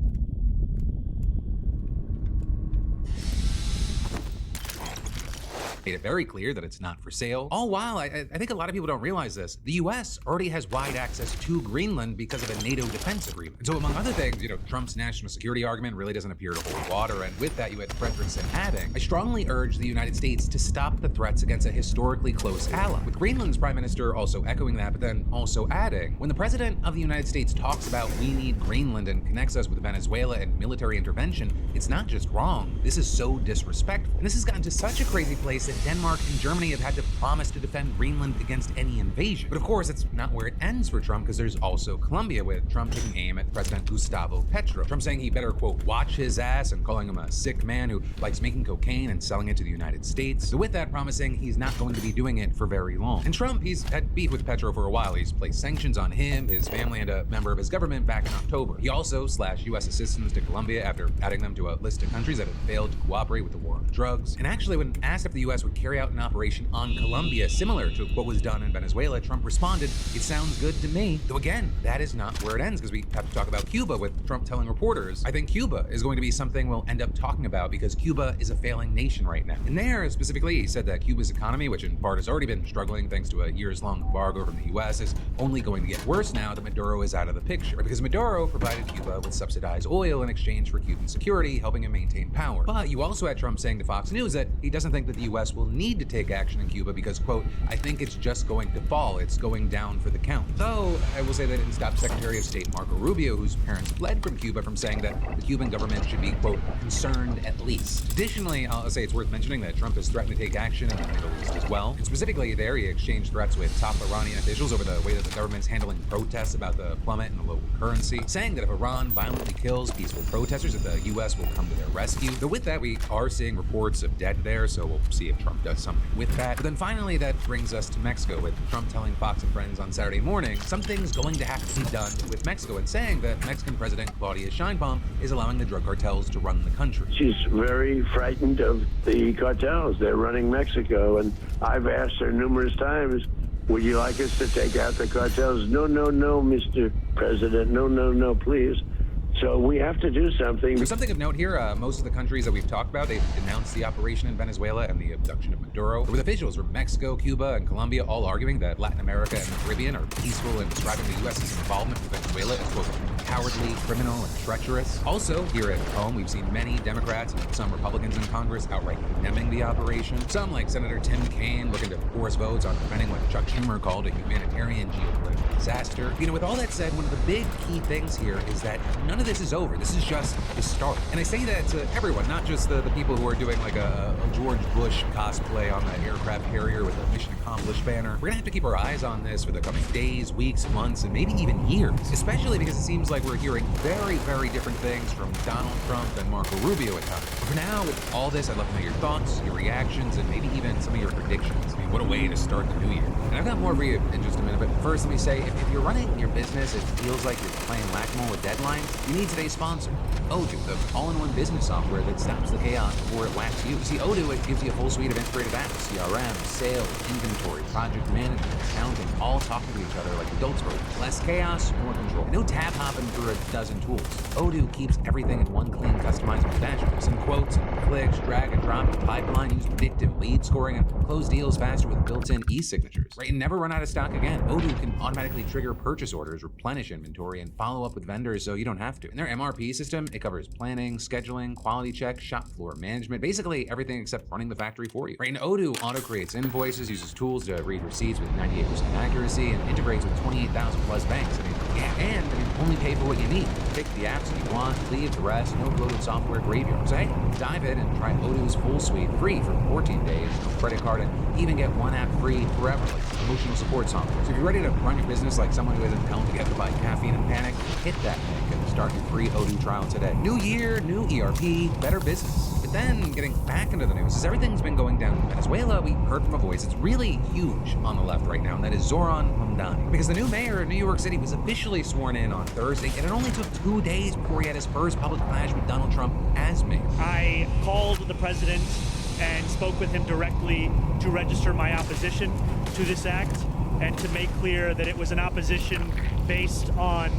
Made it very clear that it's not for sale. All while, I think a lot of people don't realize this, the US already has wide access to Greenland because of a NATO defense agreement. So among other things, Trump's national security argument really doesn't appear to hold water. And with that, you had Frederickson adding, I strongly urge the United States to stop the threats against a historically close ally. With Greenland's prime minister also echoing that, but then also adding, when the president of the United States talks about we need Greenland and connects us with Venezuela and military intervention, it's not just wrong, this is so disrespectful. And this has gotten to such a crazy place that Denmark and Germany have had to promise to defend Greenland against any invasion. But of course, it's not where it ends for Trump, because there's also Colombia, with Trump taking aim at President Gustavo Petro. Trump saying he better, quote, watch his ass, and calling him a sick man who likes making cocaine and selling it to the United States. So with that, promising he's not going to be doing it for very long. And Trump, he's had beef with Petro for a while. He's placed sanctions on him, his family, and a member of his government back in October. He also slashed U.S. assistance to Colombia after adding them to a list of countries that had failed to cooperate with the war on drugs. And actually, when asked if the U.S. would carry out an operation on Colombia similar to what was done in Venezuela, Trump responded, it sounds good to me. Though again, that is not where it ends, because we have to talk about Cuba, with Trump telling reporters, I think Cuba is going to be something we'll end up talking about because Cuba is a failing nation right now. And there, specifically, he said that Cuba's economy, which in part has already been struggling thanks to a years-long embargo from the U.S., is only going to get worse now that Maduro is out of the picture. Because Maduro provided Cuba with subsidized oil in exchange for Cuban security, helping him maintain power. But you also had Trump saying to Fox News that he doesn't think that the U.S. will need to take action in Cuba because, quote, I think it's just going to fall. It's going down for the count. Though, I will say that it didn't stop Secretary of State Marco Rubio, whose parents fled from Cuba, from saying that the Cuban government should be, quote, concerned at least. Additionally, I'll say it's worth mentioning that Trump has threatened to take action in the Middle East as well. And specifically there, he exchanged threats with top Iranian officials over the way that the government's handling protests about the plummet in the local currency, saying that if Iran violently kills peaceful protesters, that the U.S. will come to their rescue. Though with that, we are seeing reports of dead there, so we'll see if Trump does something with that. But then finally, that brings us to Mexico, with Trump telling Fox and Friends on Saturday morning something's going to have to be done with Mexico, and saying that Mexican President Claudia Sheinbaum is allowing the drug cartels to run the country. She's very frightened of the cartels. They're running Mexico, and I've asked her numerous times, would you like us to take out the cartels? No, Mr. President. No, please. So we have to do something. There's something of note here. Most of the countries that we've talked about, they've denounced the operation in Venezuela and the abduction of Maduro, with officials from Mexico, Cuba, and Colombia all arguing that Latin America and the Caribbean are peaceful, and describing the U.S.'s involvement with Venezuela as, quote, cowardly, criminal, and treacherous. Also, here at home, we've seen many Democrats and some Republicans in Congress outright condemning the operation. Some, like Senator Tim Kaine, looking to force votes on preventing what Chuck Schumer called a humanitarian geopolitical disaster. With all that said, one of the big key things here is that none of this is over. This is just the start. And I say that to everyone, not just the people who are doing like a George Bush cosplay on the aircraft carrier with a Mission Accomplished banner. We're gonna have to keep our eyes on this for the coming days, weeks, months, and maybe even years. Especially because it seems like we're hearing very, very different things from Donald Trump and Marco Rubio at times. But for now, with all this, I'd love to know your thoughts, your reactions, and maybe even some of your predictions. I mean, what a way to start the new year. And I've got more for you in just a minute, but first let me say, if you're running your business, it feels like you're playing whack-a-mole with deadlines, you need today's sponsor, Odoo, the all-in-one business software that stops the chaos before it whacks you. See, Odoo, it gives you a full suite of integrated apps, CRM, sales, inventory, project management, accounting, all talking to each other like adults work. Less chaos, more control. No tab hopping through a dozen tools. Odoo keeps everything in one clean, customizable dashboard. Some quotes and clicks, drag and drop, pipeline, use predictive lead scoring, and close deals faster with built-in e-signatures. Right, and never run out of stock again. Odoo can automatically trigger purchase orders, replenish inventory, and follow up with vendors so you don't have to. And their MRP system, it covers planning, scheduling, quality checks, shop floor management, basically everything except running the factory for you. Right, and Odoo auto-creates invoices, uses tools to read receipts with 98% accuracy, and integrates with 28,000 plus banks. And only pay for what you need. Pick the apps that you want, leave the rest, no bloated software graveyard. So hey, dive in and try Odoo's full suite free for 14 days, no credit card, and even get one app free forever, like emotional support software. So if you're ready to run your business like someone who isn't held together by caffeine and panic, hit that link and start your free Odoo trial today. New year, new ERP, better business. But then, getting back into the news, as everything's been going down in Venezuela, we heard from a voice that's really huge on the left right now, and that is Zoran Mamdani. Because the new mayor of New York City was officially sworn in on Thursday, and it only took 2 days before he had his first public clash with Donald Trump as mayor. I called the president and spoke with him directly to register my opposition to this act and to make clear that it was an opposition based on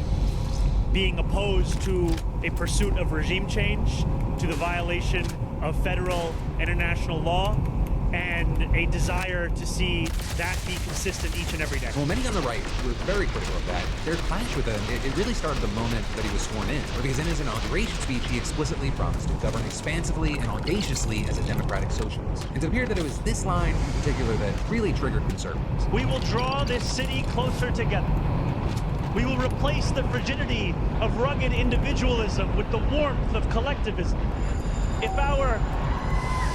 being opposed to a pursuit of regime change, to the violation of federal international law, and a desire to see that be consistent each and every day. Well, many on the right were very critical of that. Their clash with him, it really started the moment that he was sworn in, because in his inauguration speech, he explicitly promised to govern expansively and audaciously as a democratic socialist. And it appeared that it was this line in particular that really triggered conservatives. We will draw this city closer together. We will replace the frigidity of rugged individualism with the warmth of collectivism. If our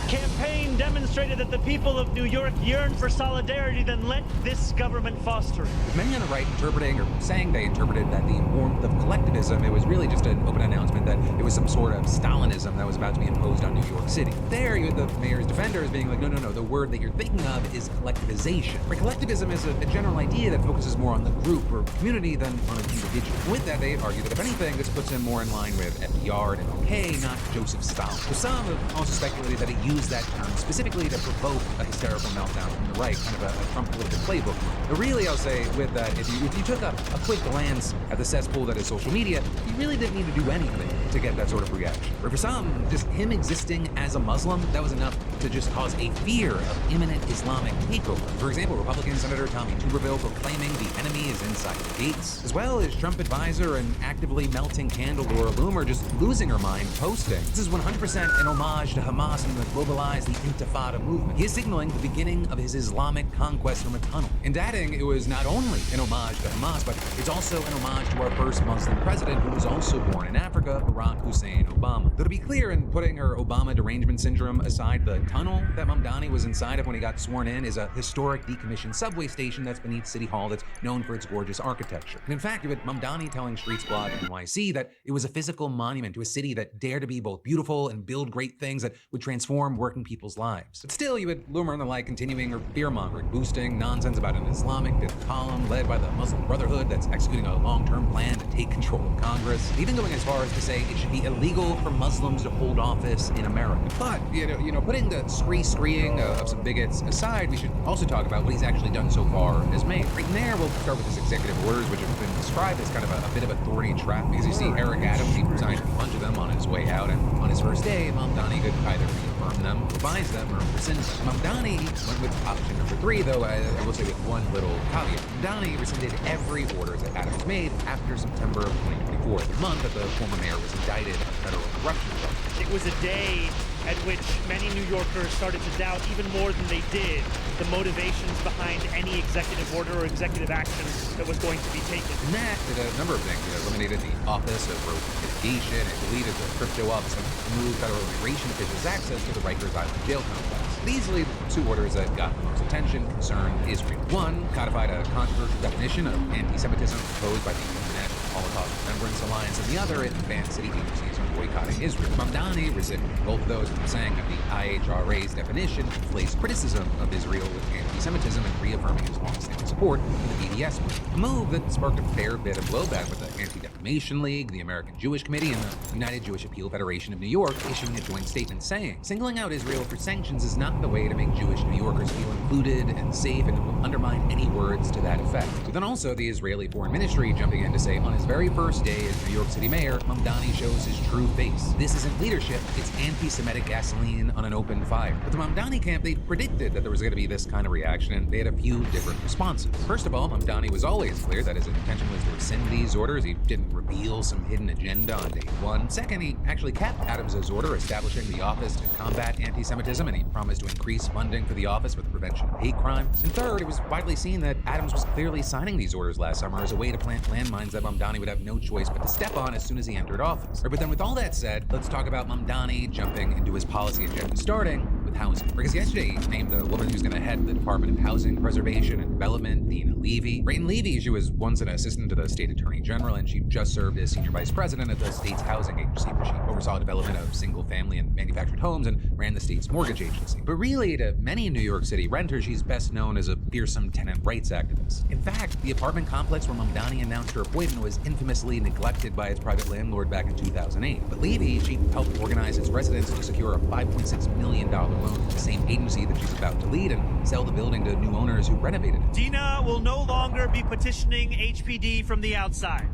campaign demonstrated that the people of New York yearn for solidarity, then let this government foster it. With many on the right interpreting or saying they interpreted that the warmth of collectivism, it was really just an open announcement that it was some sort of Stalinism that was about to be imposed on New York City. There, you had the mayor's defenders being like, no, the word that you're thinking of is collectivization. Right? Collectivism is a general idea that focuses more on the group or community than on an individual. With that, they argue that if anything, this puts him more in line with FDR and MLK, not Joseph Stalin. So some have also speculated that it used that term specifically to provoke a hysterical meltdown from the right, kind of a Trump political playbook. But really, I'll say with that, if you took a quick glance at the cesspool that is social media, you really didn't need to do anything to get that sort of reaction. Or for some, just him existing as a Muslim, that was enough to just cause a fear of imminent Islamic takeover. For example, Republican Senator Tommy Tuberville proclaiming the enemy is inside the gates, as well as Trump advisor and actively melting candle Laura Loomer just losing her mind posting. This is 100% an homage to Hamas and the globalized the Intifada movement. He is signaling the beginning of his Islamic conquest from a tunnel. And adding, it was not only an homage to Hamas, but it's also an homage to our first Muslim president who was also born in Africa, Barack Hussein Obama. Though to be clear, in putting her Obama derangement syndrome aside, the tunnel that Mamdani was inside of when he got sworn in is a historic decommissioned subway station that's beneath City Hall that's known for its gorgeous architecture. And in fact, you had Mamdani telling Streets Blog NYC that it was a physical monument to a city that dared to be both beautiful and build great things that would transform working people's lives. But still, you had Loomer and the like continuing her fear-mongering, boosting nonsense about an Islamic fifth column led by the Muslim Brotherhood that's executing a long-term plan to take control of Congress, even going as far as to say it should be illegal for Muslims to hold office in America. But, you know, putting the screeing of some bigots aside, we should also talk about what he's actually done so far as mayor. Right there, we'll start with his executive orders, which have been described as kind of a bit of a thorny trap, because you see Eric Adams, he signed a bunch of them on his way out, and on his first day, Mamdani could either reaffirm them, revise them, or rescind them. Mamdani went with option number 3, though I will say with one little caveat. Mamdani rescinded every order that Adams made after September of 2024, the month that the former mayor was indicted on federal corruption charges. It was a day at which many New Yorkers started to doubt even more than they did the motivations behind any executive order or executive action that was going to be taken. And that did a number of things. It eliminated the Office of Road Mitigation, it deleted the crypto office, and removed federal immigration officials' access to the Rikers Island jail complex. These lead to 2 orders that got the most attention concerned Israel. One codified a controversial definition of anti-Semitism proposed by the International Holocaust Remembrance Alliance, and the other, it banned city agencies from boycotting Israel. Mamdani rescinded both of those, saying that the IHRA's definition placed criticism of Israel with anti-Semitism and reaffirming his long-standing support for the BDS movement. A move that sparked a fair bit of blowback with the Anti-Defamation League, the American Jewish Committee, and the United Jewish Appeal Federation of New York issuing a joint statement saying, singling out Israel for sanctions is not the way to make Jewish New Yorkers feel included and safe, and will undermine any words to that effect. But then also the Israeli Foreign Ministry jumping in to say on his very first day as New York City mayor, Mamdani shows his true face. This isn't leadership, it's anti-Semitic gasoline on an open fire. But the Mamdani camp, they predicted that there was going to be this kind of reaction, and they had a few different responses. First of all, Mamdani was always clear that his intention was to rescind these orders. He didn't reveal some hidden agenda on day 1. Second, he actually kept Adams' order establishing the office to combat anti-Semitism, and he promised to increase funding for the office for the prevention of hate crimes. And third, it was widely seen that Adams was clearly signing these orders last summer as a way to plant landmines that Mamdani would have no choice but to step on as soon as he entered office. But then with all that said, let's talk about Mamdani jumping into his policy agenda, starting with housing. Because yesterday he named the woman who's going to head the Department of Housing Preservation and Development, Dina Levy. Right, and Levy, she was once an assistant to the state attorney general, and she just served as senior vice president at the state's housing agency, where she oversaw development of single-family and manufactured homes and ran the state's mortgage agency. But really, to many New York City renters, she's best known as a fearsome tenant rights activist. In fact, the apartment complex where Mamdani announced her appointment was infamously neglected by its private landlord back in 2008. But Levy, she helped organize its residents to secure a $5.6 million loan to the same agency that she's about to lead and sell the building to new owners who renovated it. Dina will no longer be petitioning HPD from the outside.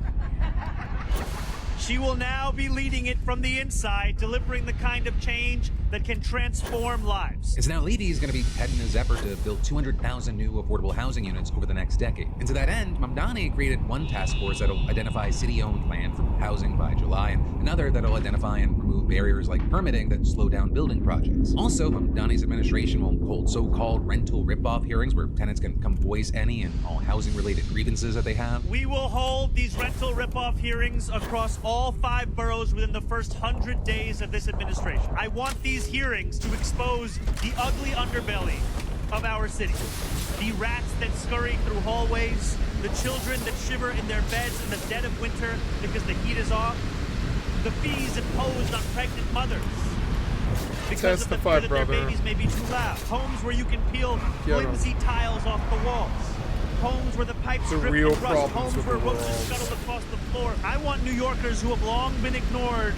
She will now be leading it from the inside, delivering the kind of change that can transform lives. It's now Levy is going to be heading his effort to build 200,000 new affordable housing units over the next decade. And to that end, Mamdani created one task force that'll identify city-owned land for housing by July, and another that'll identify and remove barriers like permitting that slow down building projects. Also, Mamdani's administration will hold so-called rental rip-off hearings where tenants can come voice any and all housing-related grievances that they have. We will hold these rental rip-off hearings across all 5 boroughs within the first 100 days of this administration. I want these hearings to expose the ugly underbelly of our city. The rats that scurry through hallways, the children that shiver in their beds in the dead of winter because the heat is off, the fees imposed on pregnant mothers because of the fear that their babies may be too loud, homes where you can peel flimsy tiles off the walls, homes where the pipes drip and rust, homes where roaches scuttle across the floor. I want New Yorkers who have long been ignored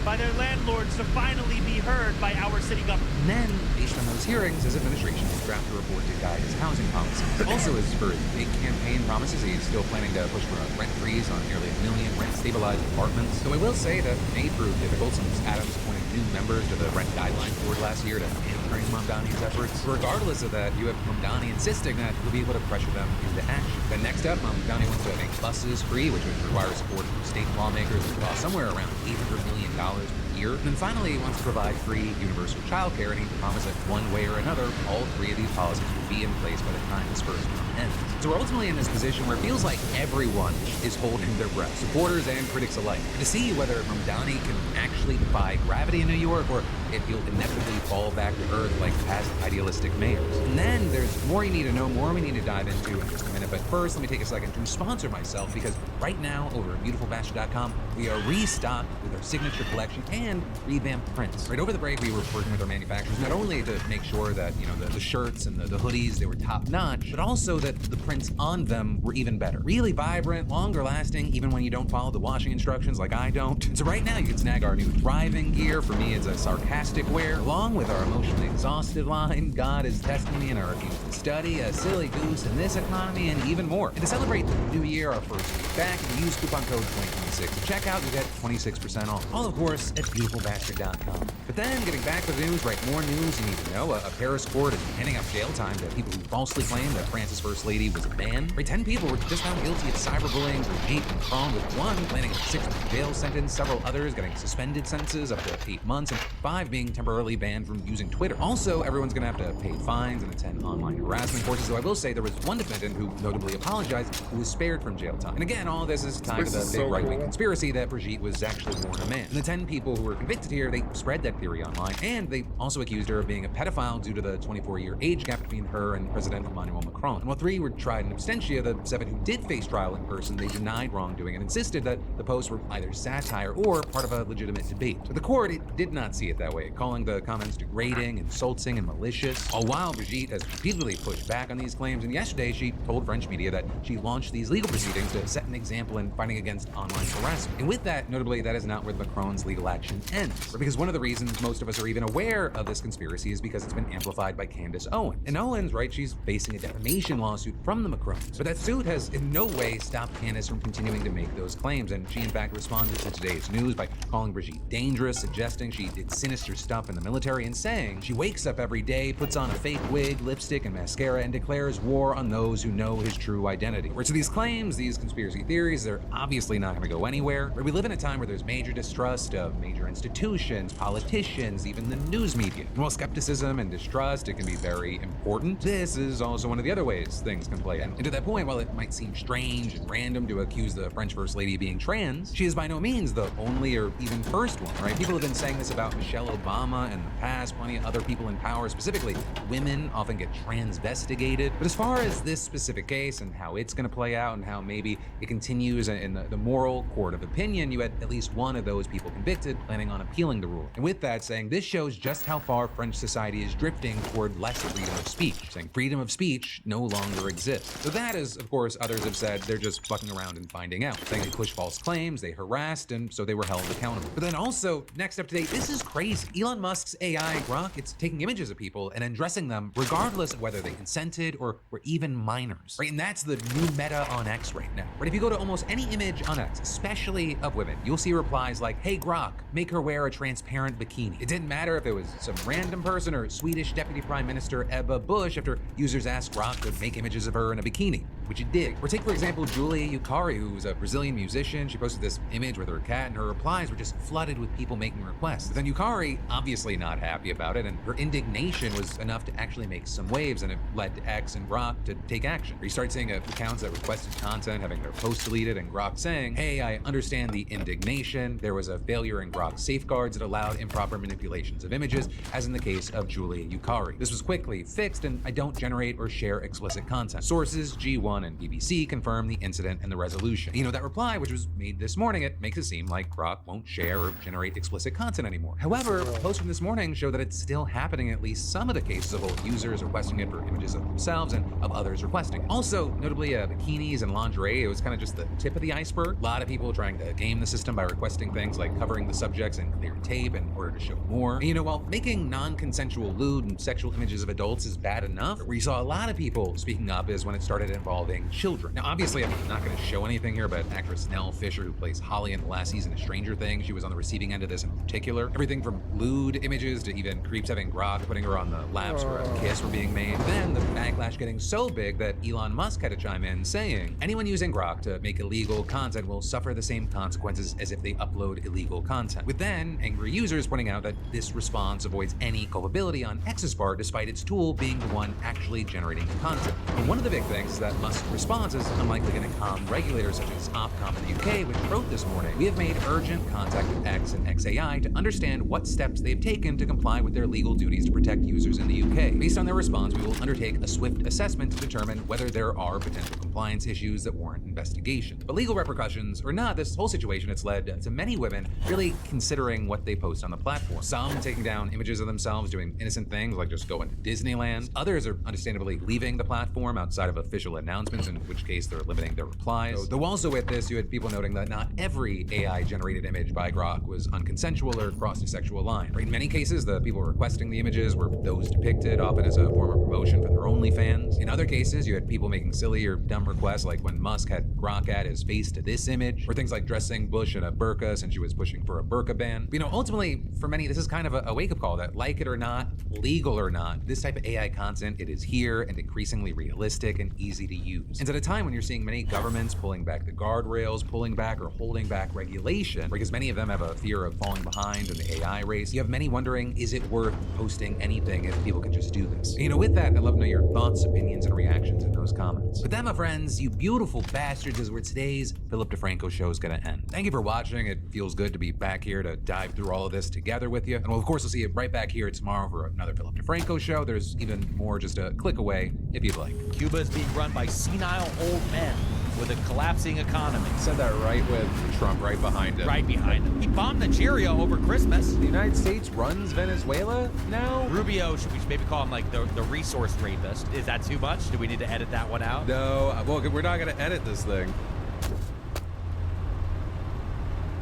by their landlords to finally be heard by our city government. And then, based on those hearings, his administration will draft a report to guide his housing policy. Also, as for his big campaign promises, he's still planning to push for a rent freeze on nearly 1 million rent-stabilized apartments. So I will say that may prove difficult since Adams appointed new members to the Rent Guideline Board last year to hamstring Mamdani's efforts. Regardless of that, you have Mamdani insisting that he'll be able to pressure them into action. Then next up, Mamdani wants to make buses free, which would require support from state lawmakers that cost somewhere around $800 million per year. And then finally, he wants to provide free universal childcare, and he promised that one way or another, all 3 of these policies will be in place by the time this first term ends. So we're ultimately in this position where it feels like everyone is holding their breath, supporters and critics alike, to see whether Mamdani can actually defy gravity in New York, or if he'll inevitably fall back to earth like past idealistic mayors. And then there's more you need to know, more we need to dive into in just a minute. But first, let me take a second to sponsor myself, because right now over at beautifulbastard.com, we are restocked with our signature collection and revamped prints. Right over the break, we were working with our manufacturers not only to make sure that the shirts and the hoodies, they were top notch, but also that the prints on them were even better. Really vibrant, longer lasting, even when you don't follow the washing instructions like I don't. So right now you can snag our new thriving gear. For me, it's a sarcastic wear, along with our emotionally exhausted line, God is testing me and I refuse to study, a silly goose in this economy, and even more. And to celebrate the new year, our first week back, if you use coupon code 2026 at checkout, you get 26% off. All, of course, at beautifulbastard.com. But then, getting back to the news, right, more news you need to know. A Paris court is handing out jail time to people who falsely claimed that France's first lady was a man. Right, 10 people were just found guilty of cyberbullying Brigitte Macron, with one landing a 6-month jail sentence, several others getting suspended sentences up to 8 months, and 5 being temporarily banned from using Twitter. Also, everyone's gonna have to pay fines and attend online harassment courses, though I will say there was one defendant who notably apologized, who was spared from jail time. And again, all this is tied to the big right-wing conspiracy that Brigitte was actually born a man. And the 10 people who were convicted here, they spread that theory online, and they also accused her of being a pedophile due to the 24-year age gap between her and President Emmanuel Macron. And while 3 were tried in absentia, the 7 who did face trial in person, they denied wrongdoing and insisted that the posts were either satire or part of a legitimate debate. But the court, it did not see it that way, calling the comments degrading, insulting, and malicious. All while Brigitte has repeatedly pushed back on these claims, and yesterday she told French media that she launched these legal proceedings to set an example in fighting against online harassment. And with that, notably, that is not where Macron's legal action ends. Because one of the reasons most of us are even aware of this conspiracy is because it's been amplified by Candace Owens. And Owens, right, she's facing a defamation lawsuit from the Macrons. But that suit has in no way stopped Candace from continuing to make those claims, and she in fact responded to today's news by calling Brigitte dangerous, suggesting she did sinister stuff in the military, and saying she wakes up every day, puts on a fake wig, lipstick, and mascara, and declares war on those who know his true identity. Where to these claims, these conspiracy theories, they're obviously not going to go anywhere. Where we live in a time where there's major distrust of major institutions, politicians, even the news media. And while skepticism and distrust, it can be very important, this is also one of the other ways things can play out. And to that point, while it might seem strange and random to accuse the French First Lady of being trans, she is by no means the only or even first one, right? People have been saying this about Michelle Obama in the past, plenty of other people in power, specifically women often get transvestigated. But as far as this specific case and how it's going to play out and how maybe it continues in the moral court of opinion, you had at least one of those people convicted convicted, planning on appealing the ruling. And with that, saying this shows just how far French society is drifting toward less freedom of speech, saying freedom of speech no longer exists. So that is, of course, others have said they're just fucking around and finding out, saying they pushed false claims, they harassed, and so they were held accountable. But then also, next up today, this is crazy. Elon Musk's AI, Grok, it's taking images of people and undressing them regardless of whether they consented or were even minors, right? And that's the new meta on X right now, right? If you go to almost any image on X, especially of women, you'll see replies like, hey Grok, make her wear a transparent bikini. It didn't matter if it was some random person or Swedish Deputy Prime Minister Ebba Busch after users asked Grok to make images of her in a bikini, which it did. Or take, for example, Julia Yukari, who's a Brazilian musician. She posted this image with her cat, and her replies were just flooded with people making requests. But then Yukari, obviously not happy about it, and her indignation was enough to actually make some waves, and it led to X and Grok to take action. You start seeing accounts that requested content having their posts deleted, and Grok saying, hey, I understand the indignation. There was a failure in Grok's safeguards that allowed improper manipulations of images, as in the case of Julia Yukari. This was quickly fixed, and I don't generate or share explicit content. Sources, G1 and BBC confirm the incident and the resolution. You know, that reply, which was made this morning, it makes it seem like Grok won't share or generate explicit content anymore. However, posts from this morning show that it's still happening in at least some of the cases of both users requesting it for images of themselves and of others requesting it. Also, notably, bikinis and lingerie, it was kind of just the tip of the iceberg. A lot of people trying to game the system by requesting things like covering the subjects in clear tape in order to show more. And, you know, while making non-consensual lewd and sexual images of adults is bad enough, where you saw a lot of people speaking up is when it started involving children. Now, obviously, I'm not going to show anything here, but actress Nell Fisher, who plays Holly in the last season of Stranger Things, she was on the receiving end of this in particular. Everything from lewd images to even creeps having Grok putting her on the laps for a kiss were being made. Then the backlash getting so big that Elon Musk had to chime in saying, anyone using Grok to make illegal content will suffer the same consequences as if they upload illegal content. With then angry users pointing out that this response avoids any culpability on X's part despite its tool being the one actually generating the content. And one of the big things is that Musk's response is unlikely going to calm regulators such as Ofcom in the UK, which wrote this morning, we have made urgent contact with X and XAI to understand what steps they've taken to comply with their legal duties to protect users in the UK. Based on their response, we will undertake a swift assessment to determine whether there are potential compliance issues that warrant investigation. But legal repercussions or not, this whole situation, it's led to many women really considering what they post on the platform. Some taking down images of themselves doing innocent things like just going to Disneyland. Others are understandably leaving the platform outside of official announcements, in which case they're limiting their replies. Though also with this, you had people noting that not every AI-generated image by Grok was unconsensual or crossed a sexual line. Right? In many cases, the people requesting the images were those depicted, often as a form of promotion for their OnlyFans. In other cases, you had people making silly or dumb requests, like when Musk had Grok add his face to this image, or things like dressing Bush in a burqa since she was pushing for a burqa ban. But, you know, ultimately, for many, this is kind of a wake-up call that, like it or not, legal or not, this type of AI content, it is here and increasingly realistic and easy to use. And at a time when you're seeing many governments pulling back the guardrails, pulling back or holding back regulation, because many of them have a fear of falling behind in the AI race, you have many wondering, is it worth posting anything if people can just do this? And, you know, with that, I'd love to know your thoughts, opinions, and reactions in those comments. With that, my friends, you beautiful bastards, is where today's Philip DeFranco show is going to end. Thank you for watching. It feels good to be back here to dive through all of this together with you. And we'll, of course, we'll see you right back here tomorrow for another Philip DeFranco show. There's even more just a click away if you'd like. Cuba is being run by senile old men with a collapsing economy. Said that right with Trump right behind him. Right behind him. He bombed Nigeria over Christmas. The United States runs Venezuela now? Rubio, we should maybe call him like the resource rapist. Is that too much? Do we need to edit that one out? No, well, we're not going to edit this thing.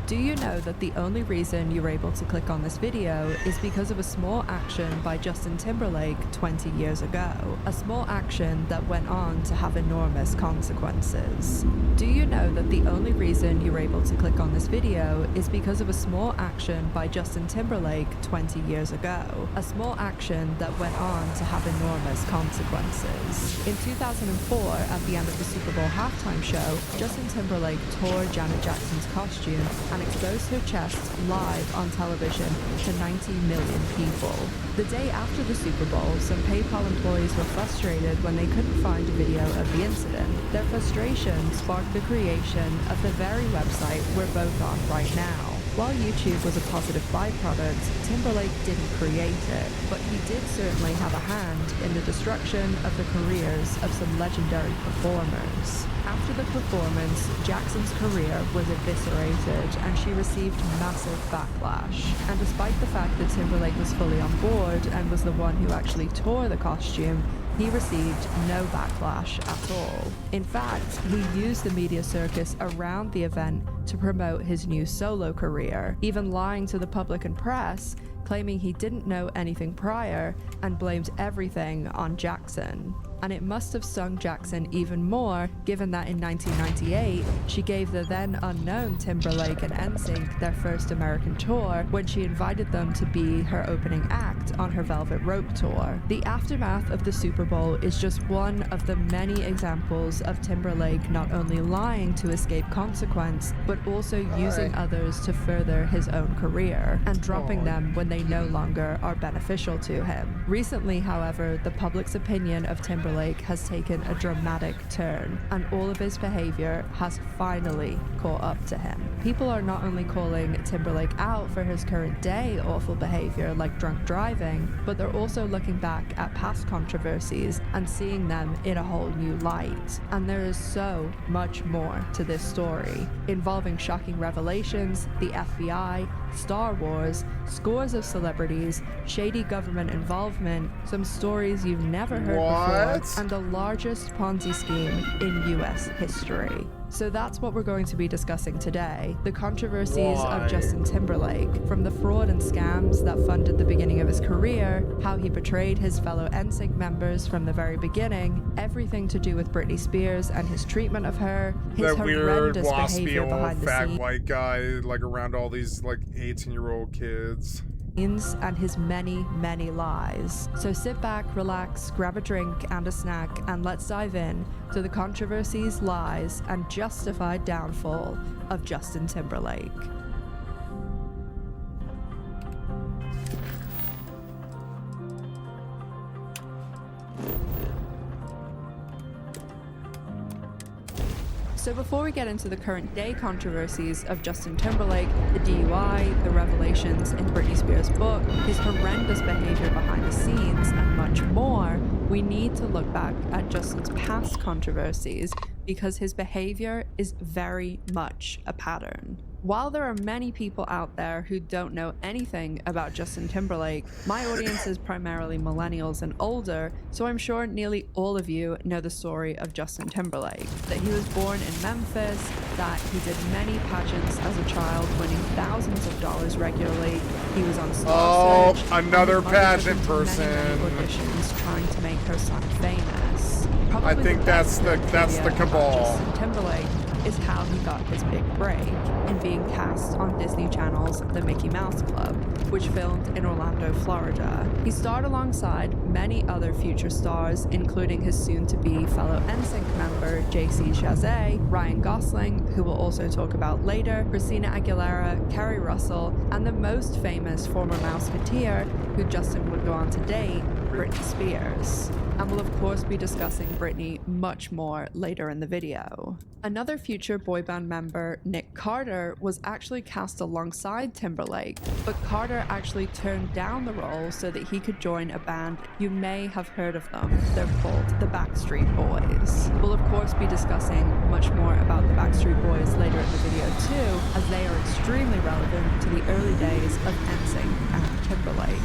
Do you know that the only reason you were able to click on this video is because of a small action by Justin Timberlake 20 years ago? A small action that went on to have enormous consequences. Do you know that the only reason you were able to click on this video is because of a small action by Justin Timberlake 20 years ago? A small action that went on to have enormous consequences. In 2004, at the end of the Super Bowl halftime show, Justin Timberlake tore Janet Jackson's costume and exposed her chest live on television to 90 million people. The day after the Super Bowl, some PayPal employees were frustrated when they couldn't find a video of the incident. Their frustration sparked the creation of the very website we're both on right now. While YouTube was a positive byproduct, Timberlake didn't create it, but he did certainly have a hand in the destruction of the careers of some legendary performers. After the performance, Jackson's career was eviscerated and she received massive backlash. And despite the fact that Timberlake was fully on board and was the one who actually tore the costume, he received no backlash at all. In fact, he used the media circus around the event to promote his new solo career, even lying to the public and press, claiming he didn't know anything prior and blamed everything on Jackson. And it must have stung Jackson even more, given that in 1998, she gave the then unknown Timberlake and NSYNC their first American tour when she invited them to be her opening act on her Velvet Rope tour. The aftermath of the Super Bowl is just one of the many examples of Timberlake not only lying to escape consequence, but also using others to further his own career and dropping them when they no longer are beneficial to him. Recently, however, the public's opinion of Timberlake has taken a dramatic turn, and all of his behavior has finally caught up to him. People are not only calling Timberlake out for his current day awful behavior like drunk driving, but they're also looking back at past controversies and seeing them in a whole new light. And there is so much more to this story, involving shocking revelations, the FBI, Star Wars, scores of celebrities, shady government involvement, some stories you've never heard before, and the largest Ponzi scheme in US history. So that's what we're going to be discussing today. The controversies of Justin Timberlake, from the fraud and scams that funded the beginning of his career, how he betrayed his fellow NSYNC members from the very beginning, everything to do with Britney Spears and his treatment of her, his that weird, horrendous waspy, behavior old, behind the fat scenes, white guy, like around all these like 18-year-old kids. and his many, many lies. So sit back, relax, grab a drink and a snack, and let's dive in to the controversies, lies, and justified downfall of Justin Timberlake. So before we get into the current day controversies of Justin Timberlake, the DUI, the revelations in Britney Spears' book, his horrendous behavior behind the scenes, and much more, we need to look back at Justin's past controversies because his behavior is very much a pattern. While there are many people out there who don't know anything about Justin Timberlake, my audience is primarily millennials and older, so I'm sure nearly all of you know the story of Justin Timberlake. That he was born in Memphis, that he did many pageants as a child, winning thousands of dollars regularly. He was on Star Search, another and his mother pageant took him to person. many auditions trying to make her son famous. Probably I think that's the cabal. Justin Timberlake is how he got his big break in being cast on Disney Channel's The Mickey Mouse Club, which filmed in Orlando, Florida. He starred alongside many other future stars, including his soon-to-be fellow NSYNC member JC Chazé, Ryan Gosling, who we'll also talk about later, Christina Aguilera, Kerry Russell, and the most famous former Mouseketeer, who Justin would go on to date, Britney Spears. And we'll of course be discussing Britney much more later in the video. Another future boy band member, Nick Carter, was actually cast alongside Timberlake, but Carter actually turned down the role so that he could join a band. You may have heard of them. They're called the Backstreet Boys. We'll of course be discussing much more about the Backstreet Boys later in the video too, as they are extremely relevant to the early days of NSYNC and Timberlake.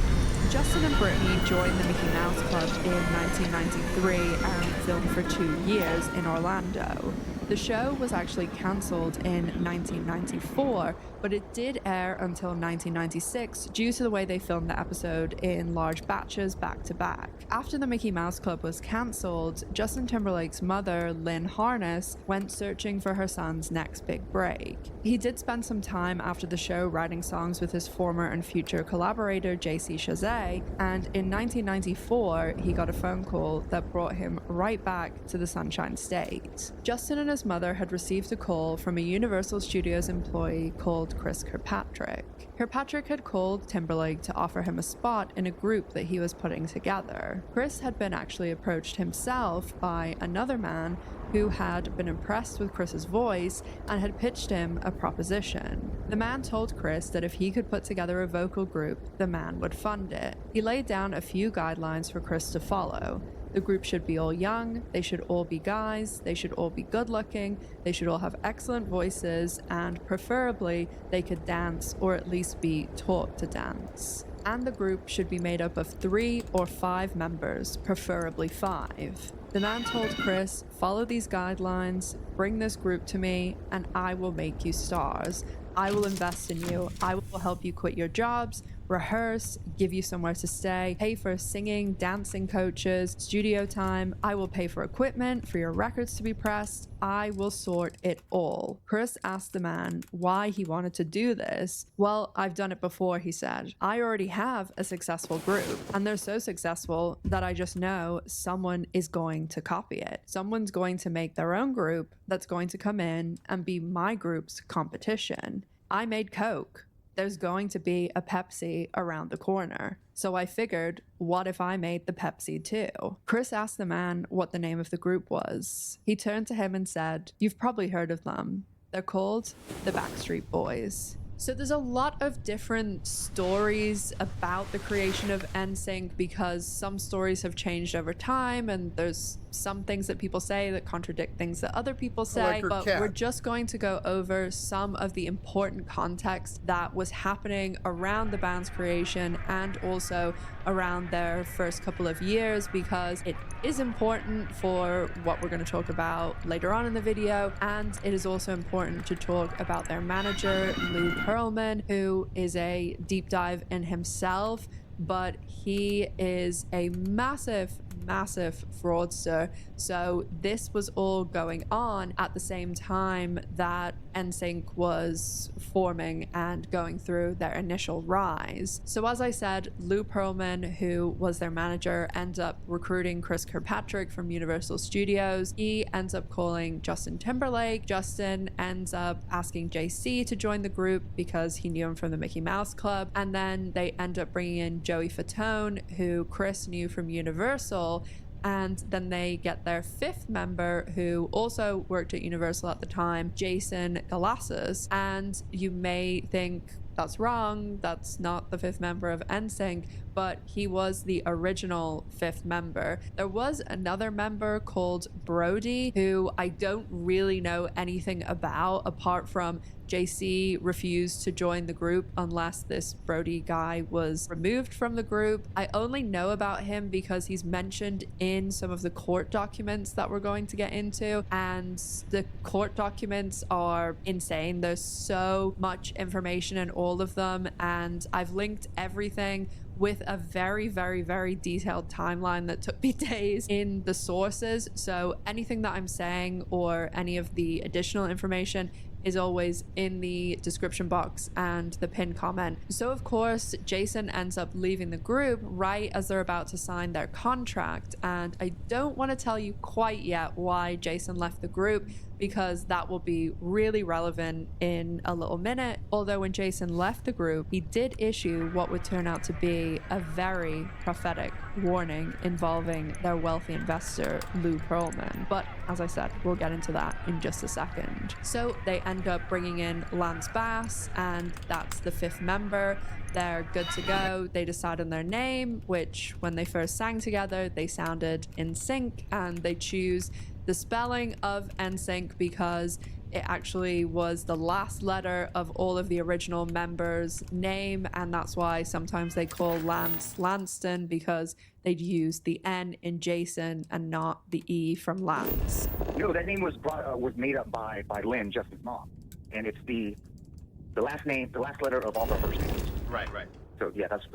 Justin and Britney joined the Mickey Mouse Club in 1993 and filmed for 2 years in Orlando. The show was actually cancelled in 1994, but it did air until 1996 due to the way they filmed the episode in large batches back to back. After the Mickey Mouse Club was cancelled, Justin Timberlake's mother, Lynn Harness, went searching for her son's next big break. He did spend some time after the show writing songs with his former and future collaborator, JC Chazé, and in 1994, he got a phone call that brought him right back to the Sunshine State. Justin and his mother had received a call from a Universal Studios employee called Chris Kirkpatrick. Kirkpatrick had called Timberlake to offer him a spot in a group that he was putting together. Chris had been actually approached himself by another man who had been impressed with Chris's voice and had pitched him a proposition. The man told Chris that if he could put together a vocal group, the man would fund it. He laid down a few guidelines for Chris to follow. The group should be all young, they should all be guys, they should all be good looking, they should all have excellent voices, and preferably they could dance or at least be taught to dance. And the group should be made up of 3 or 5 members, preferably 5. The man told Chris, follow these guidelines, bring this group to me, and I will make you stars. I will invest in you. I will help you quit your jobs, rehearse, give you somewhere to stay, pay for singing, dancing coaches, studio time. I will pay for equipment, for your records to be pressed. I will sort it all. Chris asked the man why he wanted to do this. Well, I've done it before, he said. I already have a successful group, and they're so successful that I just know someone is going to copy it. Someone's going to make their own group that's going to come in and be my group's competition. I made Coke. There's going to be a Pepsi around the corner. So I figured, what if I made the Pepsi too? Chris asked the man what the name of the group was. He turned to him and said, you've probably heard of them. They're called the Backstreet Boys. So there's a lot of different stories about the creation of NSYNC because some stories have changed over time and there's some things that people say that contradict things that other people say, but we're just going to go over some of the important context that was happening around the band's creation and also around their first couple of years because it is important for what we're going to talk about later on in the video, and it is also important to talk about their manager, Lou Pearlman, who is a deep dive in himself, but he is a massive fraudster. So this was all going on at the same time that NSYNC was forming and going through their initial rise. So as I said, Lou Pearlman, who was their manager, ends up recruiting Chris Kirkpatrick from Universal Studios. He ends up calling Justin Timberlake. Justin ends up asking JC to join the group because he knew him from the Mickey Mouse Club. And then they end up bringing in Joey Fatone, who Chris knew from Universal. And then they get their 5th member, who also worked at Universal at the time, Jason Galassis. And you may think that's wrong, that's not the 5th member of NSYNC, but he was the original 5th member. There was another member called Brody, who I don't really know anything about apart from JC refused to join the group unless this Brody guy was removed from the group. I only know about him because he's mentioned in some of the court documents that we're going to get into, and the court documents are insane. There's so much information in all of them, and I've linked everything with a very detailed timeline that took me days in the sources. So anything that I'm saying or any of the additional information is always in the description box and the pinned comment. So of course, Jason ends up leaving the group right as they're about to sign their contract. And I don't want to tell you quite yet why Jason left the group because that will be really relevant in a little minute. Although when Jason left the group, he did issue what would turn out to be a very prophetic warning involving their wealthy investor, Lou Pearlman. But as I said, we'll get into that in just a second. So they end up bringing in Lance Bass, and that's the 5th member. They're good to go. They decide on their name, which when they first sang together, they sounded in sync, and they choose the spelling of NSYNC because it actually was the last letter of all of the original members' name, and that's why sometimes they call Lance Lanston, because they'd use the N in Jason and not the E from Lance. No, that name was made up by Lynn, Justin's mom, and it's the last name, the last letter of all of our first names. Right. So yeah, that's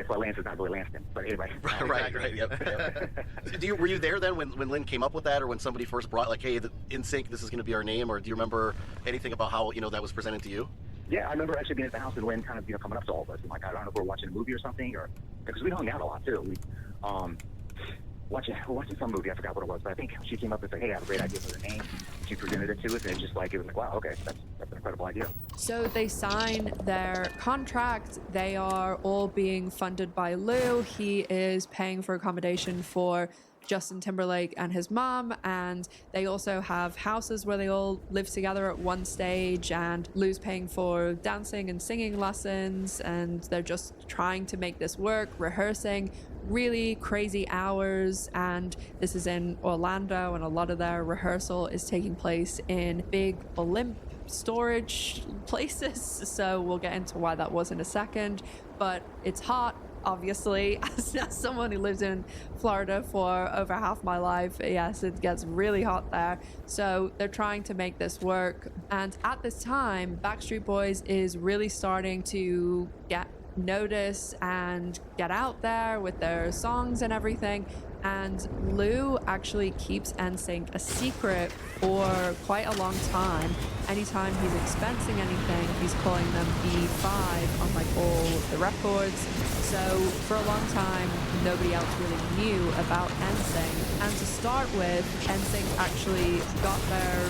why Lance is not really Lanston. But anyway. Right. Yep. Were you there then when Lynn came up with that, or when somebody first brought like, hey, NSYNC, this is going to be our name, or do you remember anything about how that was presented to you? Yeah, I remember actually being at the house and Lynn kind of coming up to all of us. And like, I don't know if we're watching a movie or something, or because we hung out a lot too. We watching some movie, I forgot what it was, but I think she came up and said, hey, I have a great idea for the name. She presented it to us, and it was like, wow, okay, that's an incredible idea. So they sign their contract. They are all being funded by Lou. He is paying for accommodation for Justin Timberlake and his mom, and they also have houses where they all live together at one stage, and Lou's paying for dancing and singing lessons, and they're just trying to make this work, rehearsing really crazy hours. And this is in Orlando, and a lot of their rehearsal is taking place in big Olymp storage places, so we'll get into why that was in a second. But it's hot, obviously. As someone who lives in Florida for over half my life, yes, it gets really hot there. So they're trying to make this work. And at this time, Backstreet Boys is really starting to get notice and get out there with their songs and everything. And Lou actually keeps NSYNC a secret for quite a long time. Anytime he's expensing anything, he's calling them B5 on like all the records. So for a long time, nobody else really knew about NSYNC. And to start with, NSYNC actually got their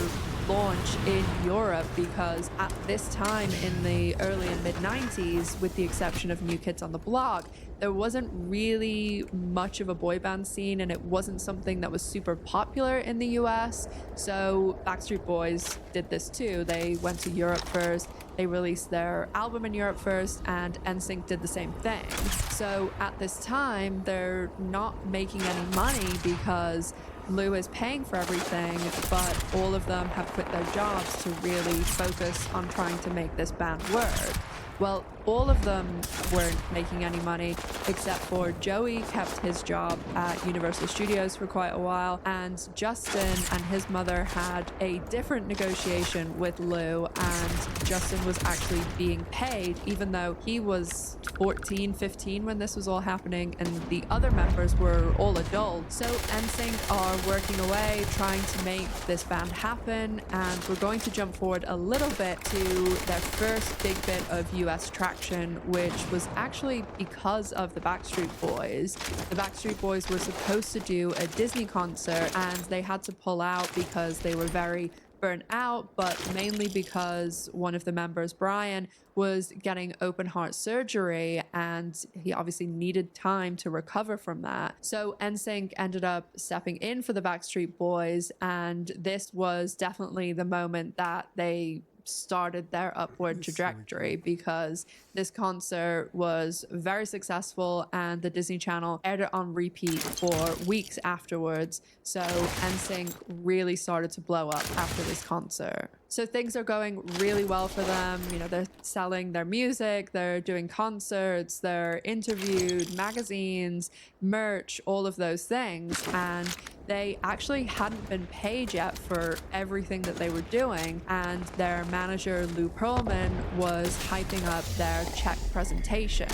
launch in Europe because at this time in the early and mid 90s, with the exception of New Kids on the Block, there wasn't really much of a boy band scene, and it wasn't something that was super popular in the US. So Backstreet Boys did this too. They went to Europe first, they released their album in Europe first, and NSYNC did the same thing. So at this time, they're not making any money because Lou is paying for everything, but all of them have quit their jobs to really focus on trying to make this band work. Well, all of them weren't making any money, except for Joey kept his job at Universal Studios for quite a while, and Justin and his mother had a different negotiation with Lou, and Justin was actually being paid, even though he was 14, 15 when this was all happening, and the other members were all adults. So NSYNC are working away, trying to make this band happen, and we're going to jump forward a little bit to their first big bit of US traction, which was actually because of the Backstreet Boys. The Backstreet Boys were supposed to do a Disney concert, and they had to pull out because they were very burnt out, but mainly because one of the members, Brian, was getting open heart surgery, and he obviously needed time to recover from that. So NSYNC ended up stepping in for the Backstreet Boys, and this was definitely the moment that they started their upward trajectory, because this concert was very successful and the Disney Channel aired it on repeat for weeks afterwards. So NSYNC really started to blow up after this concert. So things are going really well for them. You know, they're selling their music, they're doing concerts, they're interviewed, magazines, merch, all of those things. And they actually hadn't been paid yet for everything that they were doing. And their manager, Lou Pearlman, was hyping up their check presentation,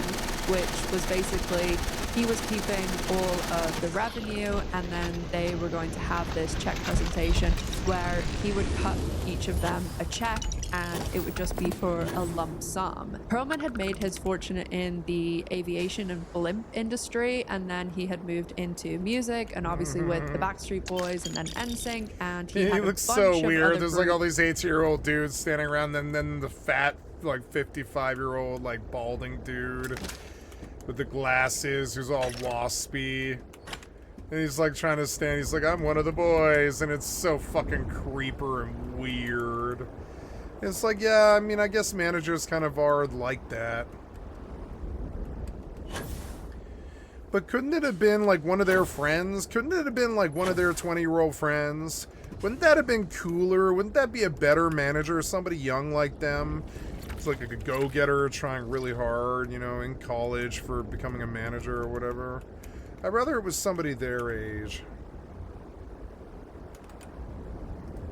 which was basically, he was keeping all of the revenue, and then they were going to have this check presentation where he would cut each of them a check, and it would just be for a lump sum. Pearlman had made his fortune in the aviation and blimp industry, and then he had moved into music, and obviously with the Backstreet Boys and then NSYNC, and he looks so weird. There's like all these 18-year-old dudes standing around, and then the fat, like 55-year-old, like balding dude with the glasses who's all waspy. And he's like trying to stand, he's like, I'm one of the boys, and it's so fucking creeper and weird. It's like, yeah, I mean, I guess managers kind of are like that. But couldn't it have been like one of their friends? Couldn't it have been like one of their 20-year-old friends? Wouldn't that have been cooler? Wouldn't that be a better manager? Somebody young like them? It's like a go-getter trying really hard, you know, in college for becoming a manager or whatever. I'd rather it was somebody their age.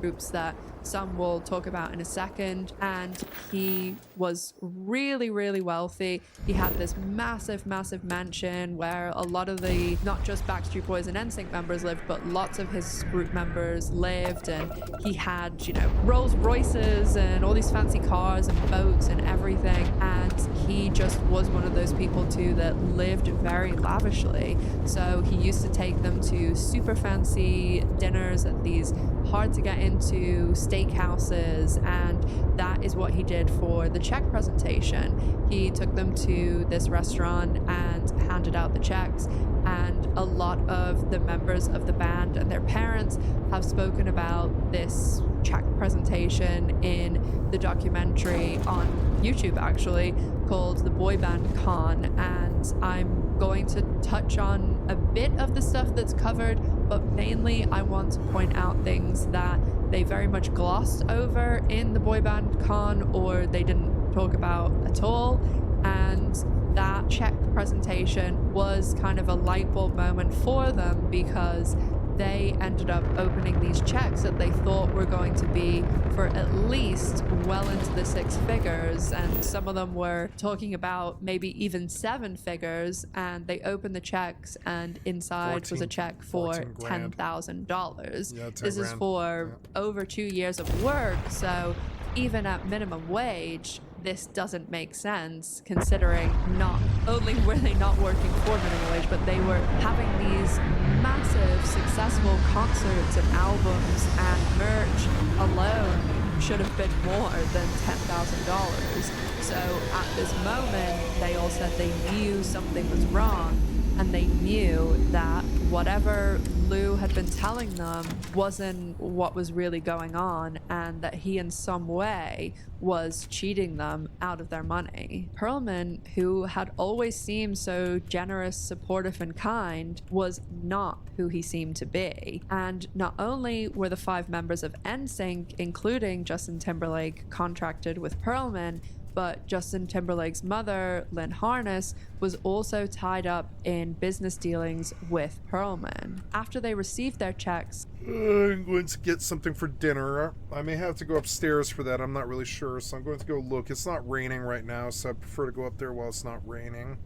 Groups that some we'll talk about in a second, and he was really, really wealthy. He had this massive, massive mansion where a lot of the, not just Backstreet Boys and NSYNC members lived, but lots of his group members lived, and he had, you know, Rolls Royces and all these fancy cars and boats and everything, and he just was one of those people too that lived very lavishly. So he used to take them to super fancy dinners at these hard to get into steakhouses, and that is what he did for the check presentation. He took them to this restaurant and handed out the checks, and a lot of the members of the band and their parents have spoken about this check presentation in the documentary on YouTube, actually, called The Boy Band Con, and I'm going to touch on a bit of the stuff that's covered, but mainly I want to point out things that they very much glossed over in The Boy Band Con, or they didn't talk about at all. And that check presentation was kind of a light bulb moment for them, because they ended up opening these checks that they thought were going to be for at least well into the six figures, and some of them were talking about maybe even seven figures, and they opened the checks and inside was a check for $10,000. Yeah, this is for over 2 years of work, so even at minimum wage, this doesn't make sense, considering not only were they not working for minimum wage, but they were having these massive successful concerts and albums, and merch alone should have been more than $10,000. So at this moment, they all said they knew something was wrong, and they knew that whatever Lou had been telling them wasn't what was really going on, and that he in some way was cheating them out of their money. Perlman, who had always seemed so generous, supportive, and kind, was not who he seemed to be. And not only were the 5 members of NSYNC, including Justin Timberlake, contracted with Perlman, but Justin Timberlake's mother, Lynn Harness, was also tied up in business dealings with Perlman. After they received their checks, I'm going to get something for dinner. I may have to go upstairs for that. I'm not really sure, so I'm going to go look. It's not raining right now, so I prefer to go up there while it's not raining.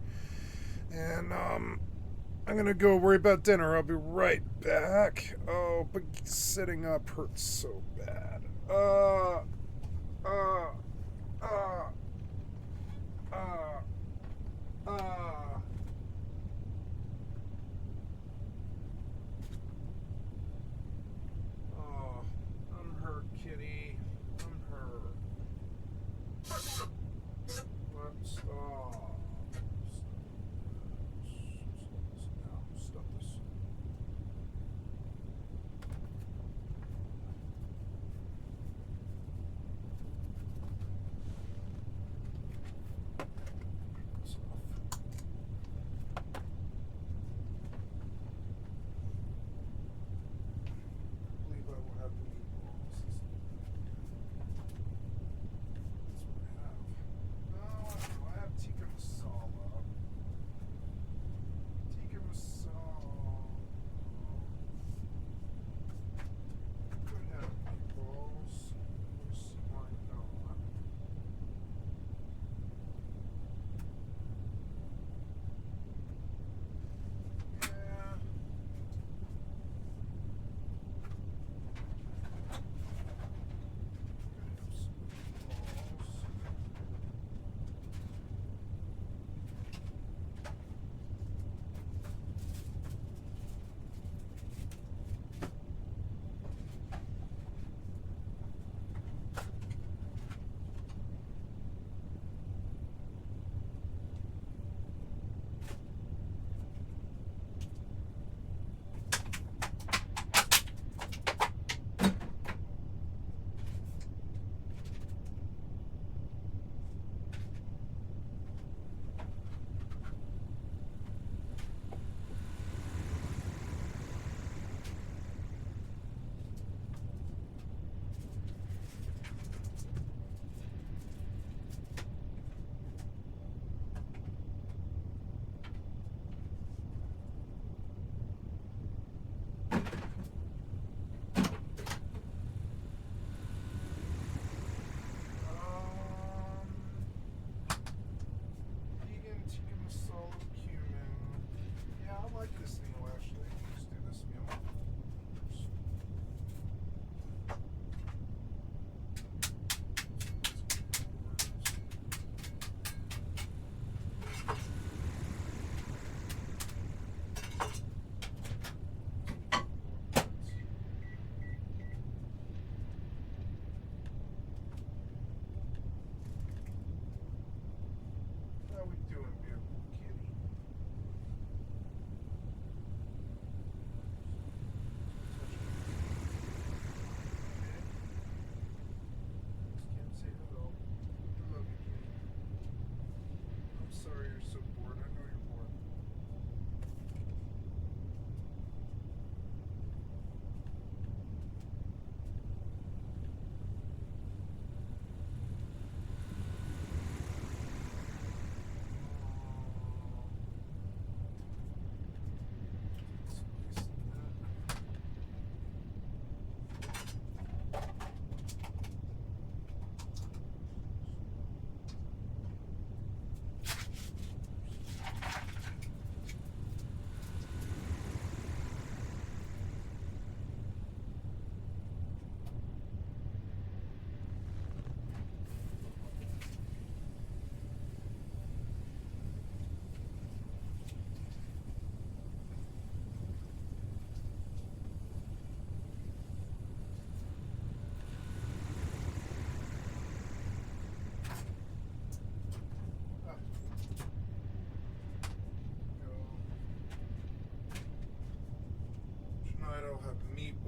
And, I'm going to go worry about dinner. I'll be right back. Oh, but sitting up hurts so bad. I'm hurt, kitty. I'm hurt. Let's stop. Stop this.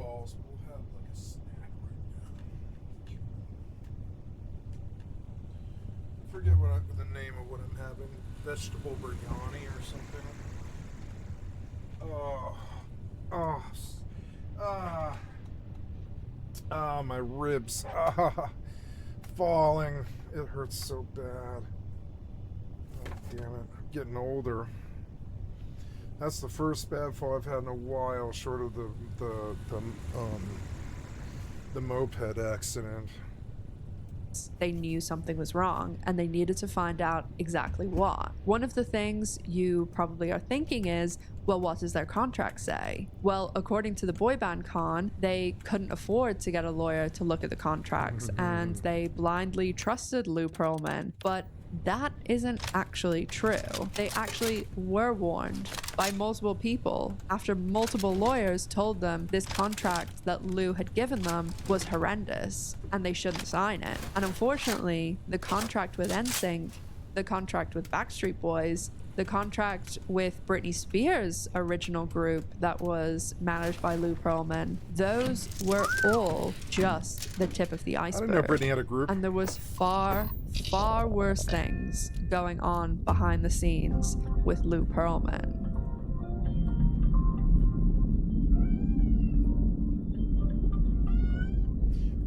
balls. We'll have like a snack right now. I forget the name of what I'm having. Vegetable biryani or something. My ribs. Falling. It hurts so bad. Oh, damn it. I'm getting older. That's the first bad fall I've had in a while, short of the moped accident. They knew something was wrong and they needed to find out exactly what. One of the things you probably are thinking is, well, what does their contract say? Well, according to the boy band con, they couldn't afford to get a lawyer to look at the contracts and they blindly trusted Lou Pearlman. But that isn't actually true. They actually were warned by multiple people after multiple lawyers told them this contract that Lou had given them was horrendous and they shouldn't sign it. And unfortunately, the contract with NSYNC, the contract with Backstreet Boys, the contract with Britney Spears' original group that was managed by Lou Pearlman, those were all just the tip of the iceberg. I didn't know Britney had a group. And there was far worse things going on behind the scenes with Lou Pearlman.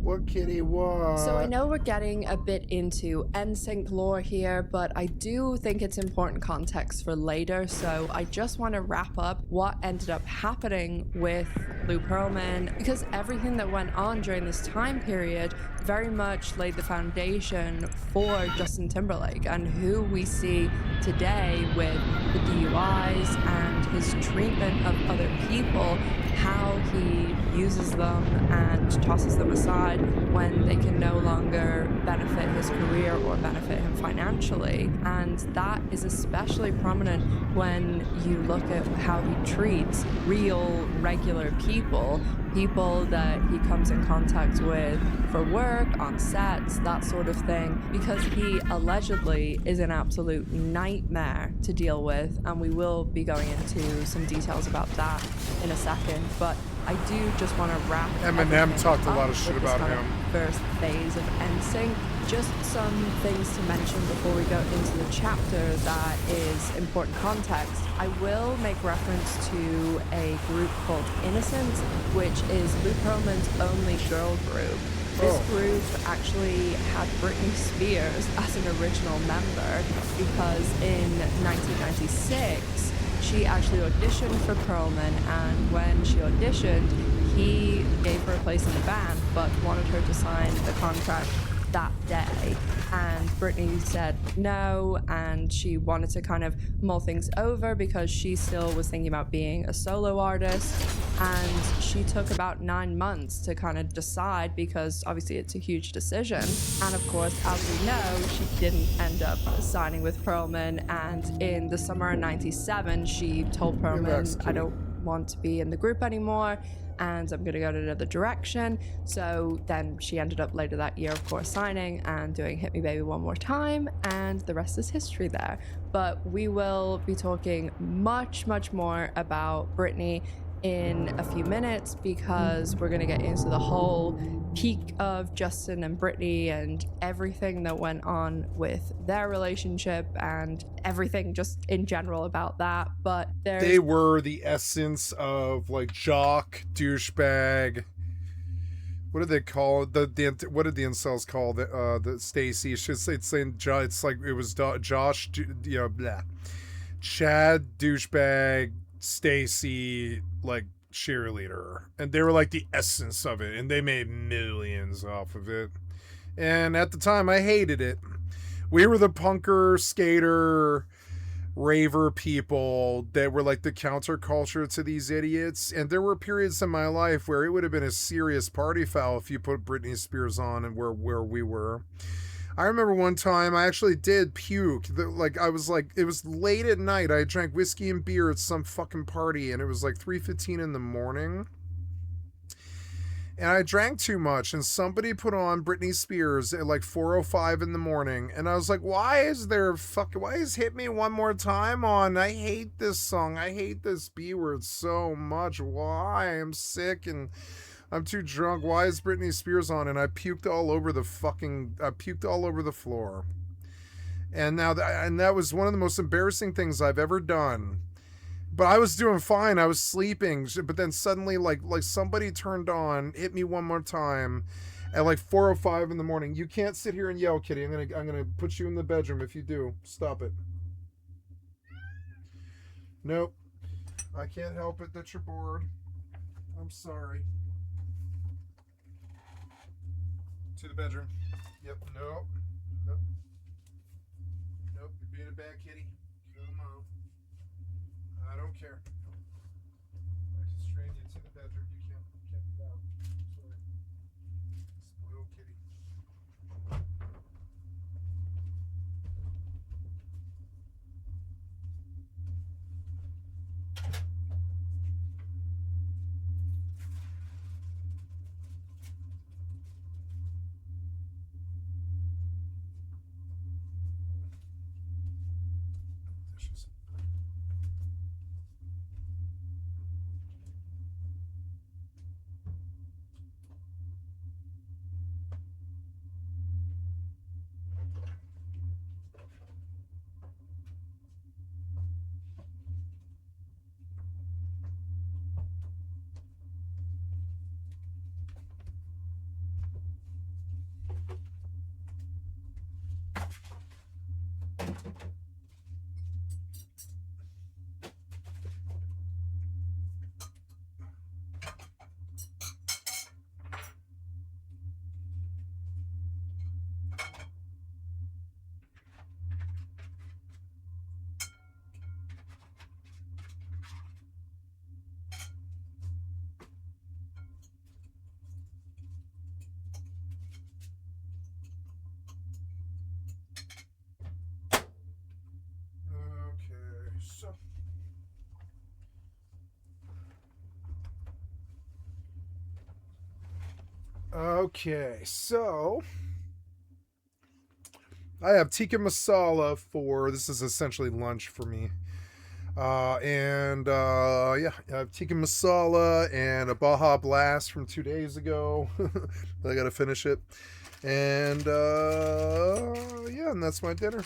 What, kitty, what? So I know we're getting a bit into NSYNC lore here, but I do think it's important context for later, so I just want to wrap up what ended up happening with Lou Pearlman, because everything that went on during this time period very much laid the foundation for Justin Timberlake and who we see today with the DUIs and his treatment of other people, how he uses them and tosses them aside when they can no longer benefit his career or benefit him financially. And that is especially prominent when you look at how he treats real, regular people that he comes in contact with for work, on sets, that sort of thing, because he allegedly is an absolute nightmare to deal with, and we will be going into some details about that in a second. But I do just want to wrap Eminem talked a lot of shit about him. First phase of NSYNC. Just some things to mention before we go into the chapter that is important context. I will make reference to a group called Innocent, which is Lou Pearlman's only girl group. This group actually had Britney Spears as an original member because in 1996, she actually auditioned for Pearlman, and when she auditioned, he gave her a place in the band but wanted her to sign the contract that day, and Britney said no, and she wanted to kind of mull things over because she still was thinking about being a solo artist, and she took about 9 months to kind of decide because obviously it's a huge decision. And of course, as we know, she didn't end up signing with Pearlman, and in the summer of '97 she told Pearlman, I don't want to be in the group anymore and I'm gonna go in another direction. So then she ended up later that year, of course, signing and doing Hit Me Baby One More Time, and the rest is history there. But we will be talking much more about Britney in a few minutes because we're going to get into the whole peak of Justin and Britney and everything that went on with their relationship and everything just in general about that. But they were the essence of like jock, douchebag. What do they call it? What did the incels call the Stacy? It's like it was Josh, blah. Chad, douchebag, Stacy, like cheerleader, and they were like the essence of it, and they made millions off of it. And at the time, I hated it. We were the punker, skater, raver people that were like the counterculture to these idiots. And there were periods in my life where it would have been a serious party foul if you put Britney Spears on and where we were. I remember one time I actually did puke. It was late at night. I drank whiskey and beer at some fucking party, and it was like 3:15 in the morning. And I drank too much, and somebody put on Britney Spears at like 4:05 in the morning, and I was like, why is Hit Me One More Time on? I hate this song. I hate this B word so much. Why? I'm sick and I'm too drunk. Why is Britney Spears on? And I puked all over the floor. And that was one of the most embarrassing things I've ever done. But I was doing fine. I was sleeping. But then suddenly, like somebody turned on, hit me one more time at like 4:05 in the morning. You can't sit here and yell, Kitty. I'm gonna put you in the bedroom if you do. Stop it. Nope. I can't help it that you're bored. I'm sorry. To the bedroom. Yep. Nope. Nope. Nope. You're being a bad kitty. Come on. I don't care. I constrain you to the bedroom. You can't get out. Sorry. Spoiled kitty. Dishes. Okay, so I have tikka masala for, this is essentially lunch for me. Yeah, I have tikka masala and a Baja Blast from 2 days ago. I gotta finish it. And yeah, and that's my dinner.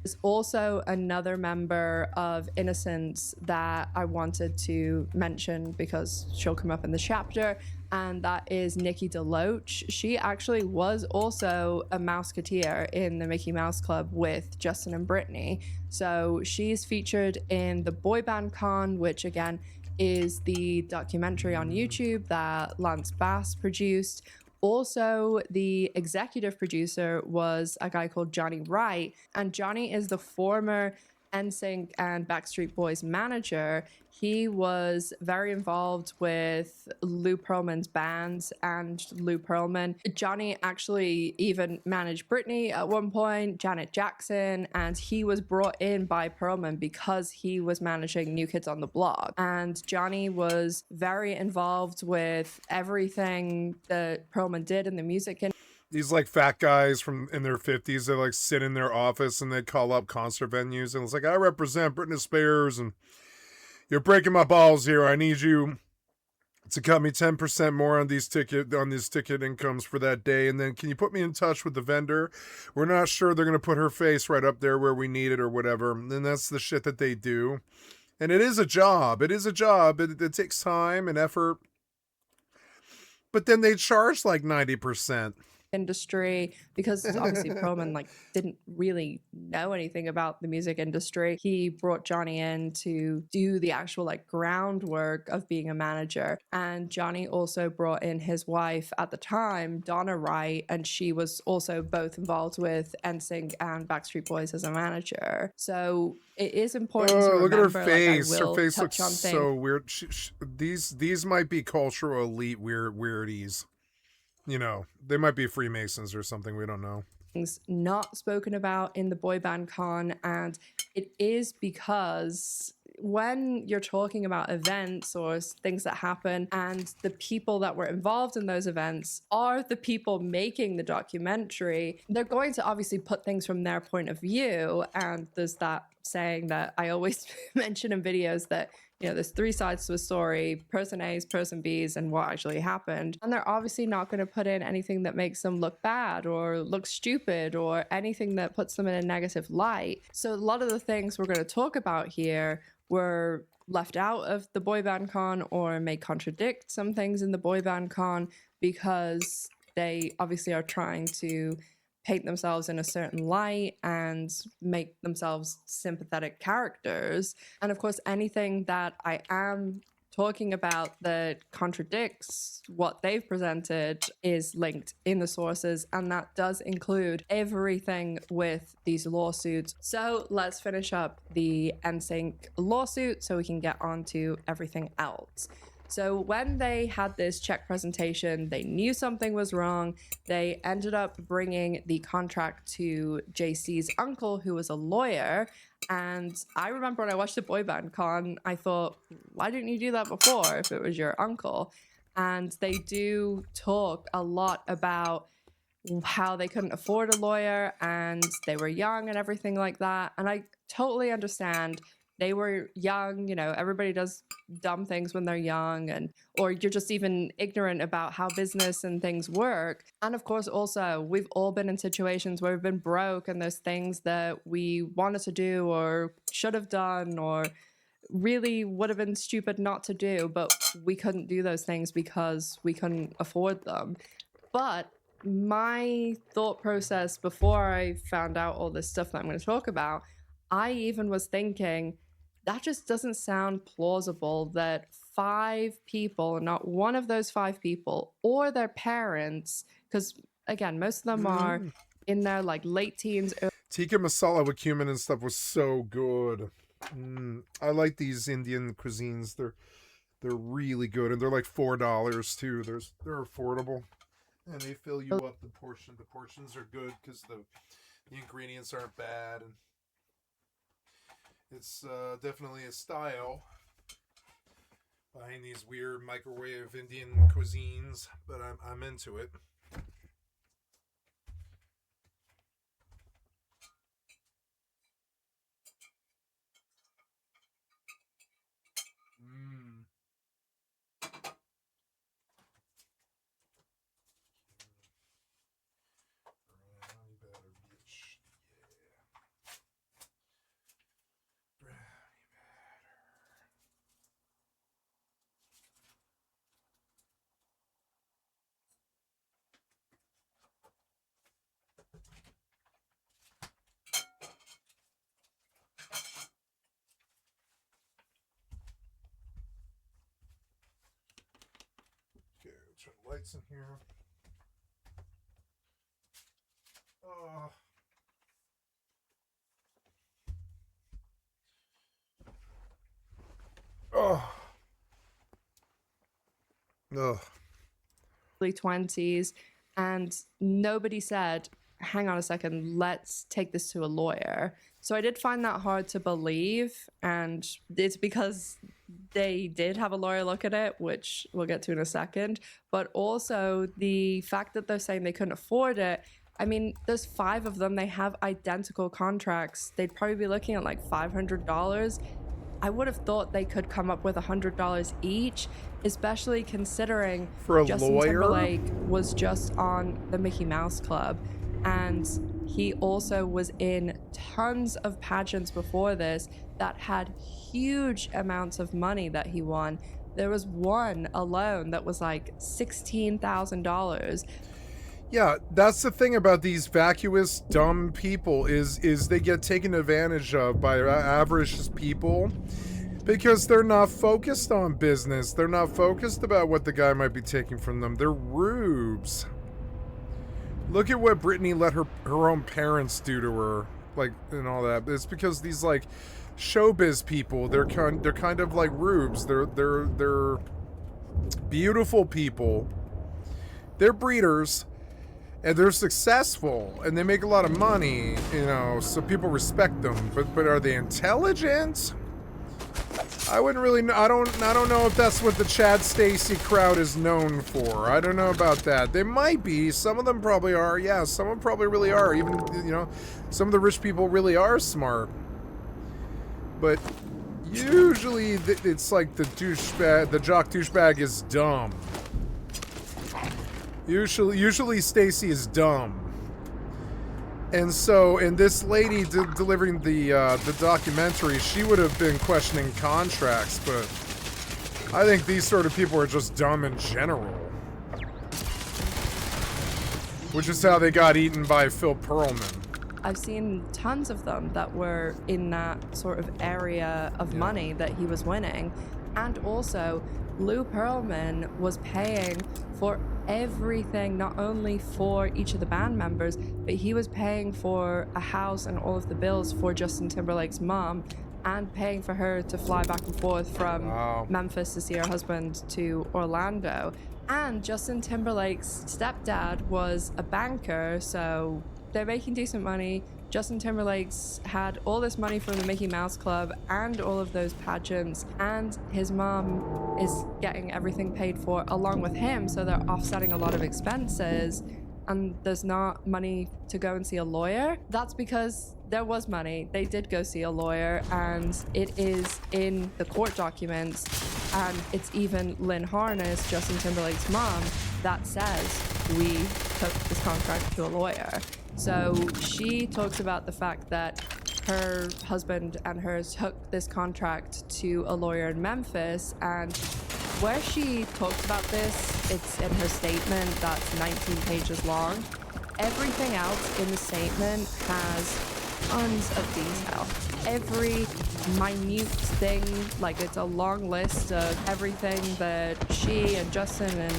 There's also another member of Innocence that I wanted to mention because she'll come up in the chapter, and that is Nikki DeLoach. She actually was also a Mouseketeer in the Mickey Mouse Club with Justin and Brittany. So she's featured in the Boy Band Con, which again is the documentary on YouTube that Lance Bass produced. Also, the executive producer was a guy called Johnny Wright, and Johnny is the former NSYNC and Backstreet Boys manager. He was very involved with Lou Pearlman's bands and Lou Pearlman. Johnny actually even managed Britney at one point, Janet Jackson, and he was brought in by Pearlman because he was managing New Kids on the Block. And Johnny was very involved with everything that Pearlman did in the music industry. These like fat guys from in their 50s, they like sit in their office and they call up concert venues and it's like, I represent Britney Spears and you're breaking my balls here. I need you to cut me 10% more on these ticket incomes for that day. And then can you put me in touch with the vendor? We're not sure they're going to put her face right up there where we need it or whatever. And that's the shit that they do. And it is a job. It is a job. It takes time and effort. But then they charge like 90%. Industry, because obviously Pearlman like didn't really know anything about the music industry. He brought Johnny in to do the actual like groundwork of being a manager, and Johnny also brought in his wife at the time, Donna Wright, and she was also both involved with NSYNC and Backstreet Boys as a manager. So it is important to remember. Look at her face. Like, her face looks so weird. These might be cultural elite weirdies. You know, they might be Freemasons or something. We don't know. Things not spoken about in the Boy Band Con, and it is because when you're talking about events or things that happen and the people that were involved in those events are the people making the documentary, they're going to obviously put things from their point of view. And there's that saying that I always mention in videos that you know, there's three sides to a story, person A's, person B's, and what actually happened. And they're obviously not going to put in anything that makes them look bad or look stupid or anything that puts them in a negative light. So a lot of the things we're going to talk about here were left out of the boy band con or may contradict some things in the boy band con because they obviously are trying to paint themselves in a certain light and make themselves sympathetic characters. And of course, anything that I am talking about that contradicts what they've presented is linked in the sources, and that does include everything with these lawsuits. So let's finish up the NSYNC lawsuit so we can get on to everything else. So when they had this check presentation, they knew something was wrong. They ended up bringing the contract to JC's uncle, who was a lawyer. And I remember when I watched the boy band con, I thought, why didn't you do that before if it was your uncle? And they do talk a lot about how they couldn't afford a lawyer and they were young and everything like that. And I totally understand. They were young, you know, everybody does dumb things when they're young, and or you're just even ignorant about how business and things work. And of course, also, we've all been in situations where we've been broke and there's things that we wanted to do or should have done or really would have been stupid not to do, but we couldn't do those things because we couldn't afford them. But my thought process before I found out all this stuff that I'm going to talk about, I even was thinking, that just doesn't sound plausible that 5 people, not one of those 5 people or their parents, because again, most of them are in their like late teens. Tikka masala with cumin and stuff was so good. I like these Indian cuisines. They're really good, and they're like $4 too. They're affordable, and they fill you up the portion. The portions are good because the ingredients aren't bad, and it's definitely a style behind these weird microwave Indian cuisines, but I'm into it. Okay, turn the lights in here. Early 20s, and nobody said, hang on a second, let's take this to a lawyer. So I did find that hard to believe, and it's because they did have a lawyer look at it, which we'll get to in a second, but also the fact that they're saying they couldn't afford it. I mean, there's 5 of them, they have identical contracts. They'd probably be looking at like $500. I would have thought they could come up with $100 each, especially considering for a Justin lawyer? Timberlake was just on the Mickey Mouse Club, and he also was in tons of pageants before this that had huge amounts of money that he won. There was one alone that was like $16,000. Yeah, that's the thing about these vacuous, dumb people is they get taken advantage of by average people because they're not focused on business. They're not focused about what the guy might be taking from them. They're rubes. Look at what Britney let her own parents do to her, like, and all that. It's because these like showbiz people, they're kind of like rubes. They're beautiful people. They're breeders. And they're successful, and they make a lot of money, you know, so people respect them. But are they intelligent? I wouldn't really know. I don't know if that's what the Chad Stacy crowd is known for. I don't know about that. They might be. Some of them probably are. Yeah, some of them probably really are. Even, you know, some of the rich people really are smart. But Usually, it's like the jock douchebag is dumb. Usually Stacy is dumb. And so, and this lady delivering the documentary, she would have been questioning contracts, but I think these sort of people are just dumb in general. Which is how they got eaten by Phil Pearlman. I've seen tons of them that were in that sort of area of money that he was winning. And also, Lou Pearlman was paying for everything, not only for each of the band members, but he was paying for a house and all of the bills for Justin Timberlake's mom, and paying for her to fly back and forth from Memphis to see her husband to Orlando. And Justin Timberlake's stepdad was a banker, so they're making decent money. Justin Timberlake's had all this money from the Mickey Mouse Club and all of those pageants, and his mom is getting everything paid for along with him, so they're offsetting a lot of expenses, and there's not money to go and see a lawyer. That's because there was money. They did go see a lawyer, and it is in the court documents, and it's even Lynn Harness, Justin Timberlake's mom, that says we took this contract to a lawyer. So she talks about the fact that her husband and hers took this contract to a lawyer in Memphis, and where she talks about this, it's in her statement that's 19 pages long. Everything else in the statement has tons of detail. Every minute thing, like it's a long list of everything that she and Justin and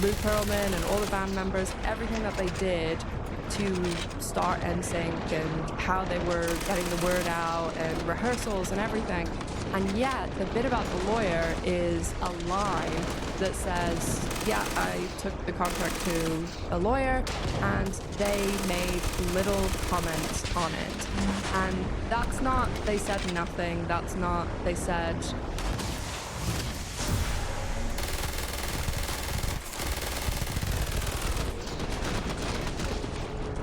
Lou Pearlman and all the band members, everything that they did to start NSYNC and how they were getting the word out and rehearsals and everything. And yet, the bit about the lawyer is a line that says, yeah, I took the contract to a lawyer and they made little comments on it. And that's not, they said nothing, that's not, they said,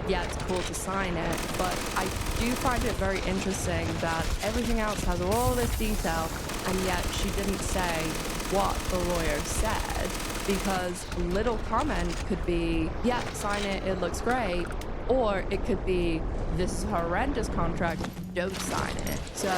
yeah, it's cool to sign it, but I do find it very interesting that everything else has all this detail, and yet she didn't say what the lawyer said, because little comment could be, yeah, sign it, it looks great, or it could be, this is a horrendous contract, don't sign it. So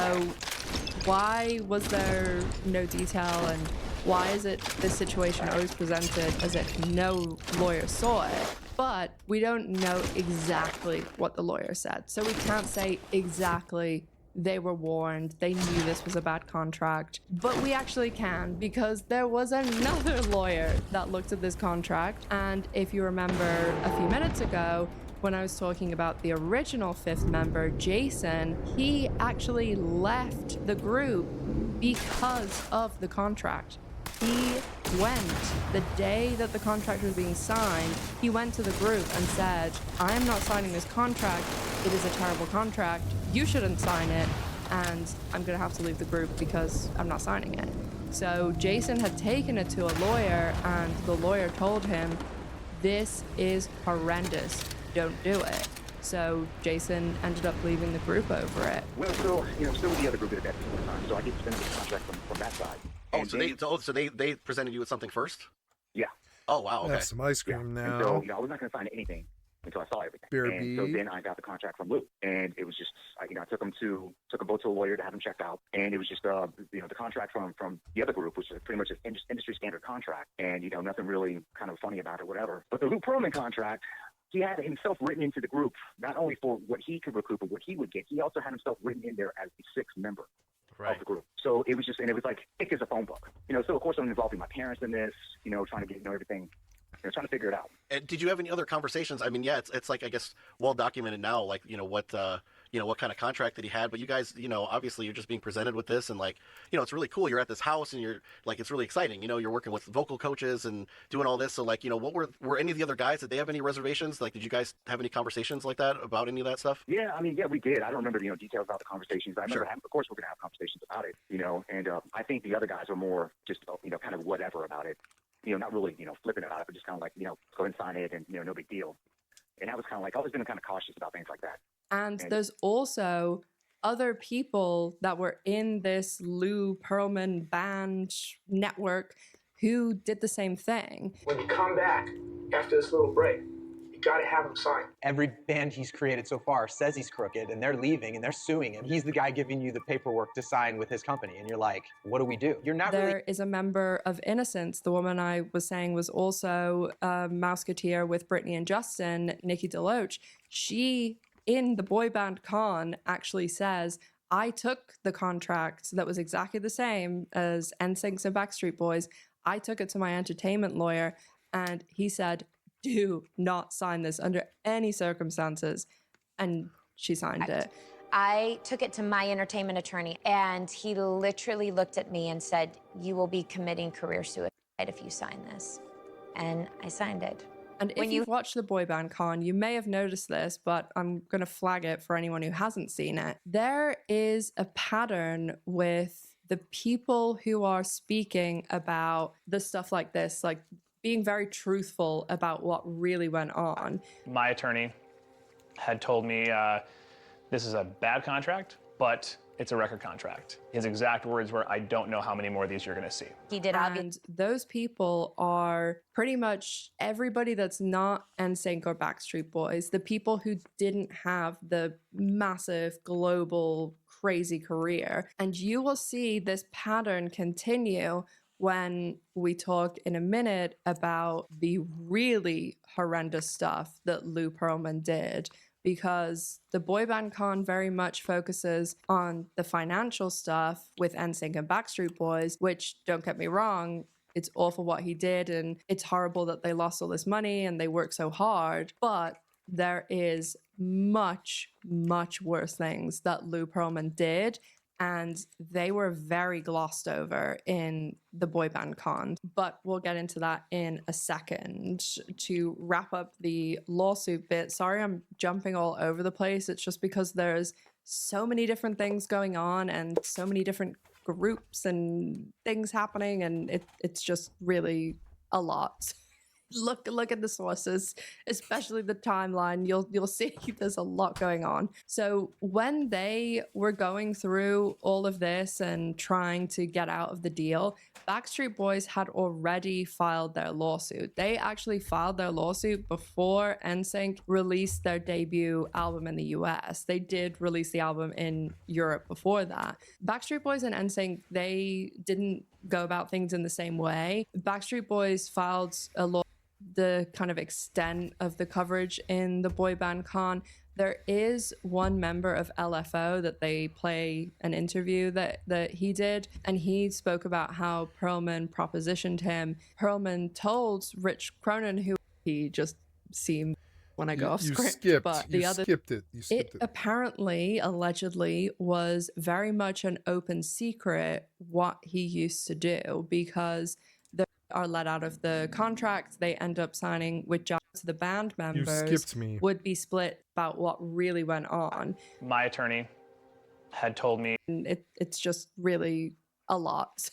why was there no detail, and why is it this situation always presented as if no lawyer saw it? But we don't know exactly what the lawyer said. So we can't say exactly they were warned, they knew this was a bad contract. But we actually can, because there was another lawyer that looked at this contract. And if you remember a few minutes ago, when I was talking about the original fifth member, Jason, he actually left the group because of the contract. He went, the day that the contract was being signed, he went to the group and said, I am not signing this contract. It is a terrible contract. You shouldn't sign it. And I'm going to have to leave the group because I'm not signing it. So Jason had taken it to a lawyer, and the lawyer told him, this is horrendous. Don't do it. So Jason ended up leaving the group over it. Well, still with the other group at that time. So I get to finish the contract from that side. Oh, so they presented you with something first? Yeah. Oh, wow. Okay. Have some ice cream now. And so, I was not going to sign anything until I saw everything. And so then I got the contract from Lou, and it was just, I took them both to a lawyer to have them checked out, and it was just, the contract from the other group, which is pretty much an industry standard contract, and nothing really kind of funny about it, whatever. But the Lou Pearlman contract, he had himself written into the group, not only for what he could recoup and what he would get, he also had himself written in there as the sixth member. Right. Of the group. So it was just, and it was like thick as a phone book. So of course I'm involving my parents in this, trying to get everything, trying to figure it out. And did you have any other conversations? I mean, yeah, it's like, I guess, well documented now, like, what kind of contract that he had, but you guys, obviously you're just being presented with this, and like, it's really cool. You're at this house and you're like, it's really exciting. You're working with vocal coaches and doing all this. So like, what were any of the other guys, did they have any reservations? Like, did you guys have any conversations like that about any of that stuff? Yeah, I mean, yeah, we did. I don't remember, details about the conversations. I remember having, of course we're going to have conversations about it, and I think the other guys are more just, kind of whatever about it, not really, flipping about it, but just kind of like, go ahead and sign it and, no big deal. And that was kind of like, I've always been kind of cautious about things like that. And there's also other people that were in this Lou Pearlman band network who did the same thing. When you come back after this little break, you gotta have him sign. Every band he's created so far says he's crooked, and they're leaving and they're suing him. He's the guy giving you the paperwork to sign with his company, and you're like, what do we do? You're not There is a member of Innocence, the woman I was saying was also a Mouseketeer with Britney and Justin, Nikki DeLoach. She, in the boy band con, actually says, I took the contract that was exactly the same as NSYNC's and Backstreet Boys. I took it to my entertainment lawyer, and he said, do not sign this under any circumstances. And she signed it. I took it to my entertainment attorney, and he literally looked at me and said, you will be committing career suicide if you sign this. And I signed it. And if you've watched the boy band con, you may have noticed this, but I'm going to flag it for anyone who hasn't seen it. There is a pattern with the people who are speaking about the stuff like this, like being very truthful about what really went on. My attorney had told me this is a bad contract, but it's a record contract. His exact words were, I don't know how many more of these you're gonna see. He did, and those people are pretty much everybody that's not NSYNC or Backstreet Boys, the people who didn't have the massive global crazy career. And you will see this pattern continue when we talk in a minute about the really horrendous stuff that Lou Pearlman did, because the boy band con very much focuses on the financial stuff with NSYNC and Backstreet Boys, which, don't get me wrong, it's awful what he did, and it's horrible that they lost all this money and they worked so hard, but there is much, much worse things that Lou Pearlman did, and they were very glossed over in the boy band con. But we'll get into that in a second. To wrap up the lawsuit bit, sorry I'm jumping all over the place. It's just because there's so many different things going on and so many different groups and things happening, and it's just really a lot. Look at the sources, especially the timeline. You'll see there's a lot going on. So when they were going through all of this and trying to get out of the deal, Backstreet Boys had already filed their lawsuit. They actually filed their lawsuit before NSYNC released their debut album in the US. They did release the album in Europe before that. Backstreet Boys and NSYNC, they didn't go about things in the same way. Backstreet Boys filed a lawsuit. The kind of extent of the coverage in the boy band con, there is one member of LFO that they play an interview that he did, and he spoke about how Pearlman propositioned him. Pearlman told Rich Cronin, who he just seemed when I go off script, but the other skipped it. You skipped it. Apparently, allegedly, was very much an open secret what he used to do, because are let out of the contract, they end up signing with jobs. The band members would be split about what really went on. My attorney had told me it's just really a lot.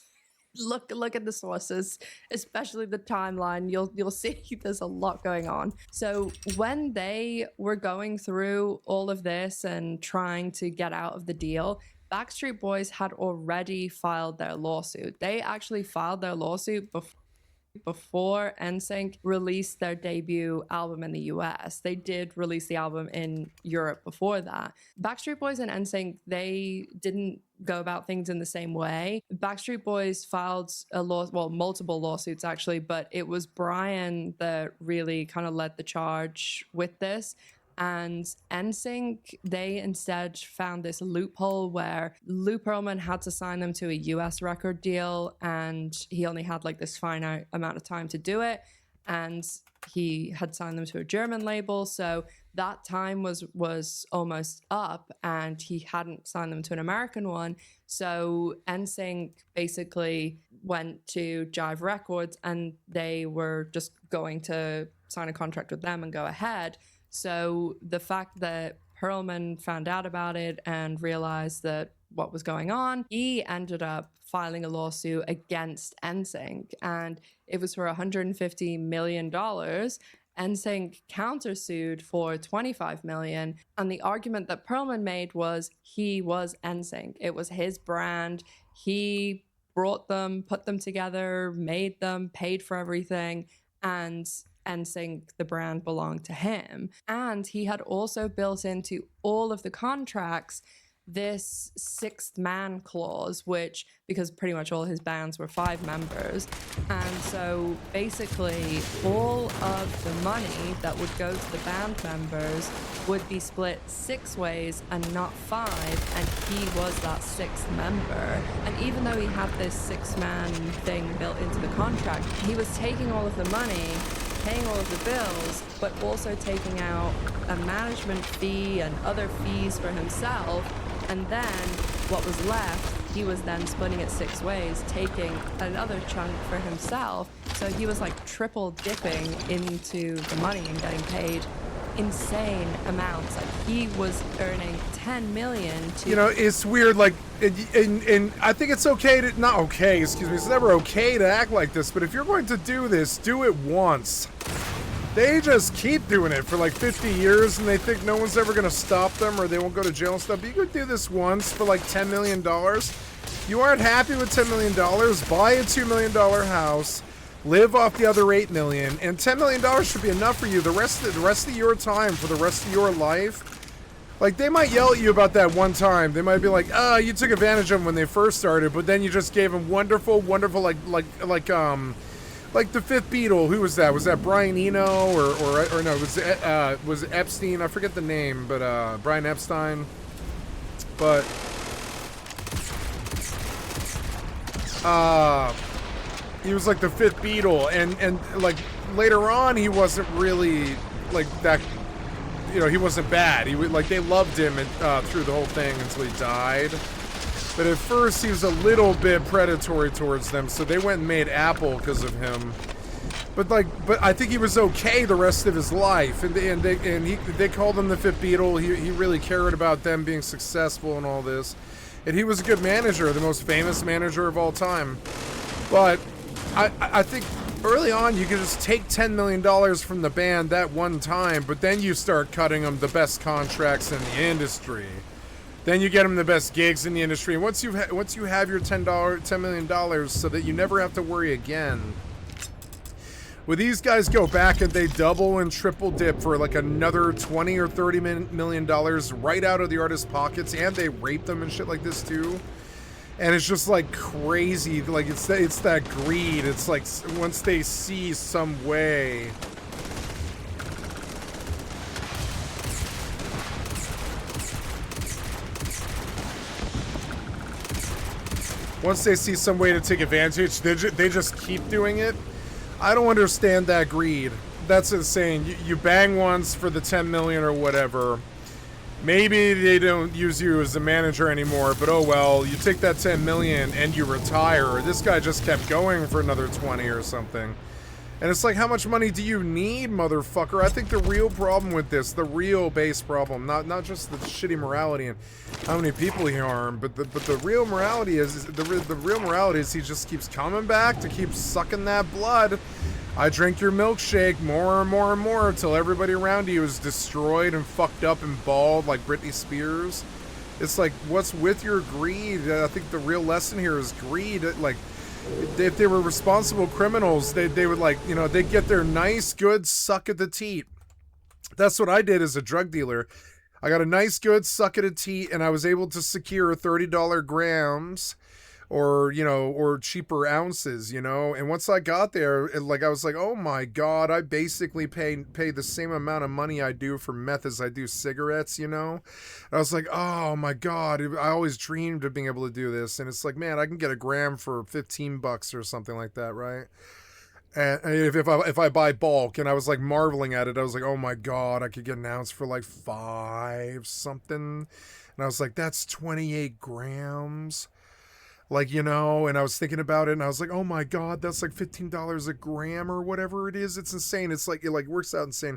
Look at the sources, especially the timeline. You'll see there's a lot going on. So when they were going through all of this and trying to get out of the deal, Backstreet Boys had already filed their lawsuit. They actually filed their lawsuit before NSYNC released their debut album in the US. They did release the album in Europe before that. Backstreet Boys and NSYNC, they didn't go about things in the same way. Backstreet Boys filed multiple lawsuits actually, but it was Brian that really kind of led the charge with this. And NSYNC, they instead found this loophole where Lou Pearlman had to sign them to a US record deal, and he only had like this finite amount of time to do it. And he had signed them to a German label, so that time was almost up, and he hadn't signed them to an American one. So NSYNC basically went to Jive Records, and they were just going to sign a contract with them and go ahead. So the fact that Pearlman found out about it and realized that what was going on, he ended up filing a lawsuit against NSYNC, and it was for $150 million. NSYNC countersued for $25 million, and the argument that Perlman made was he was NSYNC. It was his brand. He brought them, put them together, made them, paid for everything, and NSYNC, the brand, belonged to him. And he had also built into all of the contracts this sixth man clause, which, because pretty much all his bands were 5 members, and so basically all of the money that would go to the band members would be split 6 ways and not 5, and he was that 6th member. And even though he had this 6-man thing built into the contract, he was taking all of the money, paying all of the bills, but also taking out a management fee and other fees for himself. And then what was left, he was then splitting it 6 ways, taking another chunk for himself. So he was like triple dipping into the money and getting paid insane amounts. Like he was earning 10 million to... You know, it's weird, like, and I think it's okay to, not okay, excuse me, it's never okay to act like this, but if you're going to do this, do it once. They just keep doing it for like 50 years and they think no one's ever going to stop them or they won't go to jail and stuff. But you could do this once for like $10 million. You aren't happy with $10 million, buy a $2 million house, live off the other $8 million, and $10 million should be enough for you the rest of your time, for the rest of your life. Like, they might yell at you about that one time. They might be like, oh, you took advantage of them when they first started, but then you just gave them wonderful, like the fifth Beatle. Who was that? Was that Brian Eno or no? Was it Epstein? I forget the name, but Brian Epstein. But he was like the fifth Beatle, and like later on he wasn't really like that. You know, he wasn't bad. He would, like, they loved him through the whole thing until he died. But at first, he was a little bit predatory towards them, so they went and made Apple because of him. But I think he was okay the rest of his life, and they called him the fifth Beatle. He really cared about them being successful and all this, and he was a good manager, the most famous manager of all time. But I think early on you could just take $10 million from the band that one time, but then you start cutting them the best contracts in the industry. Then you get them the best gigs in the industry. And once you have your $10 million, so that you never have to worry again. Well, these guys go back and they double and triple dip for like another $20 or $30 million right out of the artist's pockets, and they rape them and shit like this too. And it's just like crazy. Like it's that greed. It's like once they see some way. Once they see some way to take advantage, they just keep doing it. I don't understand that greed. That's insane. You bang once for the 10 million or whatever. Maybe they don't use you as a manager anymore, but oh well, you take that 10 million and you retire. This guy just kept going for another 20 or something. And it's like, how much money do you need, motherfucker? I think the real problem with this, the real base problem, not just the shitty morality and how many people he harmed, but the real morality is the real morality is he just keeps coming back to keep sucking that blood. I drink your milkshake more and more and more until everybody around you is destroyed and fucked up and bald like Britney Spears. It's like, what's with your greed? I think the real lesson here is greed. Like, if they were responsible criminals, they would, like, you know, they'd get their nice, good suck at the teat. That's what I did as a drug dealer. I got a nice, good suck at a teat, and I was able to secure $30 grams or, you know, or cheaper ounces, you know. And once I got there, I was like, oh my God, I basically pay the same amount of money I do for meth as I do cigarettes, you know. And I was like, oh my God, I always dreamed of being able to do this. And it's like, man, I can get a gram for $15 or something like that, right? And if I buy bulk, and I was like marveling at it, I was like, oh my God, I could get an ounce for like $5 something. And I was like, that's 28 grams. Like, you know, and I was thinking about it and I was like, oh my God, that's like $15 a gram or whatever it is. It's insane. It's like, it like works out insane.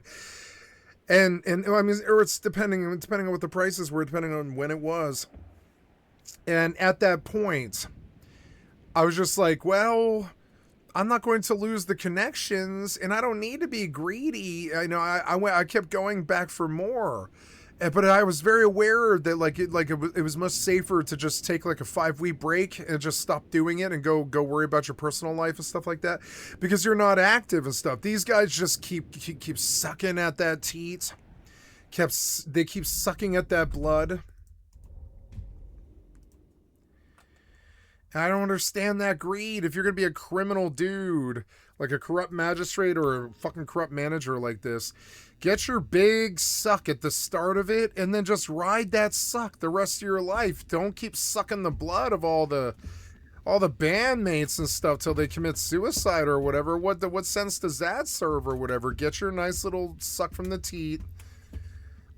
And I mean, or it's depending on what the prices were, depending on when it was. And at that point, I was just like, well, I'm not going to lose the connections, and I don't need to be greedy. I kept going back for more. But I was very aware that it was much safer to just take like a 5-week break and just stop doing it and go worry about your personal life and stuff like that, because you're not active and stuff. These guys just keep sucking at that teat. They keep sucking at that blood. I don't understand that greed. If you're going to be a criminal dude, like a corrupt magistrate or a fucking corrupt manager like this, get your big suck at the start of it and then just ride that suck the rest of your life. Don't keep sucking the blood of all the bandmates and stuff till they commit suicide or whatever. What sense does that serve or whatever? Get your nice little suck from the teat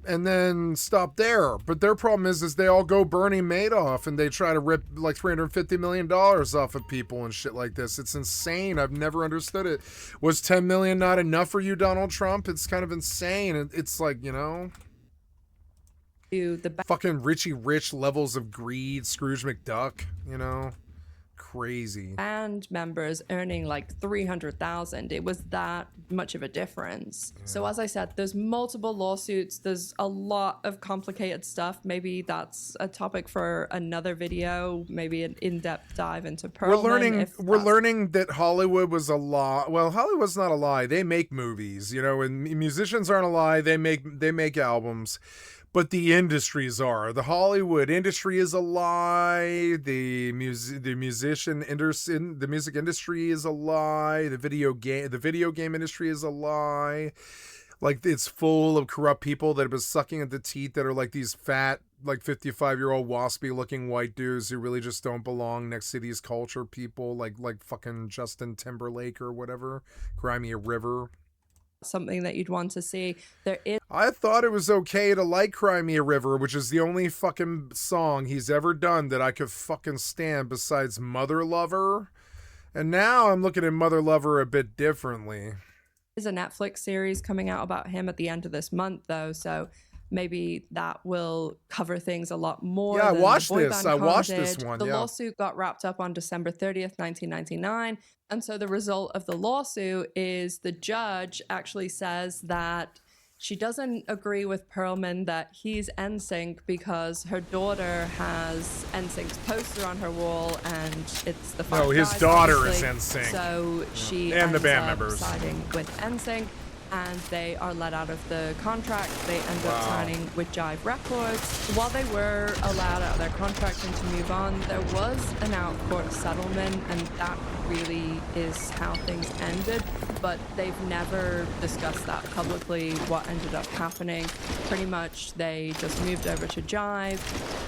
and then stop there. But their problem is they all go Bernie Madoff and they try to rip like $350 million off of people and shit like this. It's insane. I've never understood it. Was 10 million not enough for you, Donald Trump? It's kind of insane. It's like, fucking Richie Rich levels of greed, Scrooge McDuck, crazy. Band members earning like 300,000. It was that much of a difference. Yeah. So as I said, there's multiple lawsuits. There's a lot of complicated stuff. Maybe that's a topic for another video. Maybe an in-depth dive into Perlman. We're learning that Hollywood was a lie. Well, Hollywood's not a lie. They make movies, and musicians aren't a lie. They make albums. But the industries are. The Hollywood industry is a lie. The music industry is a lie. The video game industry is a lie. Like, it's full of corrupt people that have been sucking at the teat that are like these fat, like 55-year-old waspy looking white dudes who really just don't belong next to these culture people like fucking Justin Timberlake or whatever. Cry Me a River. Something that you'd want to see. I thought it was okay to like Cry Me a River, which is the only fucking song he's ever done that I could fucking stand besides Mother Lover. And now I'm looking at Mother Lover a bit differently. There's a Netflix series coming out about him at the end of this month, though, so maybe that will cover things a lot more. Yeah, I watched this. I watched this one. The lawsuit got wrapped up on December 30th, 1999. And so the result of the lawsuit is the judge actually says that she doesn't agree with Perlman that he's NSYNC because her daughter has NSYNC's poster on her wall and it's the five his guys, daughter obviously. is NSYNC. So she and the band ends up members siding with NSYNC. And they are let out of the contract. They end up signing with Jive Records. While they were allowed out of their contract and to move on, there was an out-of-court settlement, and that really is how things ended. But they've never discussed that publicly, what ended up happening. Pretty much, they just moved over to Jive.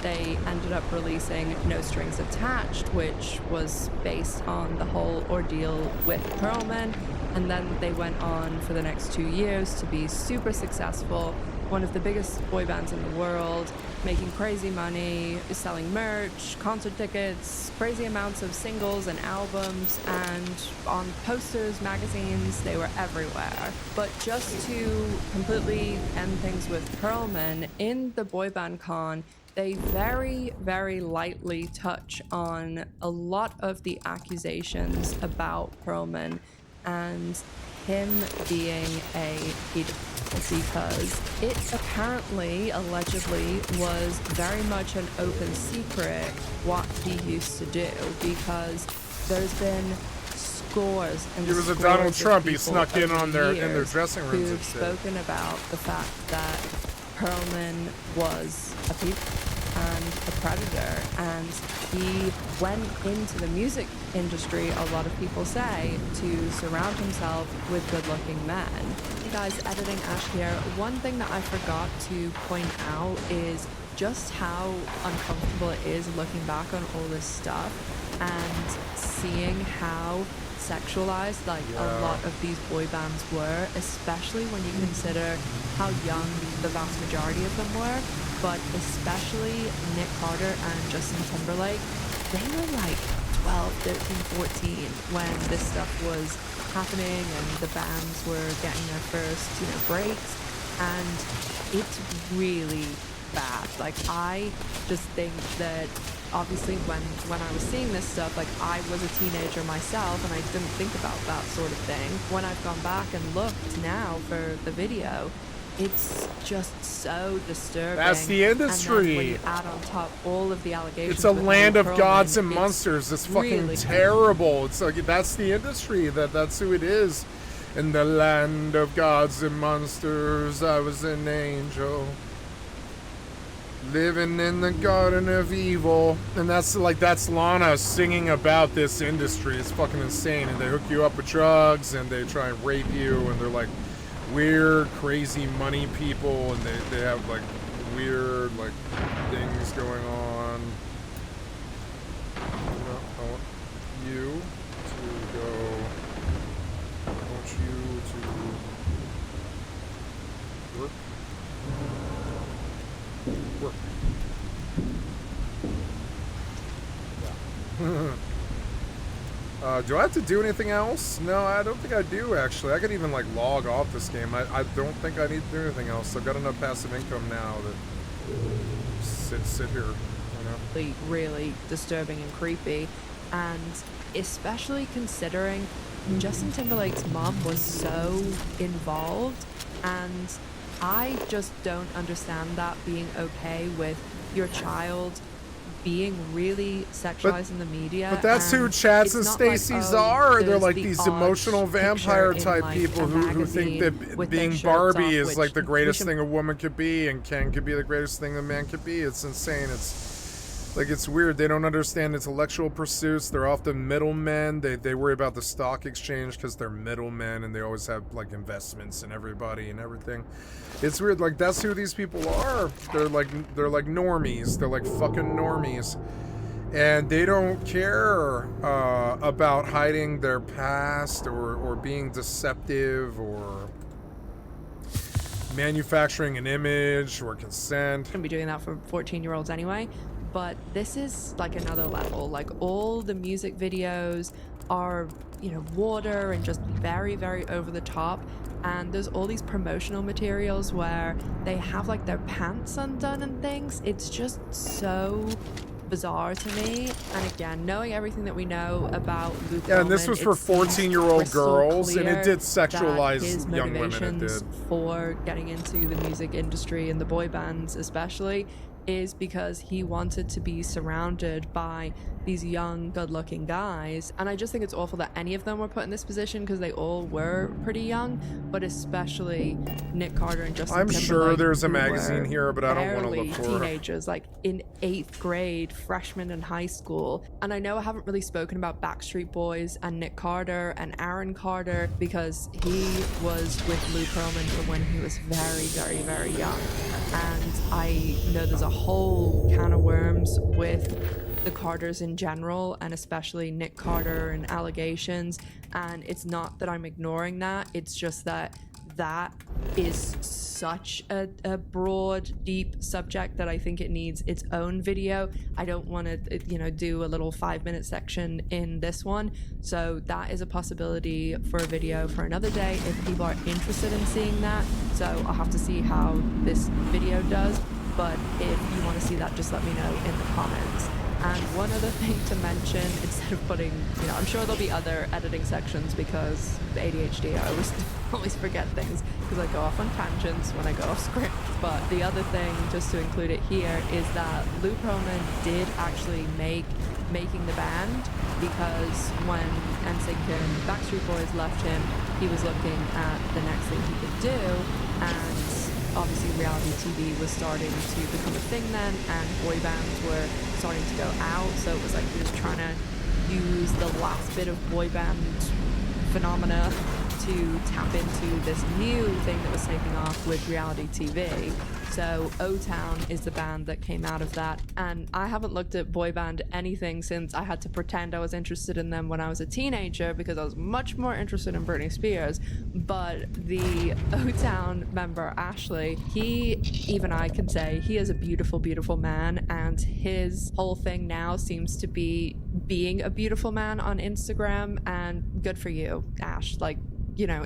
They ended up releasing No Strings Attached, which was based on the whole ordeal with Perlman. And then they went on for the next 2 years to be super successful, one of the biggest boy bands in the world, making crazy money, selling merch, concert tickets, crazy amounts of singles and albums, and on posters, magazines, they were everywhere. But just to completely end things with Perlman, in the Boy Band Con, they very, very lightly touch on a lot of the accusations about Perlman and him being a pedophile, because it apparently, allegedly, was very much an open secret what he used to do, because there's been scores and he was a scores Donald Trump. He of snuck in on their in their dressing rooms who've spoken about the fact that Perlman was a pedophile and a predator, and he went into the music industry, a lot of people say, to surround himself with good-looking men. Hey guys, Editing Ash here. One thing that I forgot to point out is just how uncomfortable it is looking back on all this stuff and seeing how sexualized a lot of these boy bands were, especially when you consider how young the vast majority of them were, but especially Nick Carter and Justin Timberlake. They were like 12, 13, 14 when this stuff was happening and the bands were getting their first, breaks, and it's really bad. Like, I just think that obviously when I was seeing this stuff, like, I was a teenager myself and I didn't think about that sort of thing. When I've gone back and looked now for the video, it's just so disturbing. That's the industry. And then when you add on top all of the allegations, It's a with land Lou of gods Pearlman, and monsters. It's fucking really terrible. It's like, that's the industry. That's who it is. In the land of gods and monsters, I was an angel, living in the garden of evil. And that's Lana singing about this industry. It's fucking insane. And they hook you up with drugs and they try and rape you, and they're like weird, crazy money people, and they have like weird like things going on. I want you to go. I want you to work. Work. Yeah. Do I have to do anything else? No, I don't think I do, actually. I could even, like, log off this game. I don't think I need to do anything else. I've got enough passive income now that sit here, you know? Really disturbing and creepy. And especially considering Justin Timberlake's mom was so involved, and I just don't understand that being okay with your child being really sexualized in the media. But that's who Chads and Stacey's are. They're like these emotional vampire type people who think that being Barbie is like the greatest thing a woman could be, and Ken could be the greatest thing a man could be. It's insane. It's like, it's weird. They don't understand intellectual pursuits. They're often middlemen. They worry about the stock exchange because they're middlemen, and they always have like investments in everybody and everything. It's weird. Like, that's who these people are. They're like normies. They're like fucking normies, and they don't care about hiding their past or being deceptive or manufacturing an image or consent. Gonna be doing that for 14-year-olds anyway. But this is like another level. Like, all the music videos are, you know, water and just very, very over the top. And there's all these promotional materials where they have like their pants undone and things. It's just so bizarre to me. And again, knowing everything that we know about Lou Pearlman, yeah, and this was for 14-year-old girls, and it did sexualize his young women. It did. For getting into the music industry and the boy bands especially is because he wanted to be surrounded by these young, good-looking guys. And I just think it's awful that any of them were put in this position, because they all were pretty young, but especially Nick Carter and Justin Timberlake. I'm sure there's a magazine here, but I don't want to look for it. Teenagers, like in 8th grade, freshmen in high school. And I know I haven't really spoken about Backstreet Boys and Nick Carter and Aaron Carter, because he was with Lou Pearlman from when he was very, very, very young. And I know there's a whole can of worms with the Carters in general, and especially Nick Carter and allegations. And it's not that I'm ignoring that, it's just that that is such a broad, deep subject that I think it needs its own video. I don't want to, you know, do a little 5-minute section in this one. So that is a possibility for a video for another day if people are interested in seeing that. So I'll have to see how this video does. But if you want to see that, just let me know in the comments. And one other thing to mention, instead of putting, you know, I'm sure there'll be other editing sections, because the ADHD, I always forget things because I go off on tangents when I go off script. But the other thing, just to include it here, is that Lou Pearlman did actually making the band, because when NSYNC and Backstreet Boys left him, he was looking at the next thing he could do, and obviously reality TV was starting to become a thing then, and boy bands were starting to go out, so it was like he was trying to use the last bit of boy band phenomena to tap into this new thing that was taking off with reality TV. So O-Town is the band that came out of that, and I haven't looked at boy band anything since I had to pretend I was interested in them when I was a teenager, because I was much more interested in Britney Spears. But the O-Town member Ashley, even I can say he is a beautiful, beautiful man, and his whole thing now seems to be being a beautiful man on Instagram, and good for you, Ash. Like, you know,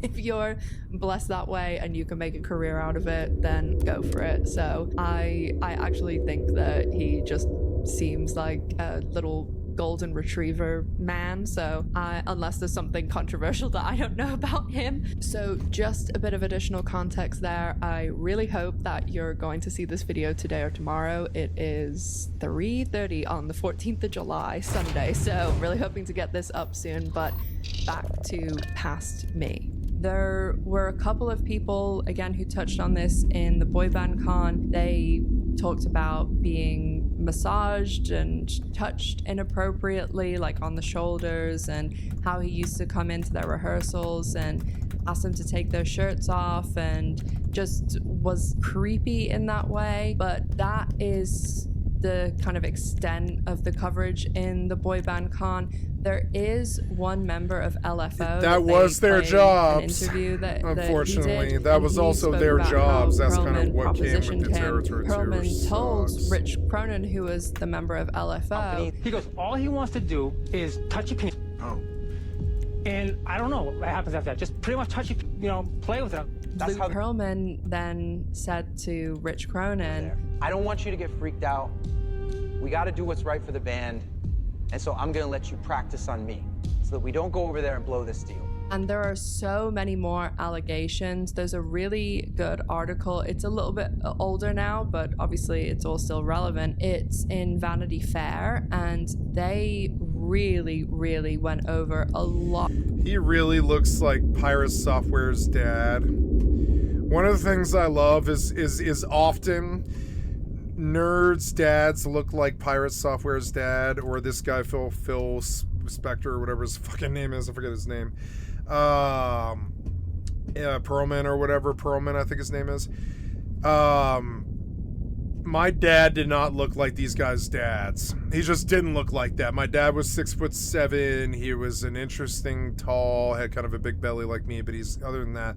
if you're blessed that way and you can make a career out of it, then go for it. So I actually think that he just seems like a little golden retriever man, so unless there's something controversial that I don't know about him. So just a bit of additional context there. I really hope that you're going to see this video today or tomorrow. It is 3:30 on the 14th of July, Sunday, so I'm really hoping to get this up soon. But back to past me. There were a couple of people, again, who touched on this in the boy band con. They talked about being massaged and touched inappropriately, like on the shoulders, and how he used to come into their rehearsals and ask them to take their shirts off, and just was creepy in that way. But that is the kind of extent of the coverage in the boy band con. There is one member of LFO that was their jobs. Unfortunately, that was also their jobs. That's kind of what came with the territory. Perlman told Rich Cronin, who was the member of LFO, he goes, all he wants to do is touch your penis. Oh. And I don't know what happens after that. Just pretty much touch it, play with it. That's Luke Perlman then said to Rich Cronin, I don't want you to get freaked out. We got to do what's right for the band. And so I'm going to let you practice on me so that we don't go over there and blow this deal. And there are so many more allegations. There's a really good article. It's a little bit older now, but obviously it's all still relevant. It's in Vanity Fair, and they really, really went over a lot. He really looks like Pirate Software's dad. One of the things I love is often nerds' dads look like Pirate Software's dad, or this guy Phil Spector, or whatever his fucking name is. I forget his name. Perlman or whatever. Perlman, I think his name is. My dad did not look like these guys' dads. He just didn't look like that. My dad was 6'7". He was an interesting, tall, had kind of a big belly like me, but other than that,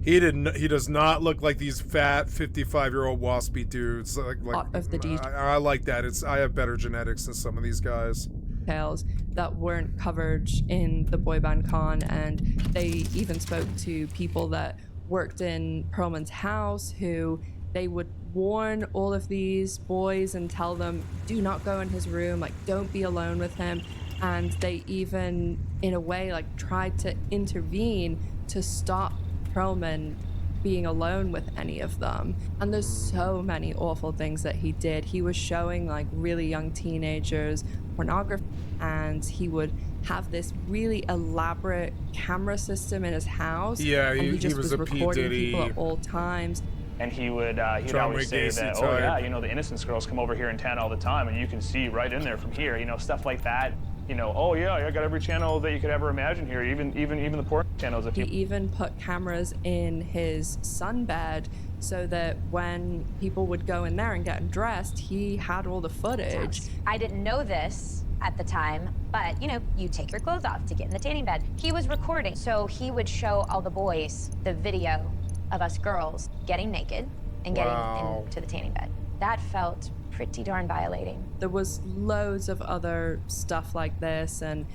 he does not look like these fat 55-year-old waspy dudes. Like of the details. I like that. I have better genetics than some of these guys. That weren't covered in the boy band con, and they even spoke to people that worked in Perlman's house, who they would warn all of these boys and tell them, do not go in his room, like don't be alone with him. And they even in a way like tried to intervene to stop Perlman being alone with any of them. And there's so many awful things that he did. He was showing like really young teenagers pornography, and he would have this really elaborate camera system in his house. Yeah, and he just was a recording people at all times. And he would always say that, oh yeah, the Innocence girls come over here in town all the time, and you can see right in there from here, stuff like that. Oh yeah, I got every channel that you could ever imagine here, even the porn channels. He even put cameras in his sunbed so that when people would go in there and get dressed, he had all the footage. I didn't know this at the time, but you take your clothes off to get in the tanning bed. He was recording, so he would show all the boys the video of us girls getting naked and getting into the tanning bed. That felt pretty darn violating. There was loads of other stuff like this, and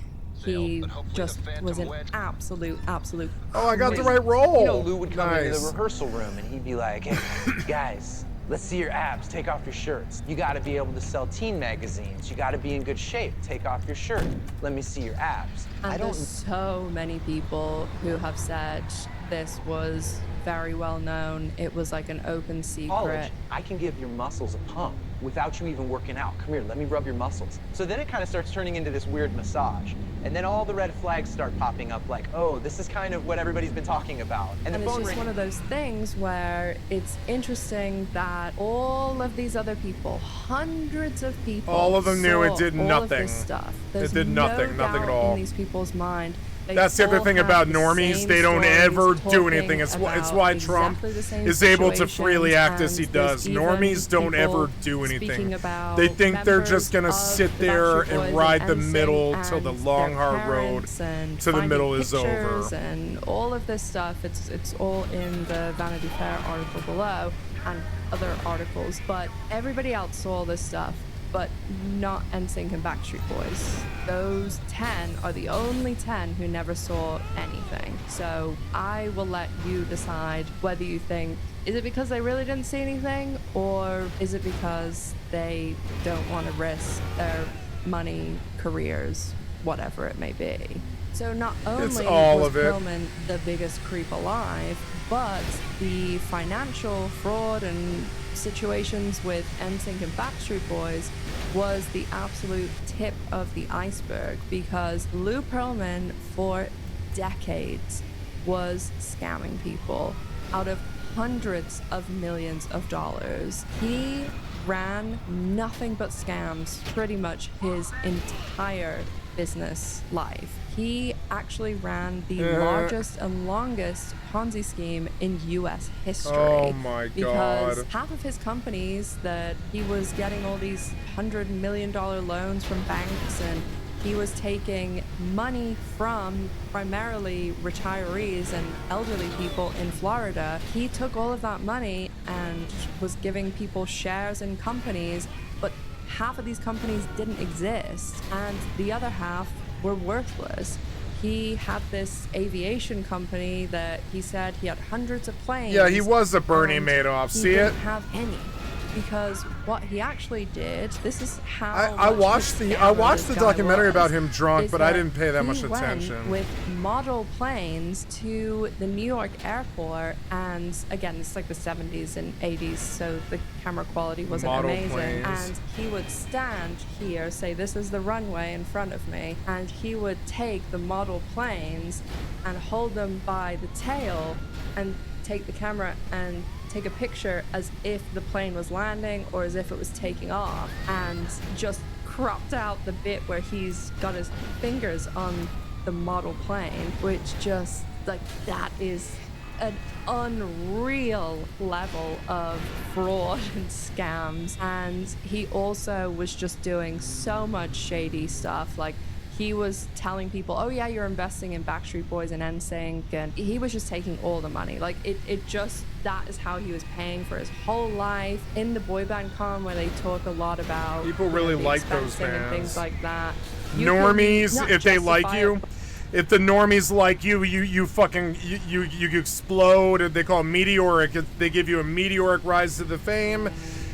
he just was an absolute. Oh, I got the right role. Lou would come into the rehearsal room and he'd be like, hey, guys, let's see your abs. Take off your shirts. You got to be able to sell teen magazines. You got to be in good shape. Take off your shirt. Let me see your abs. And there's so many people who have said this was very well known. It was like an open secret. College, I can give your muscles a pump without you even working out. Come here, let me rub your muscles. So then it kind of starts turning into this weird massage. And then all the red flags start popping up like, oh, this is kind of what everybody's been talking about. And it's just one of those things where it's interesting that all of these other people, hundreds of people, all of them knew it did nothing. All of this stuff. It did nothing at all. In these people's mind. That's the other thing about normies. They don't ever do anything. It's why Trump is able to freely act as he does. Normies don't ever do anything. They think they're just going to sit there and ride the middle till the long, hard road to the middle is over. And all of this stuff, it's all in the Vanity Fair article below and other articles. But everybody else saw this stuff. but not NSYNC and Backstreet Boys. Those 10 are the only 10 who never saw anything. So I will let you decide whether you think, is it because they really didn't see anything, or is it because they don't want to risk their money, careers, whatever it may be. So not only was Perlman the biggest creep alive, but the financial fraud and situations with NSYNC and Backstreet Boys was the absolute tip of the iceberg, because Lou Pearlman for decades was scamming people out of hundreds of millions of dollars. He ran nothing but scams pretty much his entire business life. He actually ran the largest and longest Ponzi scheme in US history. Oh my God. Because half of his companies that he was getting all these $100 million loans from banks, and he was taking money from primarily retirees and elderly people in Florida. He took all of that money and was giving people shares in companies, but half of these companies didn't exist, and the other half were worthless. He had this aviation company that he said he had hundreds of planes. Yeah, he was a Bernie Madoff. See it? He didn't have any. Because what he actually did, this is how I watched the documentary about him drunk, but I didn't pay that much he attention. Went with model planes to the New York airport, and again, it's like the 70s and 80s, so the camera quality wasn't Model amazing. planes. And he would stand here, say, "This is the runway in front of me," and he would take the model planes and hold them by the tail and take the camera and take a picture as if the plane was landing or as if it was taking off, and just cropped out the bit where he's got his fingers on the model plane, which just, like, that is an unreal level of fraud and scams. And he also was just doing so much shady stuff. Like, he was telling people, oh yeah, you're investing in Backstreet Boys and NSYNC, and he was just taking all the money. Like, it just, that is how he was paying for his whole life. In the boy band con, where they talk a lot about people really like those bands and things like that. Normies, if they like you, if the normies like you, you fucking you explode. They call it meteoric. They give you a meteoric rise to the fame.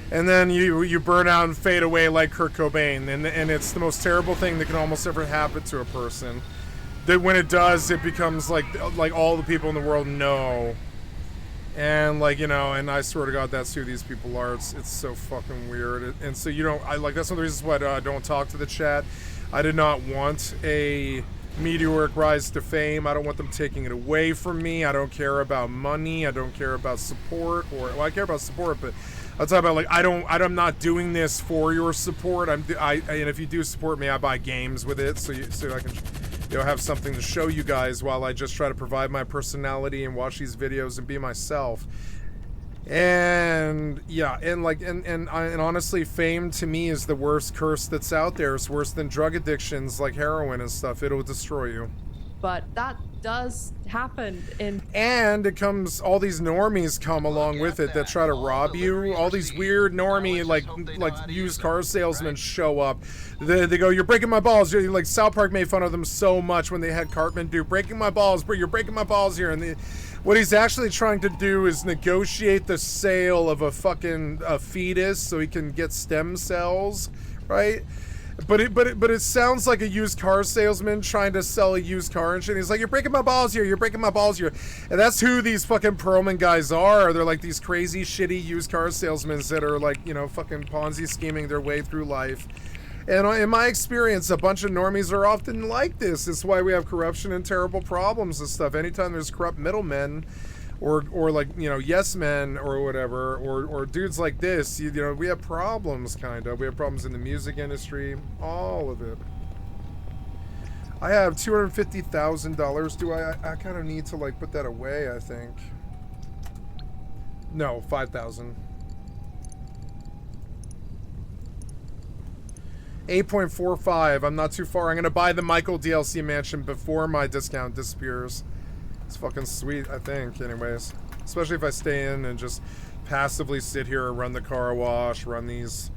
And then you burn out and fade away like Kurt Cobain, and it's the most terrible thing that can almost ever happen to a person. That when it does, it becomes like all the people in the world know, and like, you know, and I swear to God, that's who these people are. It's so fucking weird, and so, you know, that's one of the reasons why I don't talk to the chat. I did not want a meteoric rise to fame. I don't want them taking it away from me. I don't care about money. I don't care about support, or I care about support, but I'll talk about, like, I'm not doing this for your support. And if you do support me, I buy games with it, so I can, you know, have something to show you guys while I just try to provide my personality and watch these videos and be myself. And yeah, and honestly, fame to me is the worst curse that's out there. It's worse than drug addictions like heroin and stuff. It'll destroy you. But that does happen and it comes, all these normies come along with it that try to rob you. All these weird normie like used car salesmen show up. They go, "You're breaking my balls." Like, South Park made fun of them so much when they had Cartman do "breaking my balls," but you're breaking my balls here. And what he's actually trying to do is negotiate the sale of a fetus so he can get stem cells, right? But it sounds like a used car salesman trying to sell a used car and shit. He's like, "You're breaking my balls here. You're breaking my balls here." And that's who these fucking Perlman guys are. They're like these crazy, shitty used car salesmen that are, like, you know, fucking Ponzi scheming their way through life. And in my experience, a bunch of normies are often like this. It's why we have corruption and terrible problems and stuff. Anytime there's corrupt middlemen, or like, you know, yes men or whatever, or dudes like this, you know, we have problems, kind of. We have problems in the music industry, all of it. I have $250,000. Do I kind of need to, like, put that away, I think. No, 5,000. 8.45. I'm not too far. I'm gonna buy the Michael DLC mansion before my discount disappears. It's fucking sweet, I think, anyways. Especially if I stay in and just passively sit here and run the car wash, run these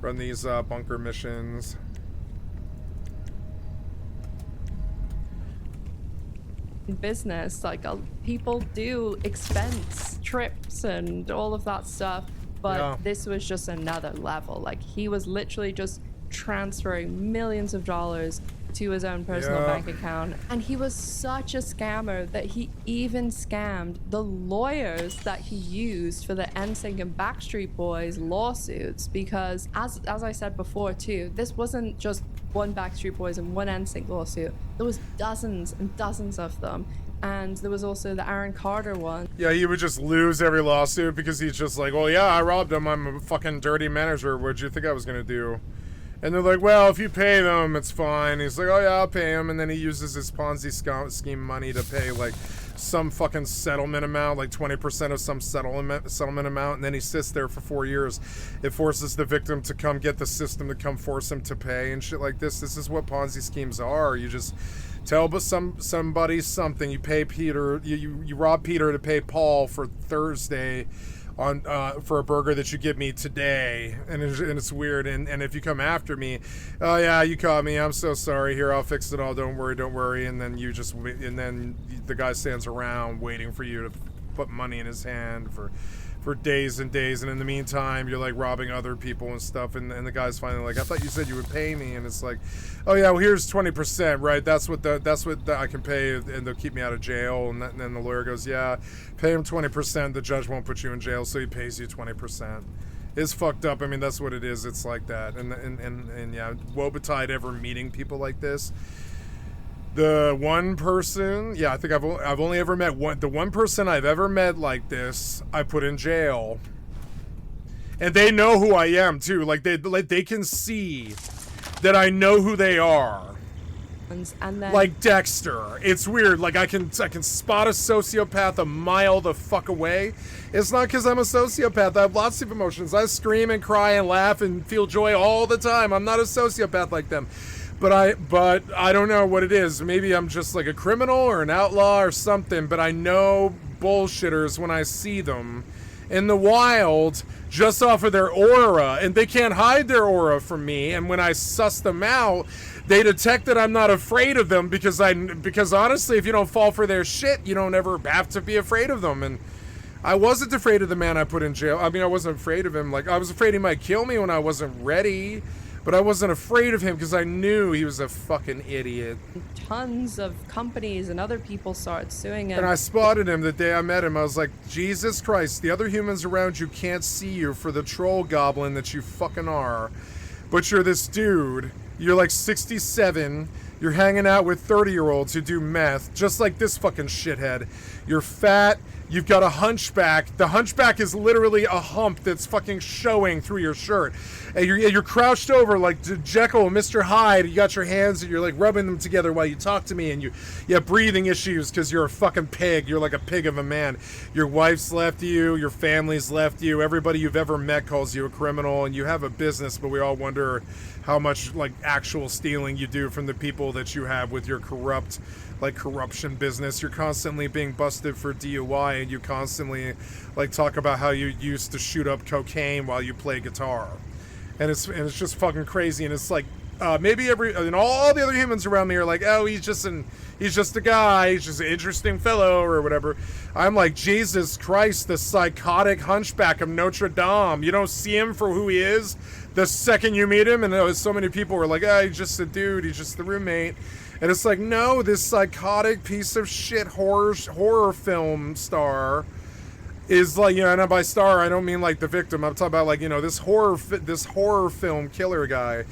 run these bunker missions. Business, like people do expense trips and all of that stuff, but this was just another level. Like he was literally just transferring millions of dollars to his own personal bank account, and he was such a scammer that he even scammed the lawyers that he used for the NSYNC and Backstreet Boys lawsuits, because as I said before too, this wasn't just one Backstreet Boys and one NSYNC lawsuit. There was dozens and dozens of them. And there was also the Aaron Carter one. Yeah, he would just lose every lawsuit because he's just like, well, yeah, I robbed him. I'm a fucking dirty manager. What'd you think I was going to do? And they're like, well, if you pay them, it's fine. He's like, oh, yeah, I'll pay him. And then he uses his Ponzi scheme money to pay, like, some fucking settlement amount, like 20% of some settlement amount. And then he sits there for 4 years. It forces the victim to come get the system to come force him to pay and shit like this. This is what Ponzi schemes are. You just tell somebody something. You pay Peter, you rob Peter to pay Paul for Thursday on for a burger that you give me today, and it's weird. And if you come after me, oh yeah, you caught me, I'm so sorry, here, I'll fix it all, don't worry. And then then the guy stands around waiting for you to put money in his hand for days and days, and in the meantime you're like robbing other people and stuff, and the guy's finally like, I thought you said you would pay me. And it's like, oh yeah, well here's 20%, right? That's what I can pay, and they'll keep me out of jail. And then the lawyer goes, yeah, pay him 20%, the judge won't put you in jail, so he pays you 20%. It's fucked up. I mean, that's what it is. It's like that. And yeah, woe betide ever meeting people like this. The one person, yeah, I think I've only ever met one. The one person I've ever met like this, I put in jail, and they know who I am too. Like they can see that I know who they are. And then, like Dexter, it's weird. Like I can spot a sociopath a mile the fuck away. It's not because I'm a sociopath. I have lots of emotions. I scream and cry and laugh and feel joy all the time. I'm not a sociopath like them. But I don't know what it is. Maybe I'm just like a criminal or an outlaw or something, but I know bullshitters when I see them in the wild just off of their aura, and they can't hide their aura from me. And when I suss them out, they detect that I'm not afraid of them because honestly, if you don't fall for their shit, you don't ever have to be afraid of them. And I wasn't afraid of the man I put in jail. I mean, I wasn't afraid of him. Like, I was afraid he might kill me when I wasn't ready. But I wasn't afraid of him because I knew he was a fucking idiot. Tons of companies and other people started suing him. And I spotted him the day I met him. I was like, Jesus Christ, the other humans around you can't see you for the troll goblin that you fucking are. But you're this dude. You're like 67. You're hanging out with 30-year-olds who do meth, just like this fucking shithead. You're fat. You've got a hunchback. The hunchback is literally a hump that's fucking showing through your shirt. And you're crouched over like Jekyll and Mr. Hyde. You got your hands and you're like rubbing them together while you talk to me. And you have breathing issues because you're a fucking pig. You're like a pig of a man. Your wife's left you. Your family's left you. Everybody you've ever met calls you a criminal. And you have a business, but we all wonder how much like actual stealing you do from the people that you have with your corruption business. You're constantly being busted for DUI, and you constantly like talk about how you used to shoot up cocaine while you play guitar, and it's just fucking crazy. And it's like maybe all the other humans around me are like, oh, he's just a guy, he's just an interesting fellow or whatever. I'm like, Jesus Christ, the psychotic hunchback of Notre Dame. You don't see him for who he is the second you meet him. And so many people were like, oh, he's just a dude, he's just the roommate. And it's like, no, this psychotic piece of shit horror film star is like, and by star I don't mean like the victim. I'm talking about like, this horror film killer guy.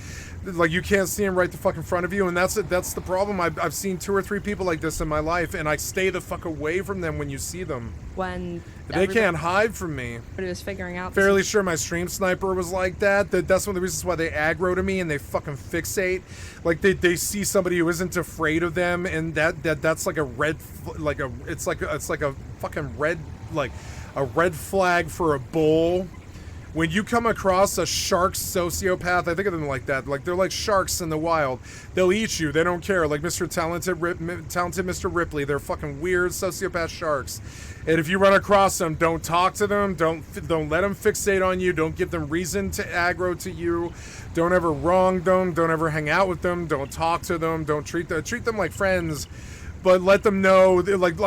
Like, you can't see him right the fuck in front of you, and that's the problem. I've seen 2 or 3 people like this in my life, and I stay the fuck away from them when you see them. When they can't hide from me. But he was figuring out. Fairly sure my stream sniper was like that. That's one of the reasons why they aggro to me and they fucking fixate. Like they see somebody who isn't afraid of them, and that's like a red, it's like a fucking red, like a red flag for a bull. when you come across a shark sociopath, I think of them like that. Like, they're like sharks in the wild. They'll eat you. They don't care. Like talented Mr. Ripley. They're fucking weird sociopath sharks. And if you run across them, don't talk to them. Don't let them fixate on you. Don't give them reason to aggro to you. Don't ever wrong them. Don't ever hang out with them. Don't talk to them. Don't treat them like friends. But let them know, like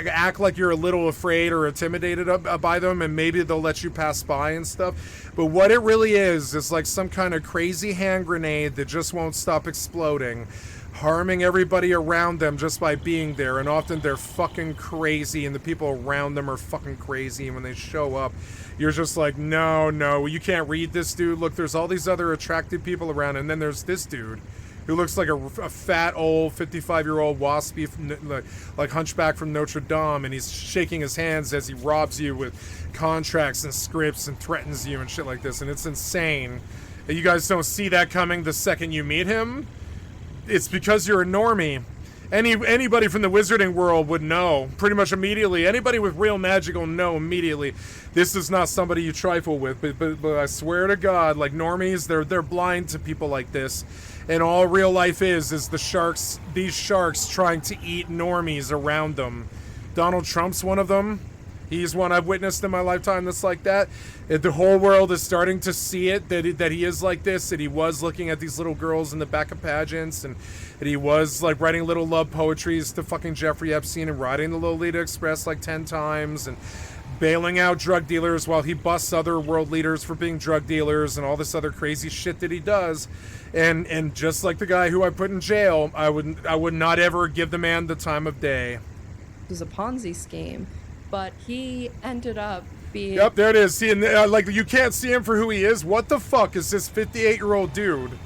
act like you're a little afraid or intimidated by them, and maybe they'll let you pass by and stuff. But what it really is like some kind of crazy hand grenade that just won't stop exploding, harming everybody around them just by being there. And often they're fucking crazy, and the people around them are fucking crazy. And when they show up, you're just like, no, you can't read this dude. Look, there's all these other attractive people around, and then there's this dude who looks like a fat, old, 55-year-old waspy, like Hunchback from Notre Dame, and he's shaking his hands as he robs you with contracts and scripts and threatens you and shit like this, and it's insane. And you guys don't see that coming the second you meet him. It's because you're a normie. Anybody from the wizarding world would know pretty much immediately. Anybody with real magic will know immediately. This is not somebody you trifle with. But I swear to God, like normies, they're blind to people like this. And all real life is these sharks trying to eat normies around them. Donald Trump's one of them. He's one I've witnessed in my lifetime that's like that. The whole world is starting to see it, that he is like this, that he was looking at these little girls in the back of pageants, and that he was like writing little love poetries to fucking Jeffrey Epstein and riding the Lolita Express like 10 times and bailing out drug dealers while he busts other world leaders for being drug dealers and all this other crazy shit that he does. And just like the guy who I put in jail, I would not ever give the man the time of day. It was a Ponzi scheme, but he ended up being... Yep, there it is. See, and like, you can't see him for who he is. What the fuck is this 58-year-old dude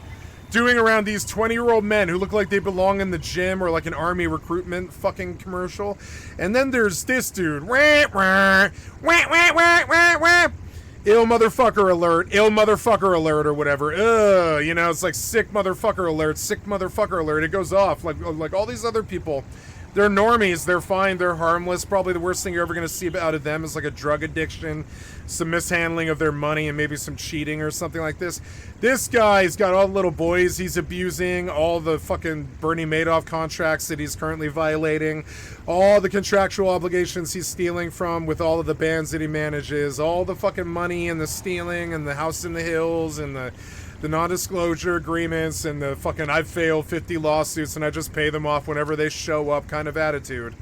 doing around these 20-year-old men who look like they belong in the gym or like an army recruitment fucking commercial? And then there's this dude. Ill motherfucker alert, or whatever. It's like sick motherfucker alert. It goes off like all these other people. They're normies. They're fine. They're harmless. Probably the worst thing you're ever going to see out of them is like a drug addiction, some mishandling of their money, and maybe some cheating or something like this. This guy's got all the little boys he's abusing, all the fucking Bernie Madoff contracts that he's currently violating, all the contractual obligations he's stealing from with all of the bands that he manages, all the fucking money and the stealing and the house in the hills and the non-disclosure agreements and the fucking I've failed 50 lawsuits and I just pay them off whenever they show up kind of attitude.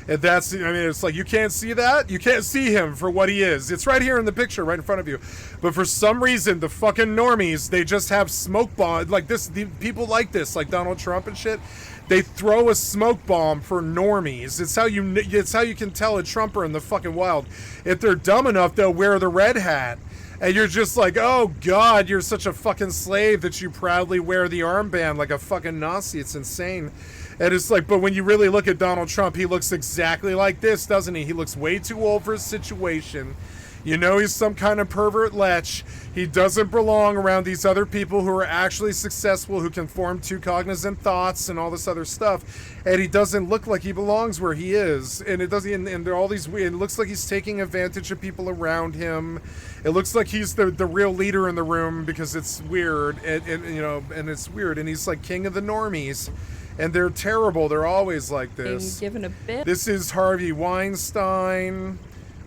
And that's, it's like, you can't see that. You can't see him for what he is. It's right here in the picture, right in front of you. But for some reason, the fucking normies, they just have smoke bomb, like this, people like this, like Donald Trump and shit. They throw a smoke bomb for normies. It's how you can tell a Trumper in the fucking wild. If they're dumb enough, they'll wear the red hat. And you're just like, oh God, you're such a fucking slave that you proudly wear the armband like a fucking Nazi. It's insane. And it's like, but when you really look at Donald Trump, he looks exactly like this, doesn't he? He looks way too old for his situation. You know, he's some kind of pervert lech. He doesn't belong around these other people who are actually successful, who can form two cognizant thoughts and all this other stuff. And he doesn't look like he belongs where he is. And it doesn't. And there are all these weird. It looks like he's taking advantage of people around him. It looks like he's the real leader in the room because it's weird. And it's weird. And he's like king of the normies. And they're terrible. They're always like this. Being given a bit. This is Harvey Weinstein,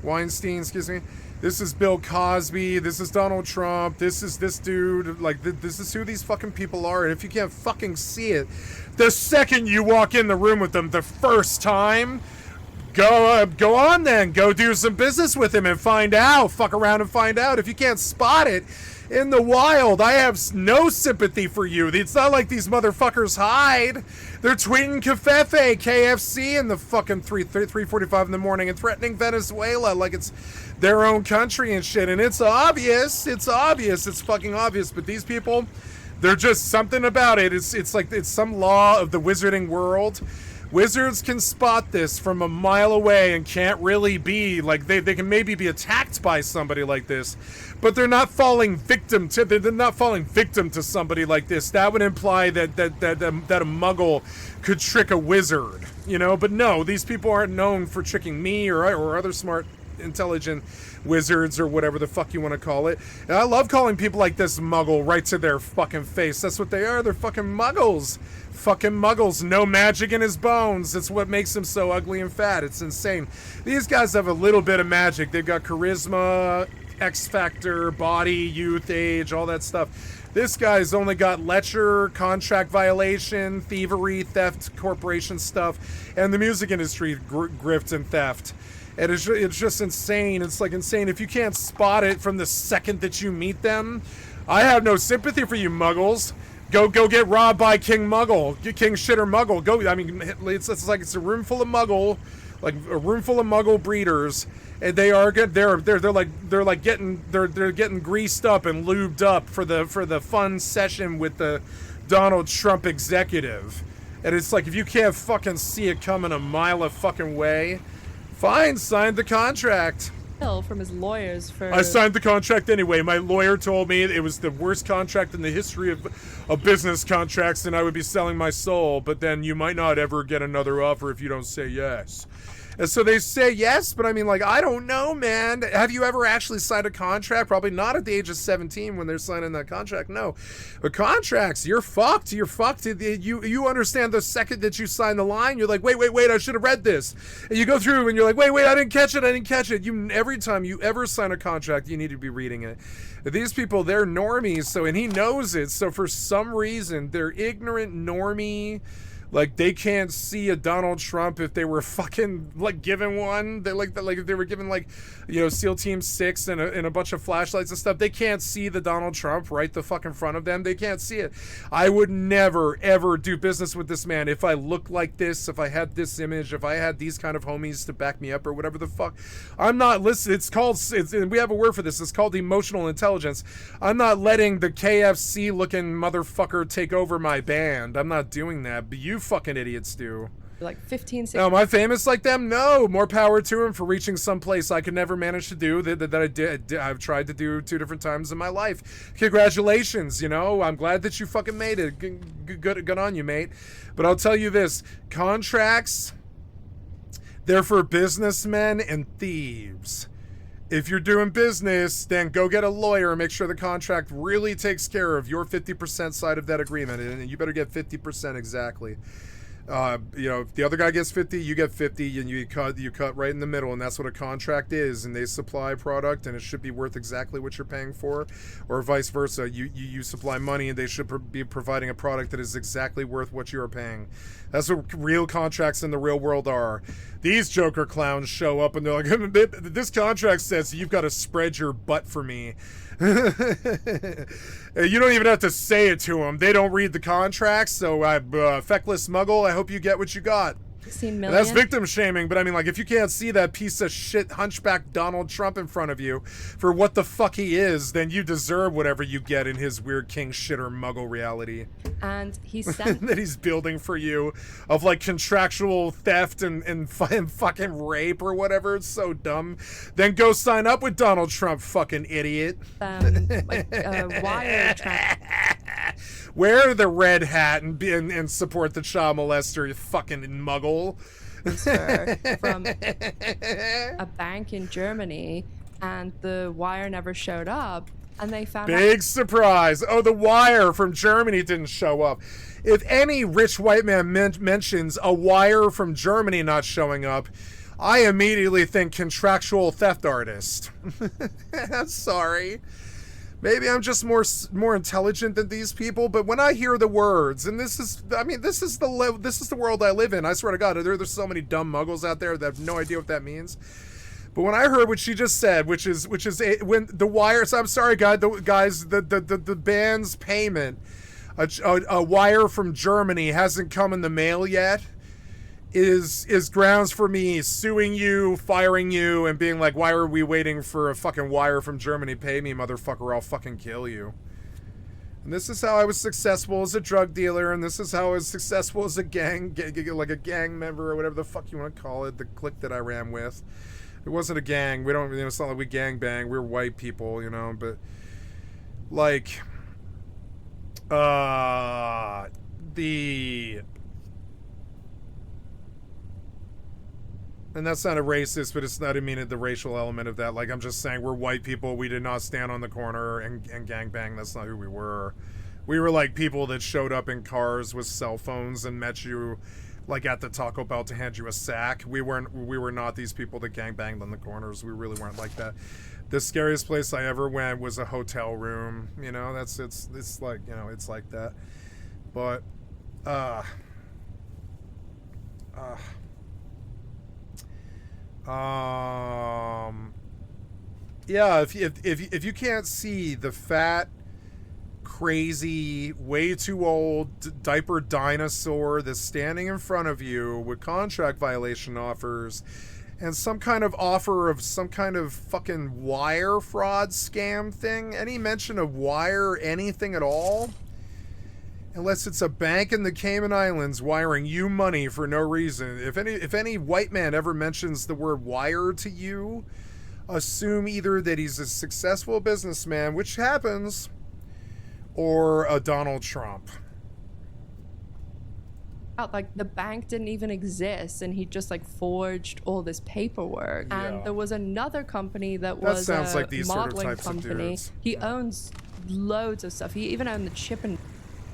excuse me. This is Bill Cosby. This is Donald Trump. This is this dude. Like, this is who these fucking people are. And if you can't fucking see it, the second you walk in the room with them the first time, go on then. Go do some business with him and find out. Fuck around and find out. If you can't spot it in the wild, I have no sympathy for you. It's not like these motherfuckers hide. They're tweeting Cafefe, KFC in the fucking 3:45 in the morning and threatening Venezuela like it's their own country and shit. And it's obvious. It's fucking obvious. But these people, they're just something about it. It's like it's some law of the wizarding world. Wizards can spot this from a mile away and can't really be like they can maybe be attacked by somebody like this, but they're not falling victim to somebody like this. That would imply that a muggle could trick a wizard, you know. But no, these people aren't known for tricking me or other smart intelligent wizards or whatever the fuck you want to call it. And I love calling people like this muggle right to their fucking face. That's what they are. They're fucking muggles. Fucking muggles. No magic in his bones. It's what makes him so ugly and fat. It's insane. These guys have a little bit of magic. They've got charisma, X factor, body, youth, age, all that stuff. This guy's only got lecher, contract violation, thievery, theft, corporation stuff, and the music industry grift and theft. And it's just insane. It's like insane. If you can't spot it from the second that you meet them, I have no sympathy for you muggles. Go get robbed by King Muggle, King Shitter Muggle. Go. I mean, it's like it's a room full of Muggle, like a room full of Muggle breeders. And they are good. They're getting greased up and lubed up for the fun session with the Donald Trump executive. And it's like, if you can't fucking see it coming a mile a fucking way, fine, sign the contract. From his lawyers for... I signed the contract anyway. My lawyer told me it was the worst contract in the history of business contracts, and I would be selling my soul. But then you might not ever get another offer if you don't say yes. And so they say yes, but I mean, like, I don't know, man. Have you ever actually signed a contract? Probably not at the age of 17 when they're signing that contract, no. But contracts, you're fucked. You're fucked. You understand the second that you sign the line, you're like, wait, I should have read this. And you go through and you're like, wait, I didn't catch it. Every time you ever sign a contract, you need to be reading it. These people, they're normies, and he knows it. So for some reason, they're ignorant normie. Like, they can't see a Donald Trump if they were fucking, like, given one. They like if they were given, like, you know, SEAL Team 6 and a bunch of flashlights and stuff. They can't see the Donald Trump right the fuck in front of them. They can't see it. I would never, ever do business with this man if I looked like this, if I had this image, if I had these kind of homies to back me up or whatever the fuck. I'm not listening. It's called, we have a word for this. It's called emotional intelligence. I'm not letting the KFC-looking motherfucker take over my band. I'm not doing that. But you fucking idiots do. Like 15, 16. Am I famous like them? No. More power to him for reaching some place I could never manage to do that I did. I've tried to do 2 different times in my life. Congratulations, you know. I'm glad that you fucking made it. Good on you, mate. But I'll tell you this. Contracts, they're for businessmen and thieves. If you're doing business, then go get a lawyer and make sure the contract really takes care of your 50% side of that agreement. And you better get 50% exactly. You know, if the other guy gets 50, you get 50, and you cut right in the middle, and that's what a contract is. And they supply product, and it should be worth exactly what you're paying for, or vice versa. You supply money, and they should be providing a product that is exactly worth what you are paying. That's what real contracts in the real world are. These Joker clowns show up, and they're like, this contract says you've got to spread your butt for me. You don't even have to say it to them. They don't read the contracts, so feckless muggle, I hope you get what you got. 16 million? And that's victim shaming, but I mean, like, if you can't see that piece of shit hunchback Donald Trump in front of you for what the fuck he is, then you deserve whatever you get in his weird king shitter muggle reality. And he sent... that he's building for you of, like, contractual theft and fucking rape or whatever. It's so dumb. Then go sign up with Donald Trump, fucking idiot. Wire Wear the red hat and support the child molester, you fucking muggle. From a bank in Germany, and the wire never showed up, and they found Big surprise. Oh, the wire from Germany didn't show up. If any rich white man mentions a wire from Germany not showing up, I immediately think contractual theft artist. I'm sorry. Maybe I'm just more intelligent than these people, but when I hear the words, and this is the world I live in. I swear to God, there's so many dumb muggles out there that have no idea what that means. But when I heard what she just said, which is when the wire, so I'm sorry, guys, the band's payment, a wire from Germany hasn't come in the mail yet, is grounds for me suing you, firing you, and being like, why are we waiting for a fucking wire from Germany? Pay me, motherfucker, or I'll fucking kill you. And this is how I was successful as a drug dealer, and this is how I was successful as a gang member, or whatever the fuck you want to call it, the clique that I ran with. It wasn't a gang. We don't, it's not like we gang bang. We're white people, you know, but like, And that's not a racist, but it's not, I mean the racial element of that. Like, I'm just saying, we're white people. We did not stand on the corner and gangbang. That's not who we were. We were like people that showed up in cars with cell phones and met you like at the Taco Bell to hand you a sack. We were not these people that gangbanged on the corners. We really weren't like that. The scariest place I ever went was a hotel room. You know, it's like, you know, it's like that. But yeah, if you can't see the fat, crazy, way too old diaper dinosaur that's standing in front of you with contract violation offers and some kind of offer of some kind of fucking wire fraud scam thing, any mention of wire anything at all, unless it's a bank in the Cayman Islands wiring you money for no reason. If any white man ever mentions the word wire to you, assume either that he's a successful businessman, which happens, or a Donald Trump. Like the bank didn't even exist, and he just like forged all this paperwork. Yeah. And there was another company that was sounds a like these sort of modeling types of company. dudes. He owns loads of stuff. He even owned the chip and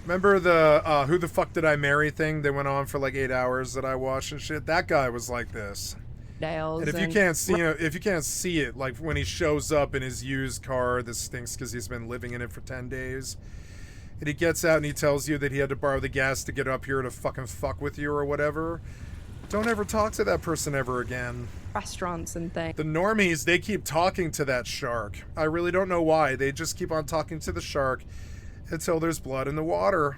Remember the Who the Fuck Did I Marry thing that went on for like 8 hours that I watched and shit? That guy was like this. nails. And if you can't see it, like when he shows up in his used car that stinks because he's been living in it for 10 days, and he gets out and he tells you that he had to borrow the gas to get up here to fucking fuck with you or whatever, don't ever talk to that person ever again. Restaurants and things. The normies, they keep talking to that shark. I really don't know why. They just keep on talking to the shark until there's blood in the water.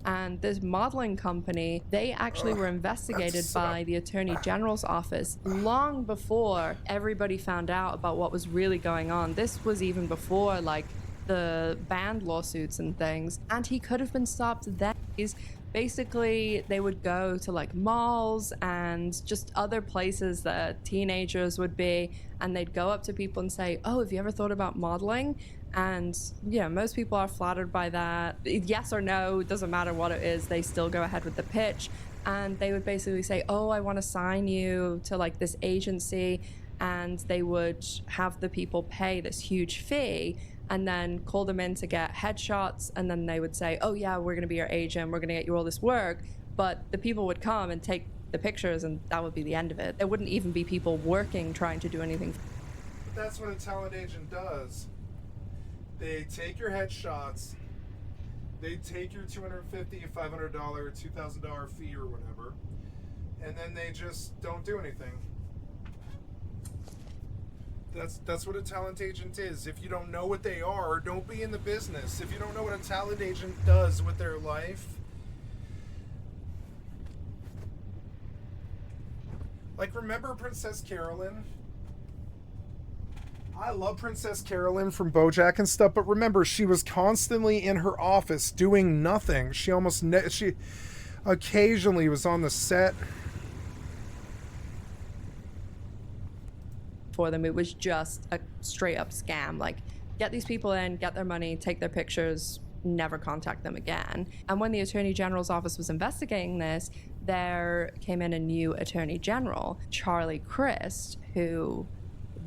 And this modeling company, they actually were investigated by the Attorney General's office long before everybody found out about what was really going on. This was even before like the band lawsuits and things, and he could have been stopped then. Basically, they would go to like malls and just other places that teenagers would be, and they'd go up to people and say, oh, have you ever thought about modeling? And yeah, most people are flattered by that. Yes or no, doesn't matter what it is, they still go ahead with the pitch. And they would basically say, oh, I want to sign you to like this agency, and they would have the people pay this huge fee and then call them in to get headshots, and then they would say, oh yeah, we're going to be your agent, we're going to get you all this work. But the people would come and take the pictures, and that would be the end of it. There wouldn't even be people working trying to do anything. But that's what a talent agent does. They take your headshots, they take your $250, $500, $2,000 fee or whatever, and then they just don't do anything. That's what a talent agent is. If you don't know what they are, don't be in the business. If you don't know what a talent agent does with their life, like, remember Princess Carolyn? I love Princess Carolyn from BoJack and stuff, but remember, she was constantly in her office doing nothing. She she occasionally was on the set. For them, it was just a straight up scam. Like, get these people in, get their money, take their pictures, never contact them again. And when the Attorney General's office was investigating this, there came in a new Attorney General, Charlie Crist, who,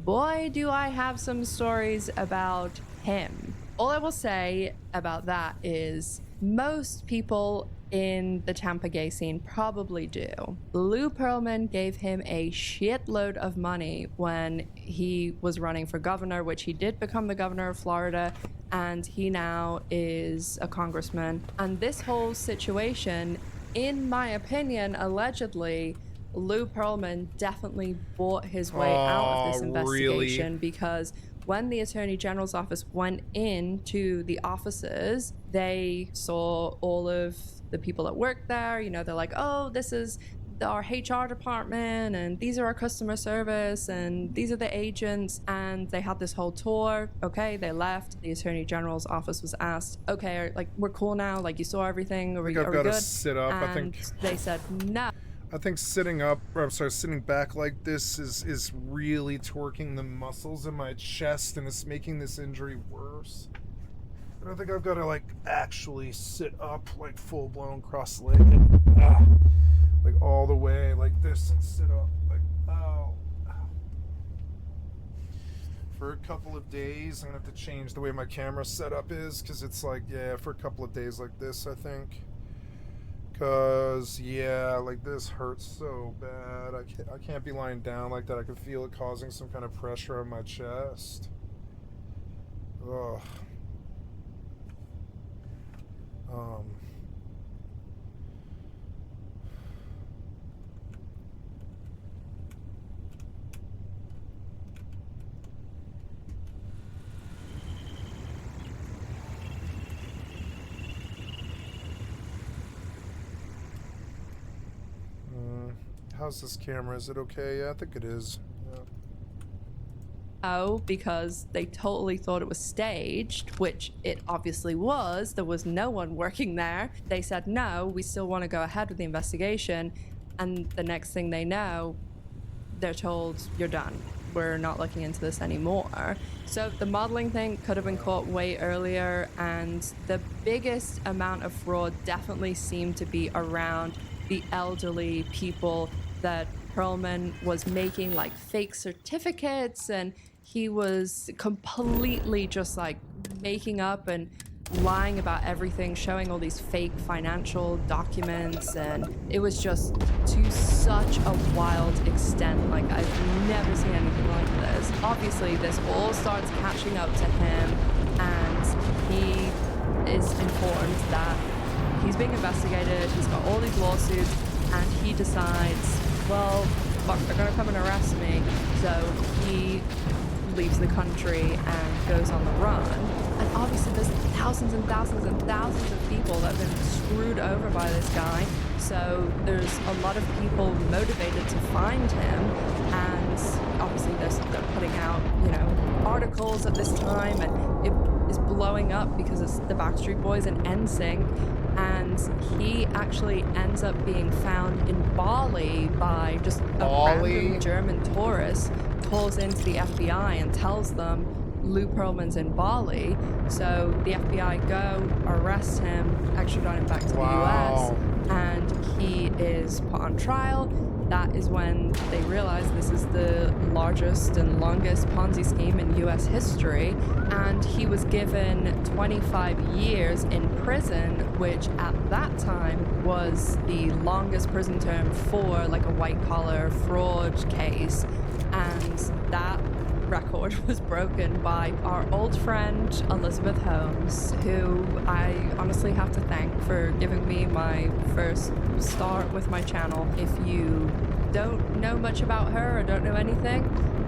boy, do I have some stories about him. All I will say about that is most people in the Tampa gay scene probably do. Lou Pearlman gave him a shitload of money when he was running for governor, which he did become the governor of Florida, and he now is a congressman. And this whole situation, in my opinion, allegedly, Lou Pearlman definitely bought his way out of this investigation. Really? Because when the Attorney General's office went into the offices, they saw all of the people that work there. You know, they're like, oh, this is our HR department, and these are our customer service, and these are the agents. And they had this whole tour. Okay, they left. The Attorney General's office was asked, okay, like, we're cool now? Like, you saw everything? Are we good? I've got to sit up. And I think they said no. I think sitting back like this is really torquing the muscles in my chest, and it's making this injury worse. I don't think I've got to like actually sit up like full blown cross-legged. like all the way like this and sit up like, oh. For a couple of days, I'm gonna have to change the way my camera setup is, because it's like, yeah, for a couple of days like this, I think. Because, yeah, like this hurts so bad. I can't be lying down like that. I can feel it causing some kind of pressure on my chest. Ugh. How's this camera? Is it okay? Yeah, I think it is. Yeah. Oh, because they totally thought it was staged, which it obviously was. There was no one working there. They said, no, we still want to go ahead with the investigation. And the next thing they know, they're told, you're done. We're not looking into this anymore. So the modeling thing could have been caught way earlier, and the biggest amount of fraud definitely seemed to be around the elderly people that Perlman was making like fake certificates, and he was completely just like making up and lying about everything, showing all these fake financial documents, and it was just to such a wild extent. Like, I've never seen anything like this. Obviously, this all starts catching up to him, and he is informed that he's being investigated, he's got all these lawsuits, and he decides, well, fuck, they're gonna come and arrest me. So he leaves the country and goes on the run. And obviously there's thousands and thousands and thousands of people that have been screwed over by this guy. So there's a lot of people motivated to find him. And obviously they're putting out, you know, articles at this time, and it is blowing up because it's the Backstreet Boys and NSYNC. And he actually ends up being found in Bali by just a random German tourist, calls into the FBI and tells them Lou Pearlman's in Bali. So the FBI go, arrest him, extradite him back to the US, and he is put on trial. That is when they realize this is the largest and longest Ponzi scheme in US history, and he was given 25 years in prison, which at that time was the longest prison term for like a white-collar fraud case. And that record was broken by our old friend Elizabeth Holmes, who I honestly have to thank for giving me my first start with my channel. If you don't know much about her or don't know anything,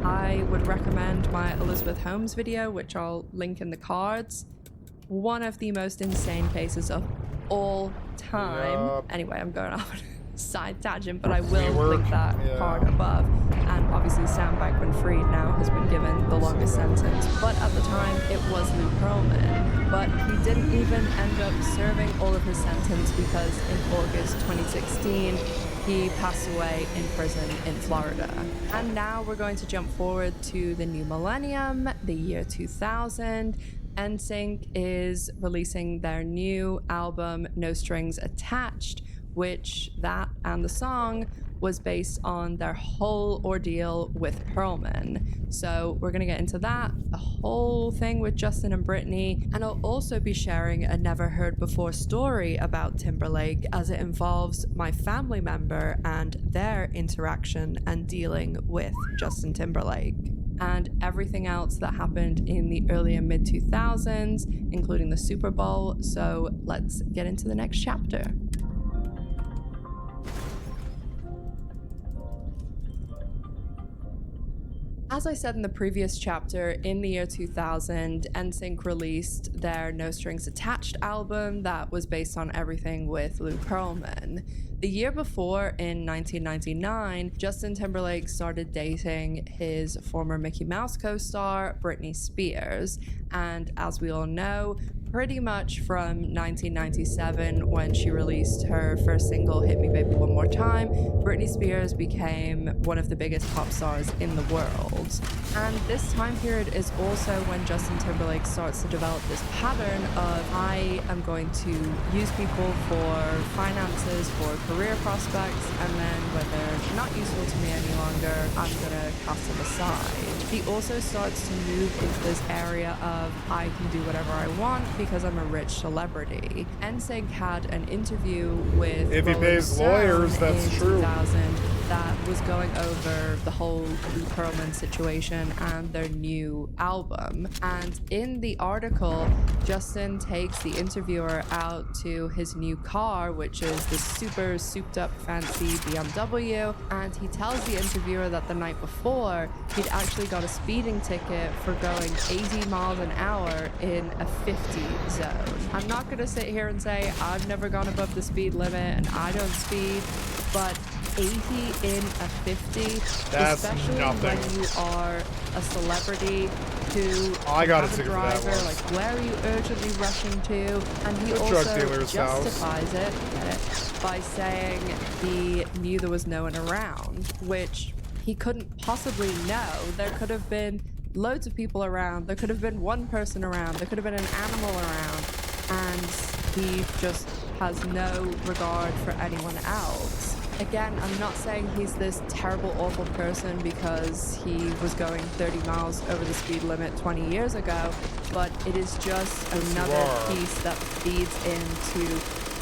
I would recommend my Elizabeth Holmes video, which I'll link in the cards. One of the most insane cases of all time. Anyway, I'm going off on a side tangent, but I will link that card above. And obviously Sam Bankman-Fried now has been given the longest sentence, but at the time it was Lou Pearlman. But he didn't even end up serving all of his sentence, because in August 2016 he passed away in prison in Florida. And now we're going to jump forward to the new millennium, the year 2000. NSYNC is releasing their new album, No Strings Attached, which that and the song was based on their whole ordeal with Perlman. So we're gonna get into that, the whole thing with Justin and Britney, and I'll also be sharing a never heard before story about Timberlake, as it involves my family member and their interaction and dealing with Justin Timberlake, and everything else that happened in the early and mid 2000s, including the Super Bowl. So let's get into the next chapter. As I said in the previous chapter, in the year 2000, NSYNC released their No Strings Attached album that was based on everything with Lou Pearlman. The year before, in 1999, Justin Timberlake started dating his former Mickey Mouse co-star, Britney Spears. And as we all know, pretty much from 1997, when she released her first single, Hit Me Baby One More Time, Britney Spears became one of the biggest pop stars in the world. And this time period is also when Justin Timberlake starts to develop this pattern of, I am going to use people for finance chances for career prospects, and then when they're not useful to me any longer, I'm gonna cast them aside. He also starts to move into this area of I can do whatever I want because I'm a rich celebrity. NSYNC had an interview with If he Rolling pays Stone lawyers, that's in true. 2000 that was going over the whole Lee Pearlman situation and their new album. And in the article, Justin takes the interviewer out to his new car, which is this super souped up fancy BMW, and he tells the interviewer that the night before he'd actually got a speeding ticket for going 80 miles an hour in a 50 zone. I'm not gonna sit here and say I've never gone above the speed limit and I don't speed, but 80 in a 50, that's especially nothing. when you are a celebrity who I got have a a ticket for that driver, once. like where are you urgently rushing to? And he The drug also dealer's house. justifies it by saying he knew there was no one around, which he couldn't possibly know. There could have been loads of people around, there could have been one person around, there could have been an animal around, and he just has no regard for anyone else. Again, I'm not saying he's this terrible, awful person because he was going 30 miles over the speed limit 20 years ago, but it is just another piece that feeds into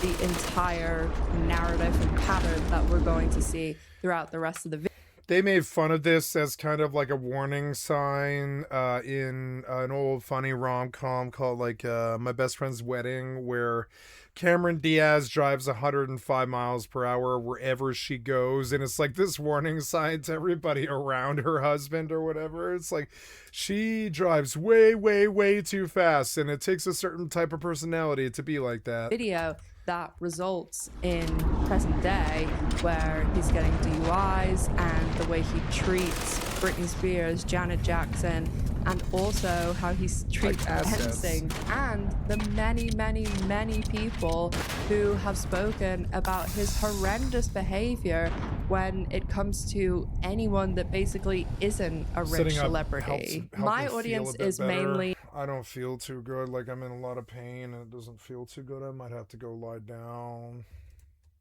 the entire narrative and pattern that we're going to see throughout the rest of the video. They made fun of this as kind of like a warning sign in an old funny rom-com called like My Best Friend's Wedding, where Cameron Diaz drives 105 miles per hour wherever she goes, and it's like this warning sign to everybody around her husband or whatever. It's like she drives way, way, way too fast, and it takes a certain type of personality to be like that. Video that results in present day where he's getting DUIs and the way he treats Britney Spears, Janet Jackson, and also how he treats NSYNC, and the many, many, many people who have spoken about his horrendous behavior when it comes to anyone that basically isn't a rich celebrity. My audience is mainly... I don't feel too good, like I'm in a lot of pain and it doesn't feel too good. I might have to go lie down.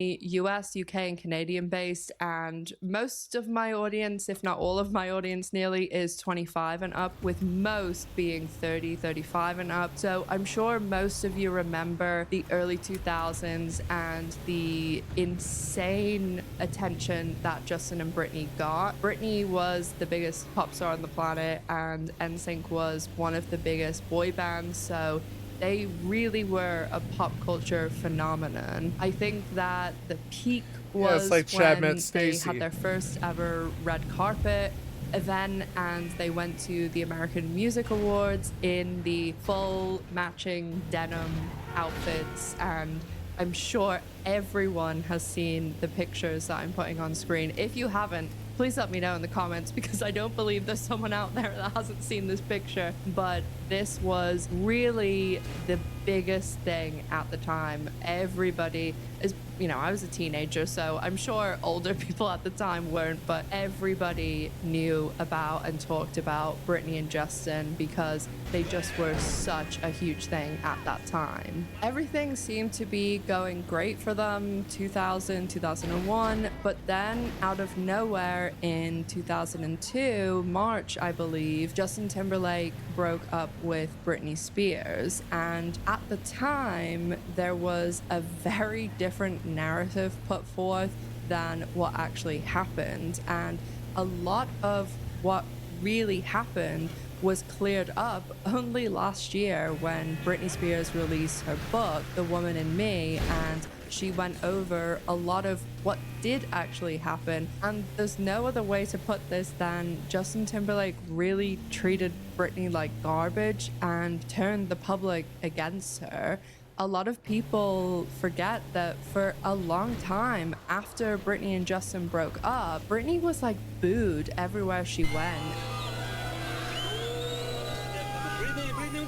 US, UK, and Canadian based, and most of my audience, if not all of my audience nearly, is 25 and up, with most being 30, 35 and up. So I'm sure most of you remember the early 2000s and the insane attention that Justin and Britney got. Britney was the biggest pop star on the planet, and NSYNC was one of the biggest boy bands, so they really were a pop culture phenomenon. I think that the peak was like Chad when met they Stacey. had their first ever red carpet event and they went to the American Music Awards in the full matching denim outfits, and I'm sure everyone has seen the pictures that I'm putting on screen. If you haven't, please let me know in the comments, because I don't believe there's someone out there that hasn't seen this picture. But this was really the biggest thing at the time. Everybody is, you know, I was a teenager, so I'm sure older people at the time weren't, but everybody knew about and talked about Britney and Justin because they just were such a huge thing at that time. Everything seemed to be going great for them 2000, 2001, but then out of nowhere in 2002, March, I believe, Justin Timberlake broke up with Britney Spears, and at the time there was a very different narrative put forth than what actually happened, and a lot of what really happened was cleared up only last year when Britney Spears released her book, The Woman in Me, and she went over a lot of what did actually happen. And there's no other way to put this than Justin Timberlake really treated Britney like garbage and turned the public against her. A lot of people forget that for a long time after Britney and Justin broke up, Britney was like booed everywhere she went.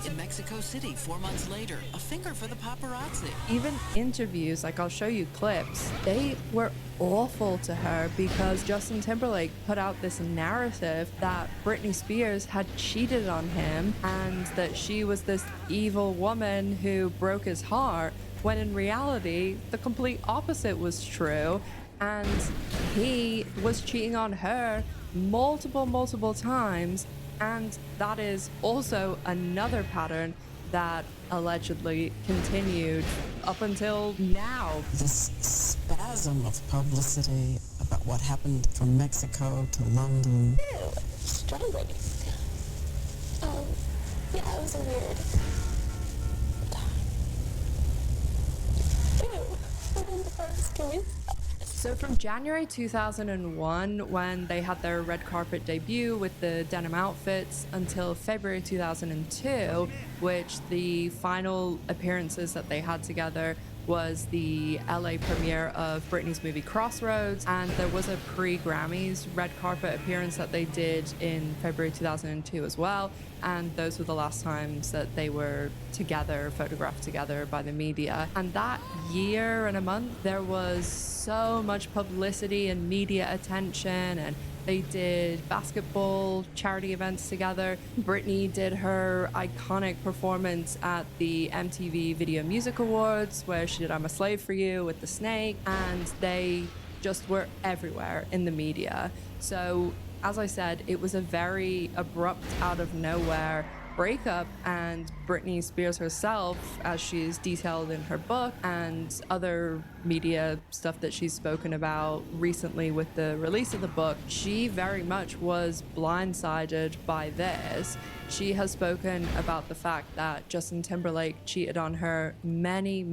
In Mexico City 4 months later, a finger for the paparazzi. Even interviews, like I'll show you clips, they were awful to her because Justin Timberlake put out this narrative that Britney Spears had cheated on him and that she was this evil woman who broke his heart, when in reality, the complete opposite was true. And he was cheating on her multiple times. And that is also another pattern that allegedly continued up until now. This spasm of publicity about what happened from Mexico to London. Ew, strawberries. Yeah, it was a weird time. Ew, I'm embarrassed. Can we stop? So from January 2001, when they had their red carpet debut with the denim outfits, until February 2002, which the final appearances that they had together was the LA premiere of Britney's movie Crossroads, and there was a pre-Grammys red carpet appearance that they did in February 2002 as well, and those were the last times that they were together, photographed together by the media. And that year and a month, there was so much publicity and media attention, and they did basketball charity events together. Britney did her iconic performance at the MTV Video Music Awards, where she did I'm a Slave for You with the snake, and they just were everywhere in the media. So, as I said, it was a very abrupt, out of nowhere breakup, and Britney Spears herself, as she's detailed in her book and other media stuff that she's spoken about recently with the release of the book, she very much was blindsided by this. She has spoken about the fact that Justin Timberlake cheated on her many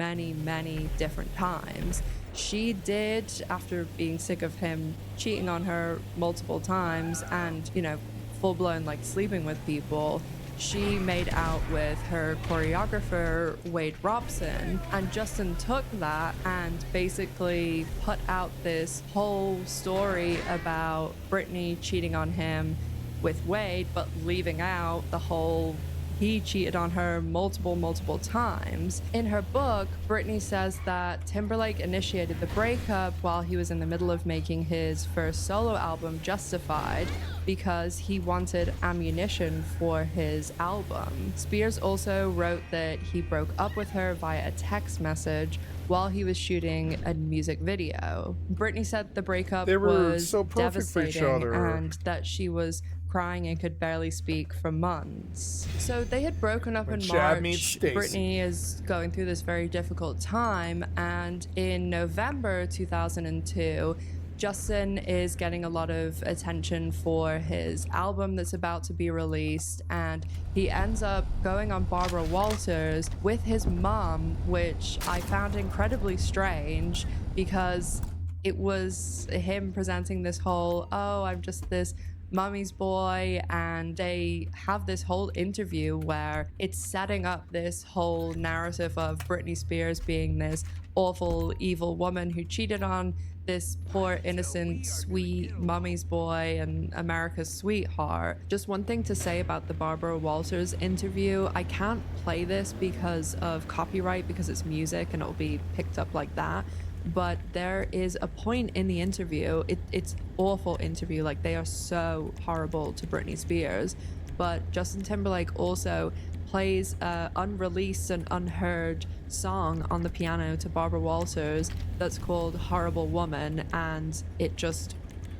different times. She did, after being sick of him cheating on her multiple times and, you know, full-blown like sleeping with people, she made out with her choreographer, Wade Robson, and Justin took that and basically put out this whole story about Britney cheating on him with Wade, but leaving out the whole he cheated on her multiple times. In her book, Britney says that Timberlake initiated the breakup while he was in the middle of making his first solo album, Justified, because he wanted ammunition for his album. Spears also wrote that he broke up with her via a text message while he was shooting a music video. Britney said the breakup was so perfect for each devastating other, and that she was crying and could barely speak for months. So they had broken up in March. Britney is going through this very difficult time, and in November 2002, Justin is getting a lot of attention for his album that's about to be released, and he ends up going on Barbara Walters with his mom, which I found incredibly strange because it was him presenting this whole, oh, I'm just this mommy's boy, and they have this whole interview where it's setting up this whole narrative of Britney Spears being this awful, evil woman who cheated on this poor, innocent, sweet mommy's boy and America's sweetheart. Just one thing to say about the Barbara Walters interview, I can't play this because of copyright, because it's music and it'll be picked up like that. But there is a point in the interview, it's awful interview, like they are so horrible to Britney Spears, but Justin Timberlake also plays an unreleased and unheard song on the piano to Barbara Walters that's called Horrible Woman, and it just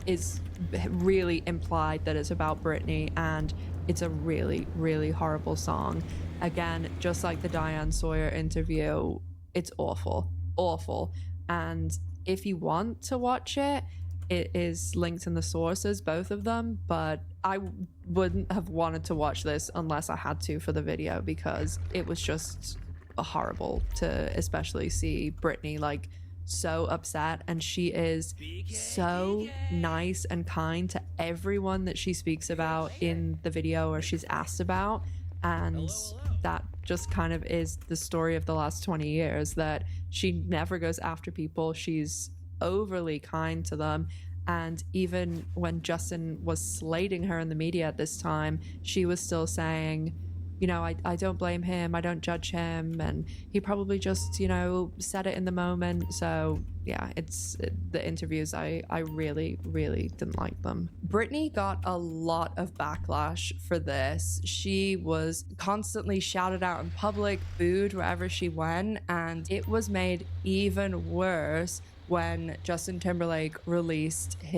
is really implied that it's about Britney, and it's a really horrible song. Again, just like the Diane Sawyer interview, it's awful. And if you want to watch it, it is linked in the sources, both of them, but I wouldn't have wanted to watch this unless I had to for the video, because it was just horrible to especially see Britney like so upset, and she is so nice and kind to everyone that she speaks about in the video or she's asked about, and that just kind of is the story of the last 20 years, that she never goes after people. She's overly kind to them. And even when Justin was slating her in the media at this time, she was still saying, you know, I don't blame him, I don't judge him, and he probably just, you know, said it in the moment. So yeah, the interviews, I really, really didn't like them. Britney got a lot of backlash for this. She was constantly shouted out in public, booed wherever she went, and it was made even worse when Justin Timberlake released his